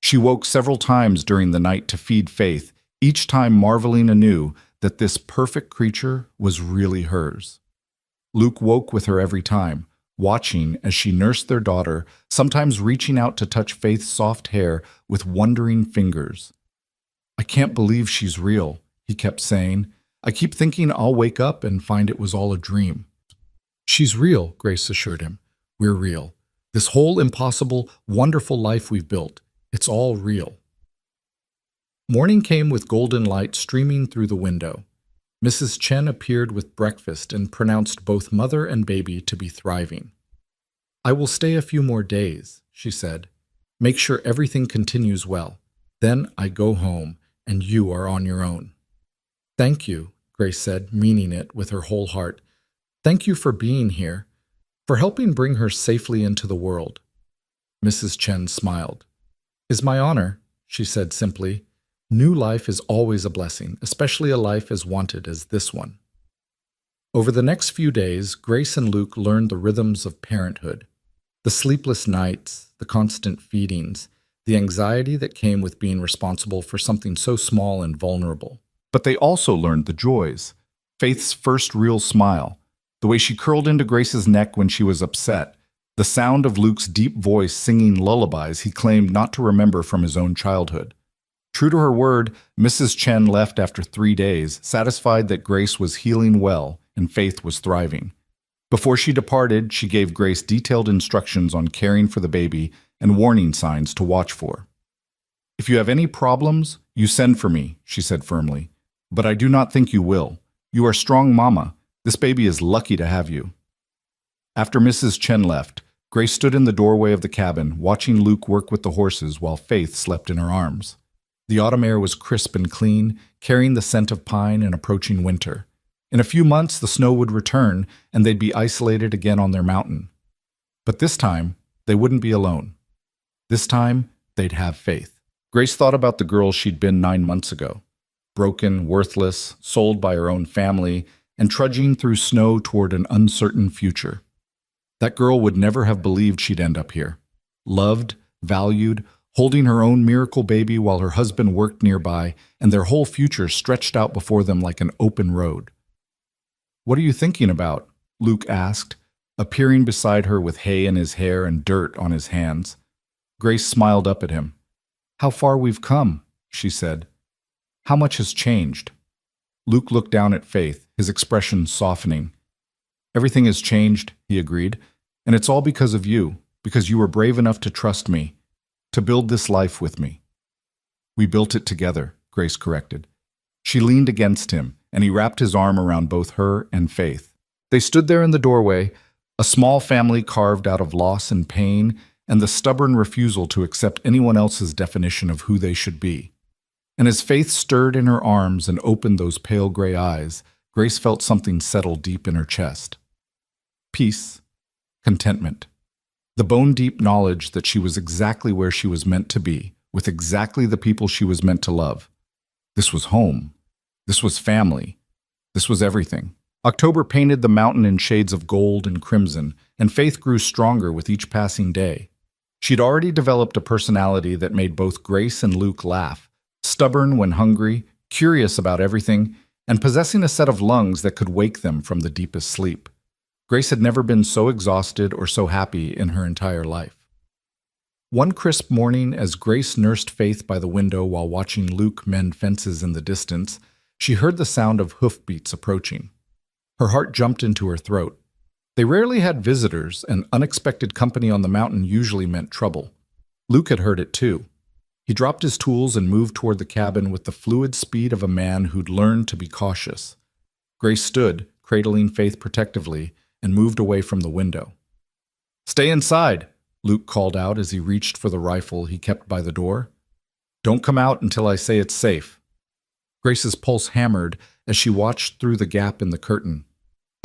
She woke several times during the night to feed Faith, each time marveling anew that this perfect creature was really hers. Luke woke with her every time, watching as she nursed their daughter, sometimes reaching out to touch Faith's soft hair with wondering fingers. "I can't believe she's real," he kept saying. "I keep thinking I'll wake up and find it was all a dream." "She's real," Grace assured him. "We're real. This whole impossible, wonderful life we've built, it's all real." Morning came with golden light streaming through the window. Mrs. Chen appeared with breakfast and pronounced both mother and baby to be thriving. "I will stay a few more days," she said. "Make sure everything continues well. Then I go home, and you are on your own." "Thank you," Grace said, meaning it with her whole heart. "Thank you for being here, for helping bring her safely into the world." Mrs. Chen smiled. "It's my honor," she said simply. "New life is always a blessing, especially a life as wanted as this one." Over the next few days, Grace and Luke learned the rhythms of parenthood. The sleepless nights, the constant feedings, the anxiety that came with being responsible for something so small and vulnerable. But they also learned the joys. Faith's first real smile, the way she curled into Grace's neck when she was upset, the sound of Luke's deep voice singing lullabies he claimed not to remember from his own childhood. True to her word, Mrs. Chen left after 3 days, satisfied that Grace was healing well and Faith was thriving. Before she departed, she gave Grace detailed instructions on caring for the baby and warning signs to watch for. "If you have any problems, you send for me," she said firmly. "But I do not think you will. You are strong, Mama. This baby is lucky to have you." After Mrs. Chen left, Grace stood in the doorway of the cabin, watching Luke work with the horses while Faith slept in her arms. The autumn air was crisp and clean, carrying the scent of pine and approaching winter. In a few months, the snow would return, and they'd be isolated again on their mountain. But this time, they wouldn't be alone. This time, they'd have Faith. Grace thought about the girl she'd been 9 months ago. Broken, worthless, sold by her own family, and trudging through snow toward an uncertain future. That girl would never have believed she'd end up here. Loved, valued, holding her own miracle baby while her husband worked nearby, and their whole future stretched out before them like an open road. "What are you thinking about?" Luke asked, appearing beside her with hay in his hair and dirt on his hands. Grace smiled up at him. "How far we've come," she said. "How much has changed?" Luke looked down at Faith, his expression softening. "Everything has changed," he agreed, "and it's all because of you, because you were brave enough to trust me, to build this life with me." "We built it together," Grace corrected. She leaned against him, and he wrapped his arm around both her and Faith. They stood there in the doorway, a small family carved out of loss and pain, and the stubborn refusal to accept anyone else's definition of who they should be. And as Faith stirred in her arms and opened those pale gray eyes, Grace felt something settle deep in her chest. Peace, contentment, the bone-deep knowledge that she was exactly where she was meant to be, with exactly the people she was meant to love. This was home. This was family. This was everything. October painted the mountain in shades of gold and crimson, and Faith grew stronger with each passing day. She'd already developed a personality that made both Grace and Luke laugh, stubborn when hungry, curious about everything, and possessing a set of lungs that could wake them from the deepest sleep. Grace had never been so exhausted or so happy in her entire life. One crisp morning, as Grace nursed Faith by the window while watching Luke mend fences in the distance, she heard the sound of hoofbeats approaching. Her heart jumped into her throat. They rarely had visitors, and unexpected company on the mountain usually meant trouble. Luke had heard it too. He dropped his tools and moved toward the cabin with the fluid speed of a man who'd learned to be cautious. Grace stood, cradling Faith protectively, and moved away from the window. "Stay inside," Luke called out as he reached for the rifle he kept by the door. "Don't come out until I say it's safe." Grace's pulse hammered as she watched through the gap in the curtain.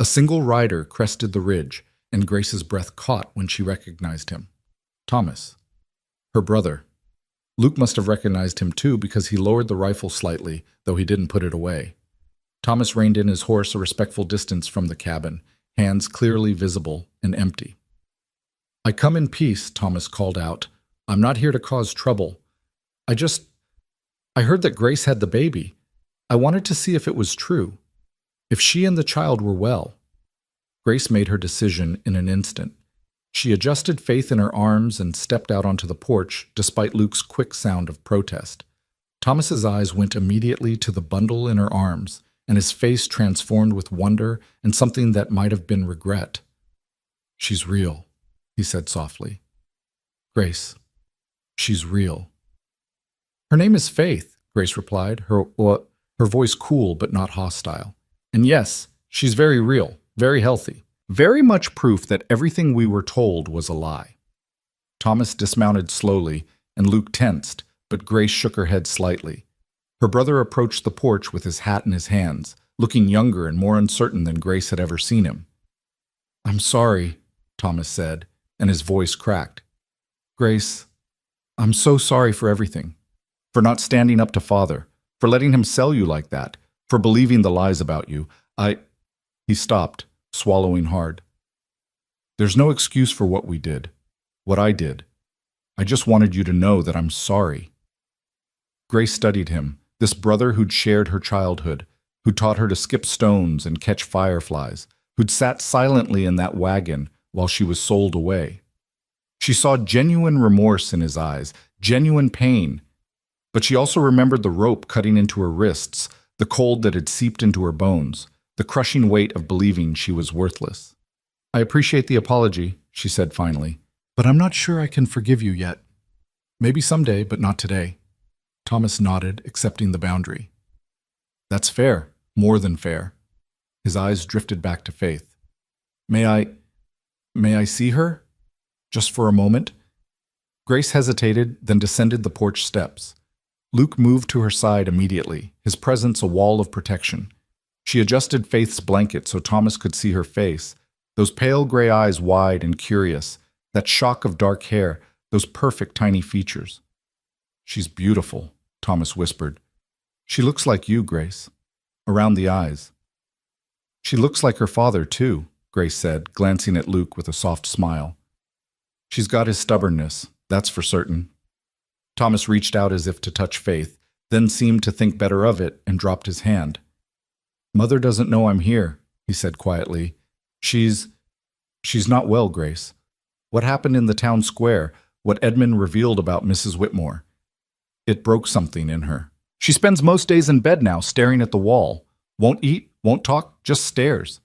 A single rider crested the ridge, and Grace's breath caught when she recognized him. Thomas. Her brother. Luke must have recognized him too because he lowered the rifle slightly, though he didn't put it away. Thomas reined in his horse a respectful distance from the cabin, hands clearly visible and empty. "I come in peace," Thomas called out. "I'm not here to cause trouble. I heard that Grace had the baby. I wanted to see if it was true, if she and the child were well." Grace made her decision in an instant. She adjusted Faith in her arms and stepped out onto the porch, despite Luke's quick sound of protest. Thomas's eyes went immediately to the bundle in her arms, and his face transformed with wonder and something that might have been regret. "She's real," he said softly. "Grace, she's real." "Her name is Faith," Grace replied, her voice cool but not hostile. "And yes, she's very real, very healthy. Very much proof that everything we were told was a lie." Thomas dismounted slowly, and Luke tensed, but Grace shook her head slightly. Her brother approached the porch with his hat in his hands, looking younger and more uncertain than Grace had ever seen him. "I'm sorry," Thomas said, and his voice cracked. "Grace, I'm so sorry for everything. For not standing up to Father, for letting him sell you like that, for believing the lies about you. He stopped, swallowing hard. "There's no excuse for what we did, what I did. I just wanted you to know that I'm sorry." Grace studied him, this brother who'd shared her childhood, who taught her to skip stones and catch fireflies, who'd sat silently in that wagon while she was sold away. She saw genuine remorse in his eyes, genuine pain, but she also remembered the rope cutting into her wrists, the cold that had seeped into her bones, the crushing weight of believing she was worthless. "I appreciate the apology," she said finally, "but I'm not sure I can forgive you yet. Maybe someday, but not today." Thomas nodded, accepting the boundary. "That's fair, more than fair." His eyes drifted back to Faith. May I see her? Just for a moment?" Grace hesitated, then descended the porch steps. Luke moved to her side immediately, his presence a wall of protection. She adjusted Faith's blanket so Thomas could see her face, those pale gray eyes wide and curious, that shock of dark hair, those perfect tiny features. "She's beautiful," Thomas whispered. "She looks like you, Grace. Around the eyes." "She looks like her father, too," Grace said, glancing at Luke with a soft smile. "She's got his stubbornness, that's for certain." Thomas reached out as if to touch Faith, then seemed to think better of it and dropped his hand. "Mother doesn't know I'm here," he said quietly. She's not well, Grace. What happened in the town square, what Edmund revealed about Mrs. Whitmore. It broke something in her. She spends most days in bed now, staring at the wall. Won't eat, won't talk, just stares."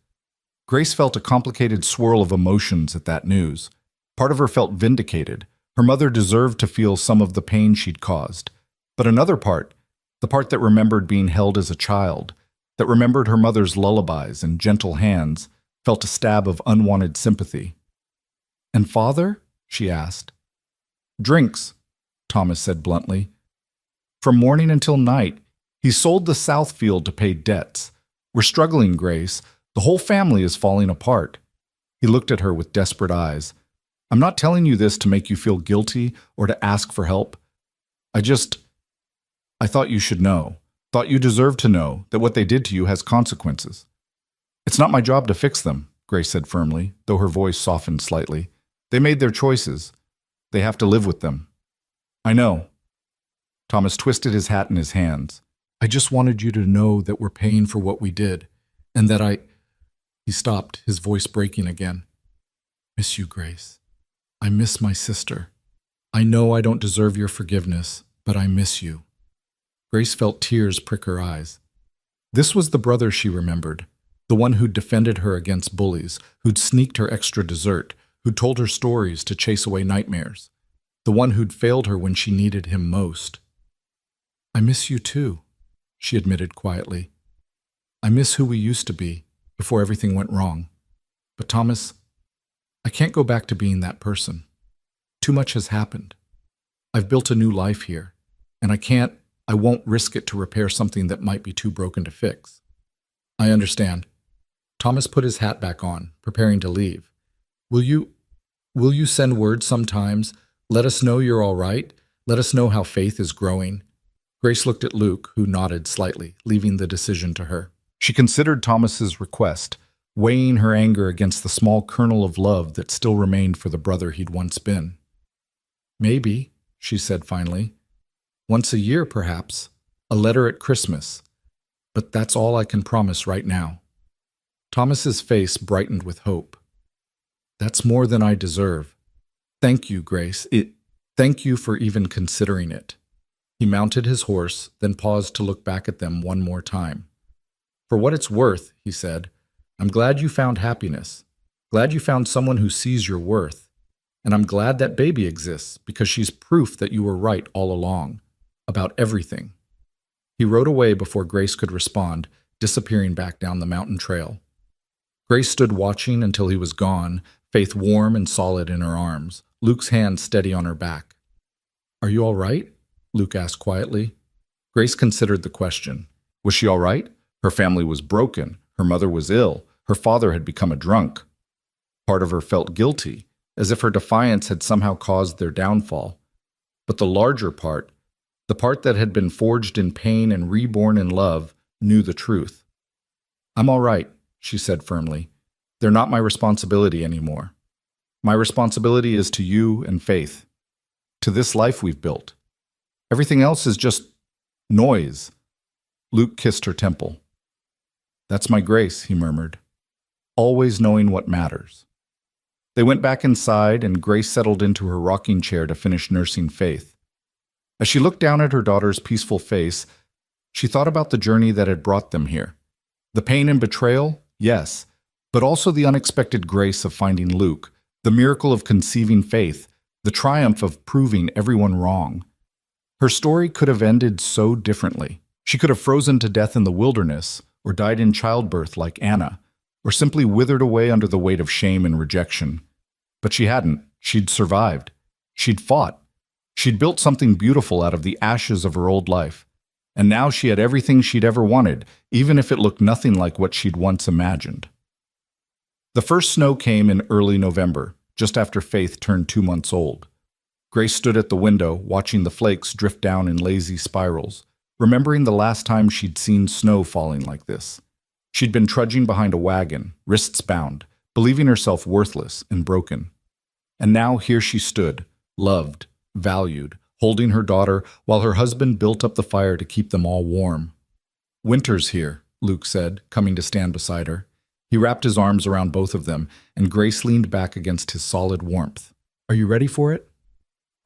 Grace felt a complicated swirl of emotions at that news. Part of her felt vindicated. Her mother deserved to feel some of the pain she'd caused. But another part, the part that remembered being held as a child, that remembered her mother's lullabies and gentle hands, felt a stab of unwanted sympathy. "And Father?" she asked. "Drinks," Thomas said bluntly. "From morning until night. He sold the Southfield to pay debts. We're struggling, Grace. The whole family is falling apart." He looked at her with desperate eyes. "I'm not telling you this to make you feel guilty or to ask for help. I thought you should know, thought you deserved to know that what they did to you has consequences." "It's not my job to fix them," Grace said firmly, though her voice softened slightly. "They made their choices. They have to live with them." "I know." Thomas twisted his hat in his hands. "I just wanted you to know that we're paying for what we did, and that He stopped, his voice breaking again. "Miss you, Grace. I miss my sister. I know I don't deserve your forgiveness, but I miss you." Grace felt tears prick her eyes. This was the brother she remembered, the one who'd defended her against bullies, who'd sneaked her extra dessert, who'd told her stories to chase away nightmares, the one who'd failed her when she needed him most. "I miss you too," she admitted quietly. "I miss who we used to be, before everything went wrong. But Thomas, I can't go back to being that person. Too much has happened. I've built a new life here, and I won't risk it to repair something that might be too broken to fix." "I understand." Thomas put his hat back on, preparing to leave. Will you send word sometimes? Let us know you're all right. Let us know how Faith is growing." Grace looked at Luke, who nodded slightly, leaving the decision to her. She considered Thomas's request, weighing her anger against the small kernel of love that still remained for the brother he'd once been. "Maybe," she said finally. "Once a year, perhaps. A letter at Christmas. But that's all I can promise right now." Thomas's face brightened with hope. That's more than I deserve. Thank you, Grace. Thank you for even considering it. He mounted his horse, then paused to look back at them one more time. For what it's worth, he said, I'm glad you found happiness. Glad you found someone who sees your worth. And I'm glad that baby exists because she's proof that you were right all along. About everything. He rode away before Grace could respond, disappearing back down the mountain trail. Grace stood watching until he was gone, Faith warm and solid in her arms, Luke's hand steady on her back. Are you all right? Luke asked quietly. Grace considered the question. Was she all right? Her family was broken. Her mother was ill. Her father had become a drunk. Part of her felt guilty, as if her defiance had somehow caused their downfall. But the larger part, the part that had been forged in pain and reborn in love, knew the truth. I'm all right, she said firmly. They're not my responsibility anymore. My responsibility is to you and Faith, to this life we've built. Everything else is just noise. Luke kissed her temple. That's my Grace, he murmured, always knowing what matters. They went back inside, and Grace settled into her rocking chair to finish nursing Faith. As she looked down at her daughter's peaceful face, she thought about the journey that had brought them here. The pain and betrayal, yes, but also the unexpected grace of finding Luke, the miracle of conceiving Faith, the triumph of proving everyone wrong. Her story could have ended so differently. She could have frozen to death in the wilderness, or died in childbirth like Anna, or simply withered away under the weight of shame and rejection. But she hadn't. She'd survived. She'd fought. She'd built something beautiful out of the ashes of her old life. And now she had everything she'd ever wanted, even if it looked nothing like what she'd once imagined. The first snow came in early November, just after Faith turned 2 months old. Grace stood at the window, watching the flakes drift down in lazy spirals, remembering the last time she'd seen snow falling like this. She'd been trudging behind a wagon, wrists bound, believing herself worthless and broken. And now here she stood, loved, valued, holding her daughter while her husband built up the fire to keep them all warm. Winter's here, Luke said, coming to stand beside her. He wrapped his arms around both of them, and Grace leaned back against his solid warmth. Are you ready for it?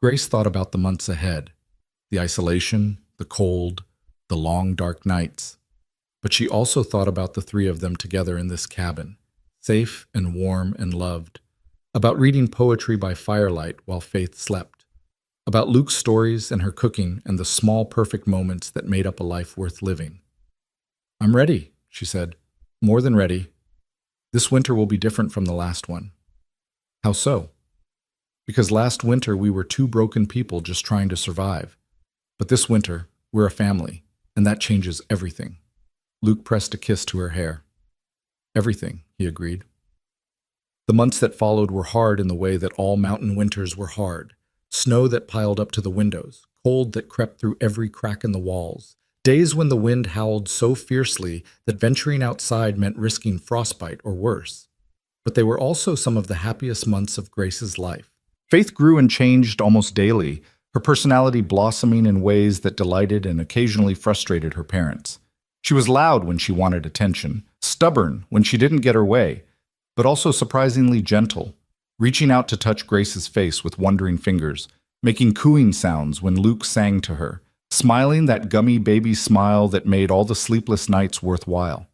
Grace thought about the months ahead, the isolation, the cold, the long dark nights. But she also thought about the three of them together in this cabin, safe and warm and loved, about reading poetry by firelight while Faith slept, about Luke's stories and her cooking and the small perfect moments that made up a life worth living. I'm ready, she said, more than ready. This winter will be different from the last one. How so? Because last winter we were two broken people just trying to survive. But this winter, we're a family, and that changes everything. Luke pressed a kiss to her hair. Everything, he agreed. The months that followed were hard in the way that all mountain winters were hard. Snow that piled up to the windows, cold that crept through every crack in the walls, days when the wind howled so fiercely that venturing outside meant risking frostbite or worse. But they were also some of the happiest months of Grace's life. Faith grew and changed almost daily, her personality blossoming in ways that delighted and occasionally frustrated her parents. She was loud when she wanted attention, stubborn when she didn't get her way, but also surprisingly gentle, reaching out to touch Grace's face with wondering fingers, making cooing sounds when Luke sang to her, smiling that gummy baby smile that made all the sleepless nights worthwhile.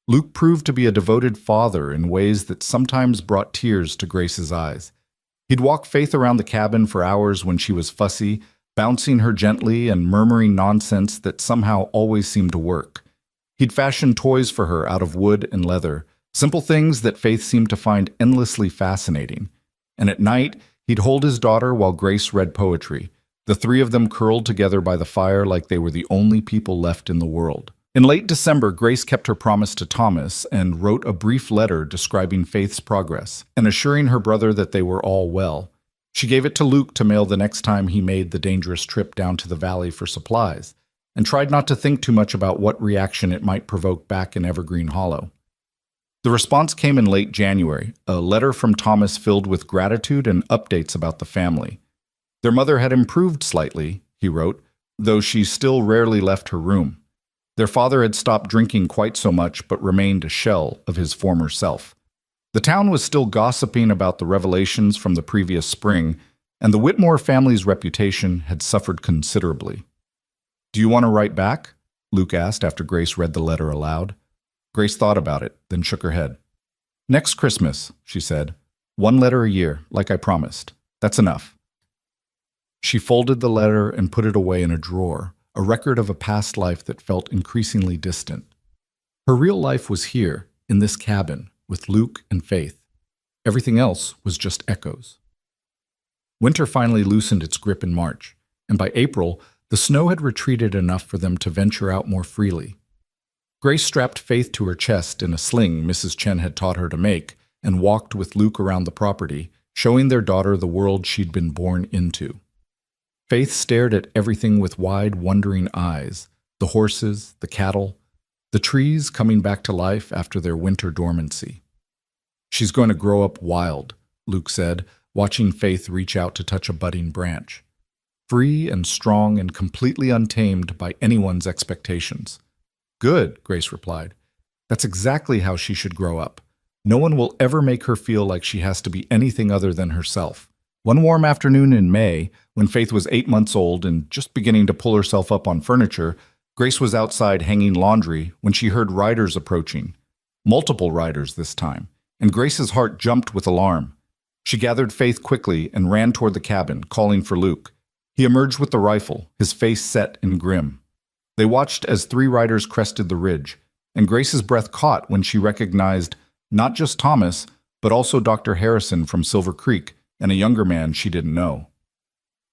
Luke proved to be a devoted father in ways that sometimes brought tears to Grace's eyes. He'd walk Faith around the cabin for hours when she was fussy, bouncing her gently and murmuring nonsense that somehow always seemed to work. He'd fashion toys for her out of wood and leather, simple things that Faith seemed to find endlessly fascinating. And at night, he'd hold his daughter while Grace read poetry, the three of them curled together by the fire like they were the only people left in the world. In late December, Grace kept her promise to Thomas and wrote a brief letter describing Faith's progress and assuring her brother that they were all well. She gave it to Luke to mail the next time he made the dangerous trip down to the valley for supplies, and tried not to think too much about what reaction it might provoke back in Evergreen Hollow. The response came in late January, a letter from Thomas filled with gratitude and updates about the family. Their mother had improved slightly, he wrote, though she still rarely left her room. Their father had stopped drinking quite so much but remained a shell of his former self. The town was still gossiping about the revelations from the previous spring, and the Whitmore family's reputation had suffered considerably. "Do you want to write back?" Luke asked after Grace read the letter aloud. Grace thought about it, then shook her head. "Next Christmas," she said. "One letter a year, like I promised. That's enough." She folded the letter and put it away in a drawer, a record of a past life that felt increasingly distant. Her real life was here, in this cabin, with Luke and Faith. Everything else was just echoes. Winter finally loosened its grip in March, and by April, the snow had retreated enough for them to venture out more freely. Grace strapped Faith to her chest in a sling Mrs. Chen had taught her to make and walked with Luke around the property, showing their daughter the world she'd been born into. Faith stared at everything with wide, wondering eyes, the horses, the cattle, the trees coming back to life after their winter dormancy. "She's going to grow up wild," Luke said, watching Faith reach out to touch a budding branch. "Free and strong and completely untamed by anyone's expectations." "Good," Grace replied. "That's exactly how she should grow up. No one will ever make her feel like she has to be anything other than herself." One warm afternoon in May, when Faith was 8 months old and just beginning to pull herself up on furniture, Grace was outside hanging laundry when she heard riders approaching. Multiple riders this time, and Grace's heart jumped with alarm. She gathered Faith quickly and ran toward the cabin, calling for Luke. He emerged with the rifle, his face set and grim. They watched as 3 riders crested the ridge, and Grace's breath caught when she recognized not just Thomas, but also Dr. Harrison from Silver Creek and a younger man she didn't know.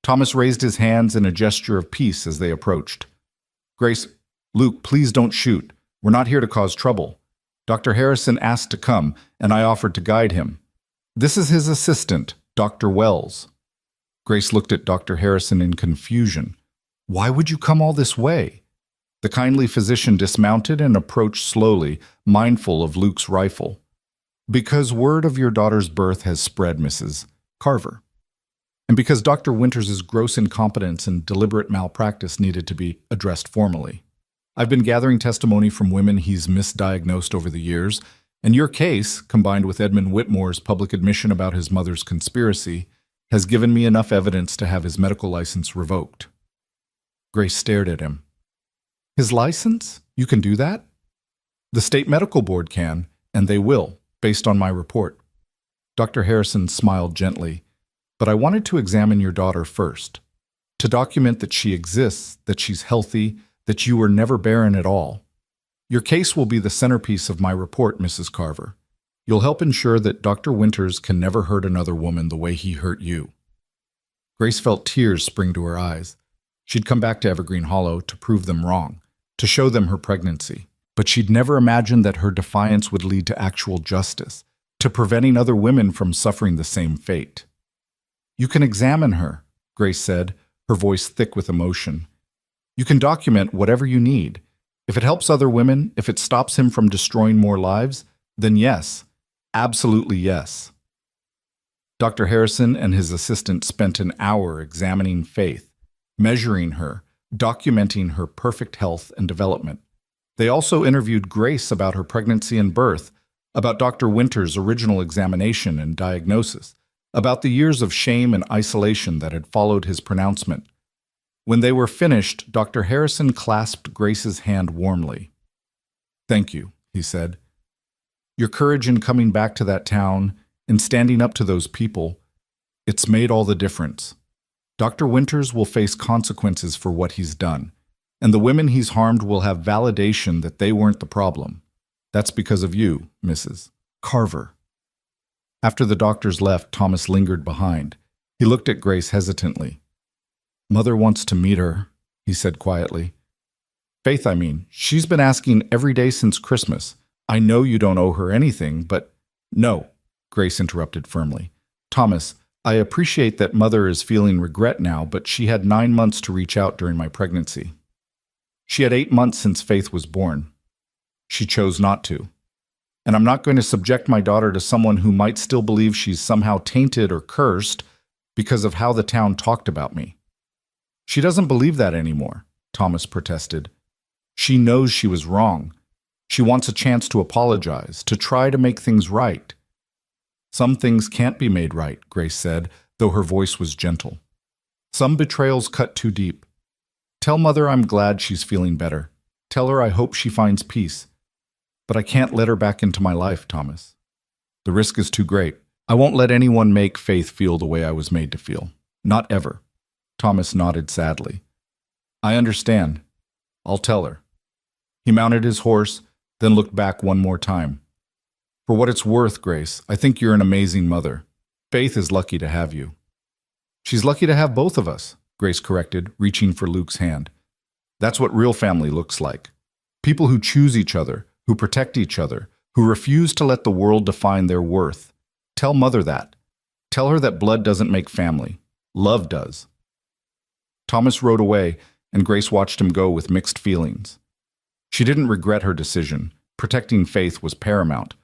Thomas raised his hands in a gesture of peace as they approached. "Grace, Luke, please don't shoot. We're not here to cause trouble. Dr. Harrison asked to come, and I offered to guide him. This is his assistant, Dr. Wells." Grace looked at Dr. Harrison in confusion. "Why would you come all this way?" The kindly physician dismounted and approached slowly, mindful of Luke's rifle. "Because word of your daughter's birth has spread, Mrs. Carver. And because Dr. Winters' gross incompetence and deliberate malpractice needed to be addressed formally. I've been gathering testimony from women he's misdiagnosed over the years, and your case, combined with Edmund Whitmore's public admission about his mother's conspiracy, has given me enough evidence to have his medical license revoked." Grace stared at him. "His license? You can do that?" "The state medical board can, and they will, based on my report." Dr. Harrison smiled gently. "But I wanted to examine your daughter first, to document that she exists, that she's healthy, that you were never barren at all. Your case will be the centerpiece of my report, Mrs. Carver. You'll help ensure that Dr. Winters can never hurt another woman the way he hurt you." Grace felt tears spring to her eyes. She'd come back to Evergreen Hollow to prove them wrong, to show them her pregnancy. But she'd never imagined that her defiance would lead to actual justice, to preventing other women from suffering the same fate. "You can examine her," Grace said, her voice thick with emotion. "You can document whatever you need. If it helps other women, if it stops him from destroying more lives, then yes, absolutely yes." Dr. Harrison and his assistant spent an hour examining Faith, measuring her, documenting her perfect health and development. They also interviewed Grace about her pregnancy and birth, about Dr. Winters' original examination and diagnosis, about the years of shame and isolation that had followed his pronouncement. When they were finished, Dr. Harrison clasped Grace's hand warmly. "Thank you," he said. "Your courage in coming back to that town, in standing up to those people, it's made all the difference. Dr. Winters will face consequences for what he's done, and the women he's harmed will have validation that they weren't the problem. That's because of you, Mrs. Carver." After the doctors left, Thomas lingered behind. He looked at Grace hesitantly. "Mother wants to meet her," he said quietly. "Faith, I mean, she's been asking every day since Christmas. I know you don't owe her anything, but—" "No," Grace interrupted firmly. "Thomas, I appreciate that Mother is feeling regret now, but she had 9 months to reach out during my pregnancy. She had 8 months since Faith was born. She chose not to. And I'm not going to subject my daughter to someone who might still believe she's somehow tainted or cursed because of how the town talked about me." "She doesn't believe that anymore," Thomas protested. "She knows she was wrong. She wants a chance to apologize, to try to make things right. Some things can't be made right, Grace said, though her voice was gentle. Some betrayals cut too deep. Tell Mother I'm glad she's feeling better. Tell her I hope she finds peace. But I can't let her back into my life, Thomas. The risk is too great. I won't let anyone make Faith feel the way I was made to feel. Not ever. Thomas nodded sadly. I understand. I'll tell her. He mounted his horse, then looked back one more time. For what it's worth, Grace, I think you're an amazing mother. Faith is lucky to have you. She's lucky to have both of us, Grace corrected, reaching for Luke's hand. That's what real family looks like. People who choose each other, who protect each other, who refuse to let the world define their worth. Tell Mother that. Tell her that blood doesn't make family. Love does. Thomas rode away, and Grace watched him go with mixed feelings. She didn't regret her decision. Protecting Faith was paramount.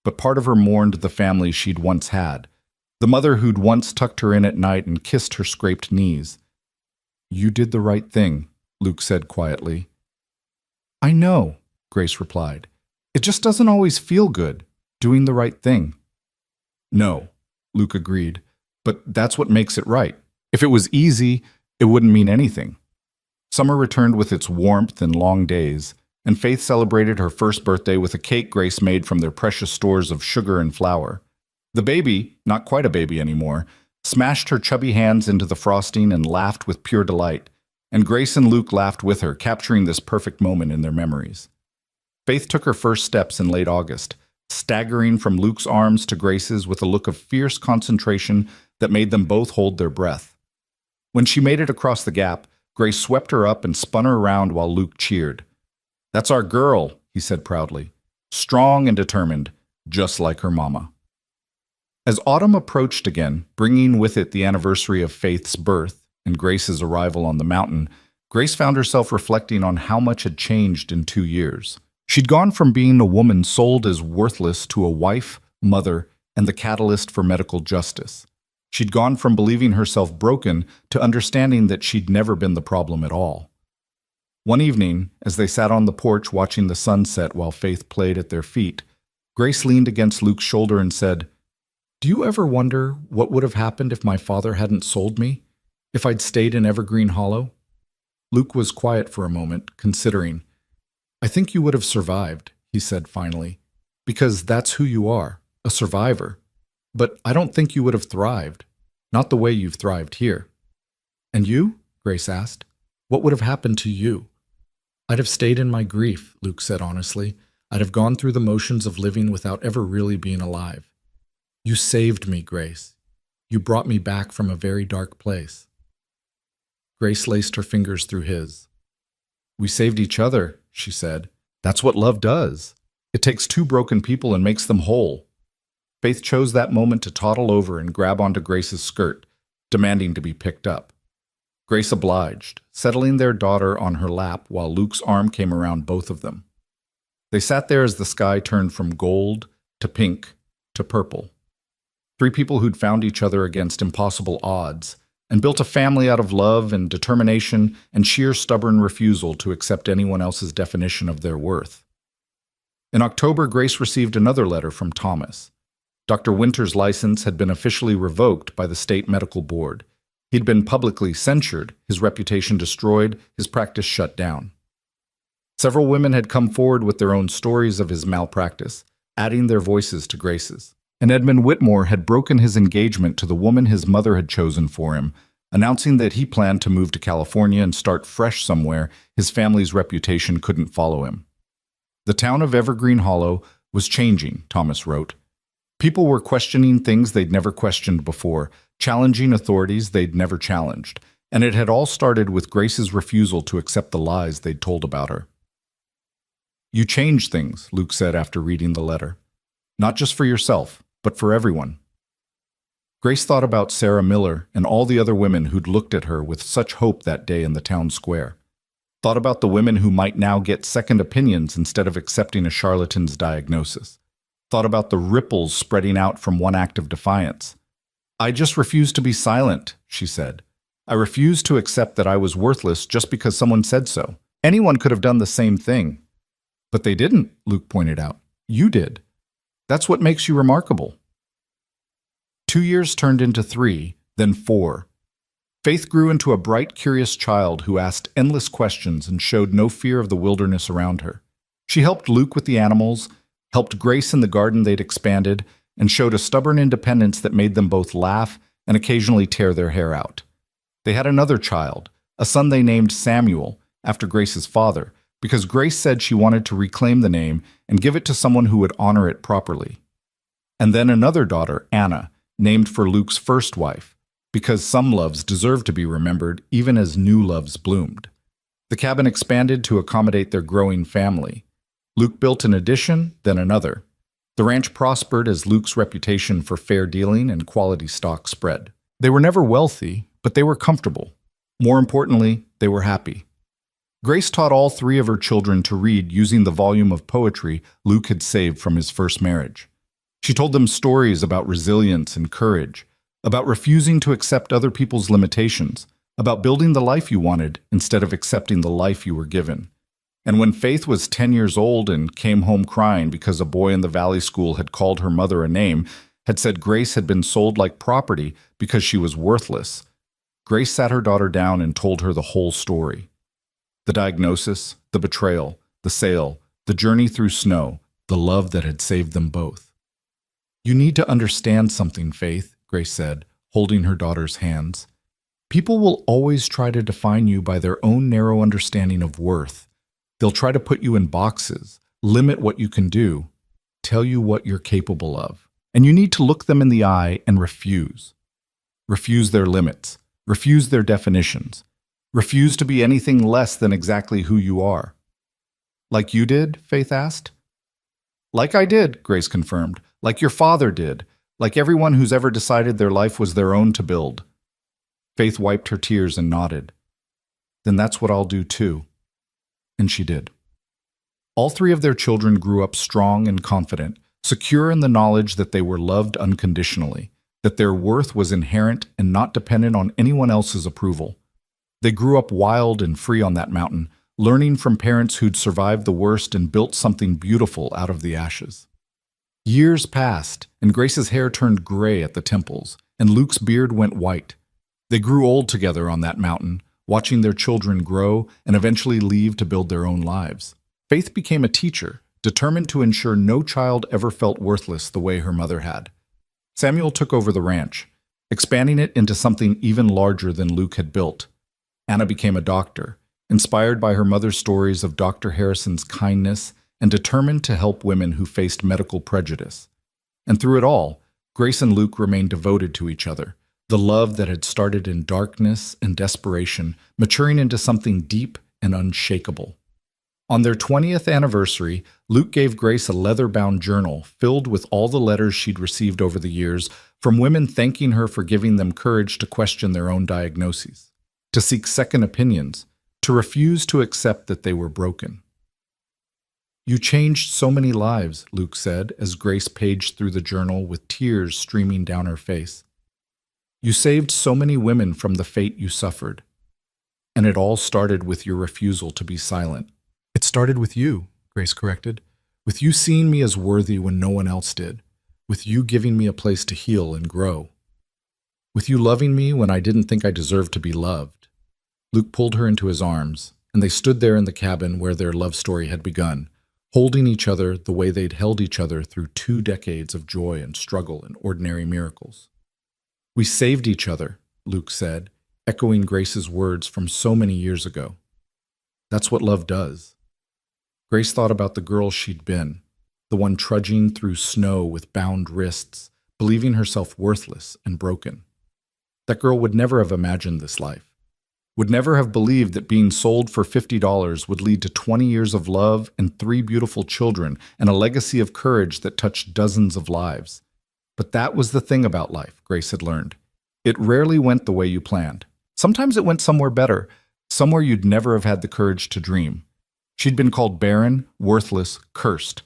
But part of her mourned the family she'd once had, the mother who'd once tucked her in at night and kissed her scraped knees. You did the right thing, Luke said quietly. I know, Grace replied. It just doesn't always feel good, doing the right thing. No, Luke agreed, but that's what makes it right. If it was easy, it wouldn't mean anything. Summer returned with its warmth and long days, and Faith celebrated her first birthday with a cake Grace made from their precious stores of sugar and flour. The baby, not quite a baby anymore, smashed her chubby hands into the frosting and laughed with pure delight, and Grace and Luke laughed with her, capturing this perfect moment in their memories. Faith took her first steps in late August, staggering from Luke's arms to Grace's with a look of fierce concentration that made them both hold their breath. When she made it across the gap, Grace swept her up and spun her around while Luke cheered. That's our girl, he said proudly, strong and determined, just like her mama. As autumn approached again, bringing with it the anniversary of Faith's birth and Grace's arrival on the mountain, Grace found herself reflecting on how much had changed in 2 years. She'd gone from being a woman sold as worthless to a wife, mother, and the catalyst for medical justice. She'd gone from believing herself broken to understanding that she'd never been the problem at all. One evening, as they sat on the porch watching the sunset while Faith played at their feet, Grace leaned against Luke's shoulder and said, Do you ever wonder what would have happened if my father hadn't sold me? If I'd stayed in Evergreen Hollow? Luke was quiet for a moment, considering. I think you would have survived, he said finally, because that's who you are, a survivor. But I don't think you would have thrived, not the way you've thrived here. And you? Grace asked. What would have happened to you? I'd have stayed in my grief, Luke said honestly. I'd have gone through the motions of living without ever really being alive. You saved me, Grace. You brought me back from a very dark place. Grace laced her fingers through his. We saved each other, she said. That's what love does. It takes two broken people and makes them whole. Faith chose that moment to toddle over and grab onto Grace's skirt, demanding to be picked up. Grace obliged, settling their daughter on her lap while Luke's arm came around both of them. They sat there as the sky turned from gold to pink to purple. Three people who'd found each other against impossible odds and built a family out of love and determination and sheer stubborn refusal to accept anyone else's definition of their worth. In October, Grace received another letter from Thomas. Dr. Winter's license had been officially revoked by the state medical board. He'd been publicly censured, his reputation destroyed, his practice shut down. Several women had come forward with their own stories of his malpractice, adding their voices to Grace's. And Edmund Whitmore had broken his engagement to the woman his mother had chosen for him, announcing that he planned to move to California and start fresh somewhere his family's reputation couldn't follow him. The town of Evergreen Hollow was changing, Thomas wrote. People were questioning things they'd never questioned before, challenging authorities they'd never challenged, and it had all started with Grace's refusal to accept the lies they'd told about her. You changed things, Luke said after reading the letter. Not just for yourself, but for everyone. Grace thought about Sarah Miller and all the other women who'd looked at her with such hope that day in the town square. Thought about the women who might now get second opinions instead of accepting a charlatan's diagnosis. Thought about the ripples spreading out from one act of defiance. I just refused to be silent, she said. I refused to accept that I was worthless just because someone said so. Anyone could have done the same thing. But they didn't, Luke pointed out. You did. That's what makes you remarkable. 2 years turned into 3, then 4. Faith grew into a bright, curious child who asked endless questions and showed no fear of the wilderness around her. She helped Luke with the animals, helped Grace in the garden they'd expanded, and showed a stubborn independence that made them both laugh and occasionally tear their hair out. They had another child, a son they named Samuel, after Grace's father, because Grace said she wanted to reclaim the name and give it to someone who would honor it properly. And then another daughter, Anna, named for Luke's first wife, because some loves deserve to be remembered even as new loves bloomed. The cabin expanded to accommodate their growing family. Luke built an addition, then another. The ranch prospered as Luke's reputation for fair dealing and quality stock spread. They were never wealthy, but they were comfortable. More importantly, they were happy. Grace taught all 3 of her children to read using the volume of poetry Luke had saved from his first marriage. She told them stories about resilience and courage, about refusing to accept other people's limitations, about building the life you wanted instead of accepting the life you were given. And when Faith was 10 years old and came home crying because a boy in the Valley School had called her mother a name, had said Grace had been sold like property because she was worthless, Grace sat her daughter down and told her the whole story. The diagnosis, the betrayal, the sale, the journey through snow, the love that had saved them both. "You need to understand something, Faith," Grace said, holding her daughter's hands. "People will always try to define you by their own narrow understanding of worth. They'll try to put you in boxes, limit what you can do, tell you what you're capable of. And you need to look them in the eye and refuse. Refuse their limits. Refuse their definitions. Refuse to be anything less than exactly who you are." "Like you did?" Faith asked. "Like I did," Grace confirmed. "Like your father did. Like everyone who's ever decided their life was their own to build." Faith wiped her tears and nodded. "Then that's what I'll do too." And she did. All 3 of their children grew up strong and confident, secure in the knowledge that they were loved unconditionally, that their worth was inherent and not dependent on anyone else's approval. They grew up wild and free on that mountain, learning from parents who'd survived the worst and built something beautiful out of the ashes. Years passed, and Grace's hair turned gray at the temples, and Luke's beard went white. They grew old together on that mountain, watching their children grow and eventually leave to build their own lives. Faith became a teacher, determined to ensure no child ever felt worthless the way her mother had. Samuel took over the ranch, expanding it into something even larger than Luke had built. Anna became a doctor, inspired by her mother's stories of Dr. Harrison's kindness and determined to help women who faced medical prejudice. And through it all, Grace and Luke remained devoted to each other, the love that had started in darkness and desperation, maturing into something deep and unshakable. On their 20th anniversary, Luke gave Grace a leather-bound journal filled with all the letters she'd received over the years from women thanking her for giving them courage to question their own diagnoses, to seek second opinions, to refuse to accept that they were broken. "You changed so many lives," Luke said as Grace paged through the journal with tears streaming down her face. "You saved so many women from the fate you suffered. And it all started with your refusal to be silent." "It started with you," Grace corrected, "with you seeing me as worthy when no one else did, with you giving me a place to heal and grow, with you loving me when I didn't think I deserved to be loved." Luke pulled her into his arms, and they stood there in the cabin where their love story had begun, holding each other the way they'd held each other through 2 decades of joy and struggle and ordinary miracles. "We saved each other," Luke said, echoing Grace's words from so many years ago. "That's what love does." Grace thought about the girl she'd been, the one trudging through snow with bound wrists, believing herself worthless and broken. That girl would never have imagined this life, would never have believed that being sold for $50 would lead to 20 years of love and 3 beautiful children and a legacy of courage that touched dozens of lives. But that was the thing about life, Grace had learned. It rarely went the way you planned. Sometimes it went somewhere better, somewhere you'd never have had the courage to dream. She'd been called barren, worthless, cursed.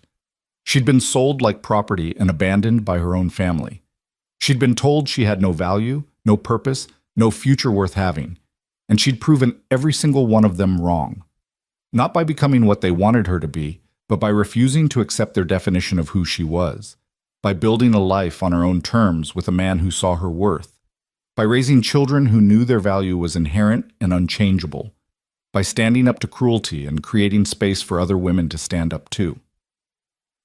She'd been sold like property and abandoned by her own family. She'd been told she had no value, no purpose, no future worth having. And she'd proven every single one of them wrong. Not by becoming what they wanted her to be, but by refusing to accept their definition of who she was. by building a life on her own terms with a man who saw her worth, by raising children who knew their value was inherent and unchangeable, by standing up to cruelty and creating space for other women to stand up too.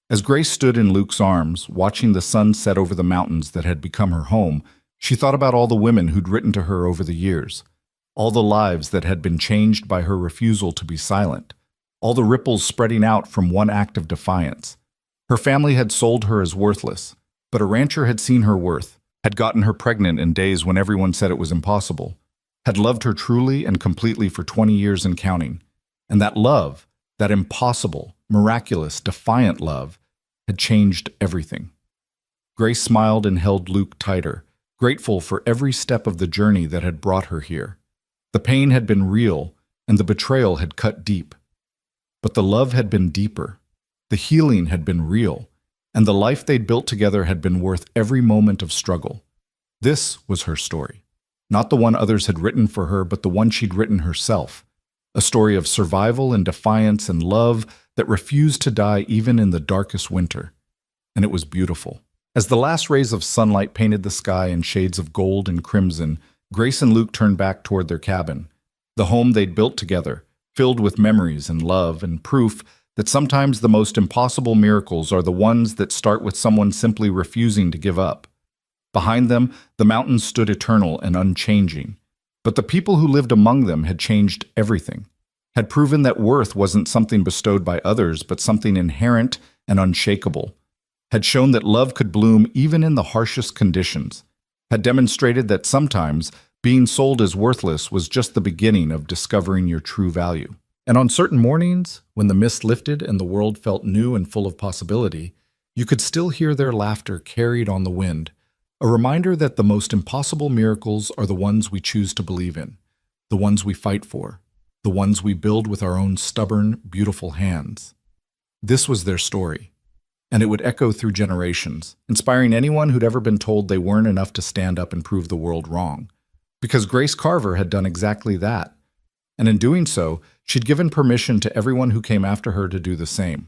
As Grace stood in Luke's arms, watching the sun set over the mountains that had become her home, she thought about all the women who'd written to her over the years, all the lives that had been changed by her refusal to be silent, all the ripples spreading out from one act of defiance. Her family had sold her as worthless, but a rancher had seen her worth, had gotten her pregnant in days when everyone said it was impossible, had loved her truly and completely for 20 years and counting. And that love, that impossible, miraculous, defiant love, had changed everything. Grace smiled and held Luke tighter, grateful for every step of the journey that had brought her here. The pain had been real, and the betrayal had cut deep. But the love had been deeper. The healing had been real, and the life they'd built together had been worth every moment of struggle. This was her story. Not the one others had written for her, but the one she'd written herself. A story of survival and defiance and love that refused to die even in the darkest winter. And it was beautiful. As the last rays of sunlight painted the sky in shades of gold and crimson, Grace and Luke turned back toward their cabin, the home they'd built together, filled with memories and love and proof that sometimes the most impossible miracles are the ones that start with someone simply refusing to give up. Behind them, the mountains stood eternal and unchanging, but the people who lived among them had changed everything, had proven that worth wasn't something bestowed by others, but something inherent and unshakable, had shown that love could bloom even in the harshest conditions, had demonstrated that sometimes being sold as worthless was just the beginning of discovering your true value. And on certain mornings, when the mist lifted and the world felt new and full of possibility, you could still hear their laughter carried on the wind, a reminder that the most impossible miracles are the ones we choose to believe in, the ones we fight for, the ones we build with our own stubborn, beautiful hands. This was their story, and it would echo through generations, inspiring anyone who'd ever been told they weren't enough to stand up and prove the world wrong. Because Grace Carver had done exactly that, and in doing so, she'd given permission to everyone who came after her to do the same.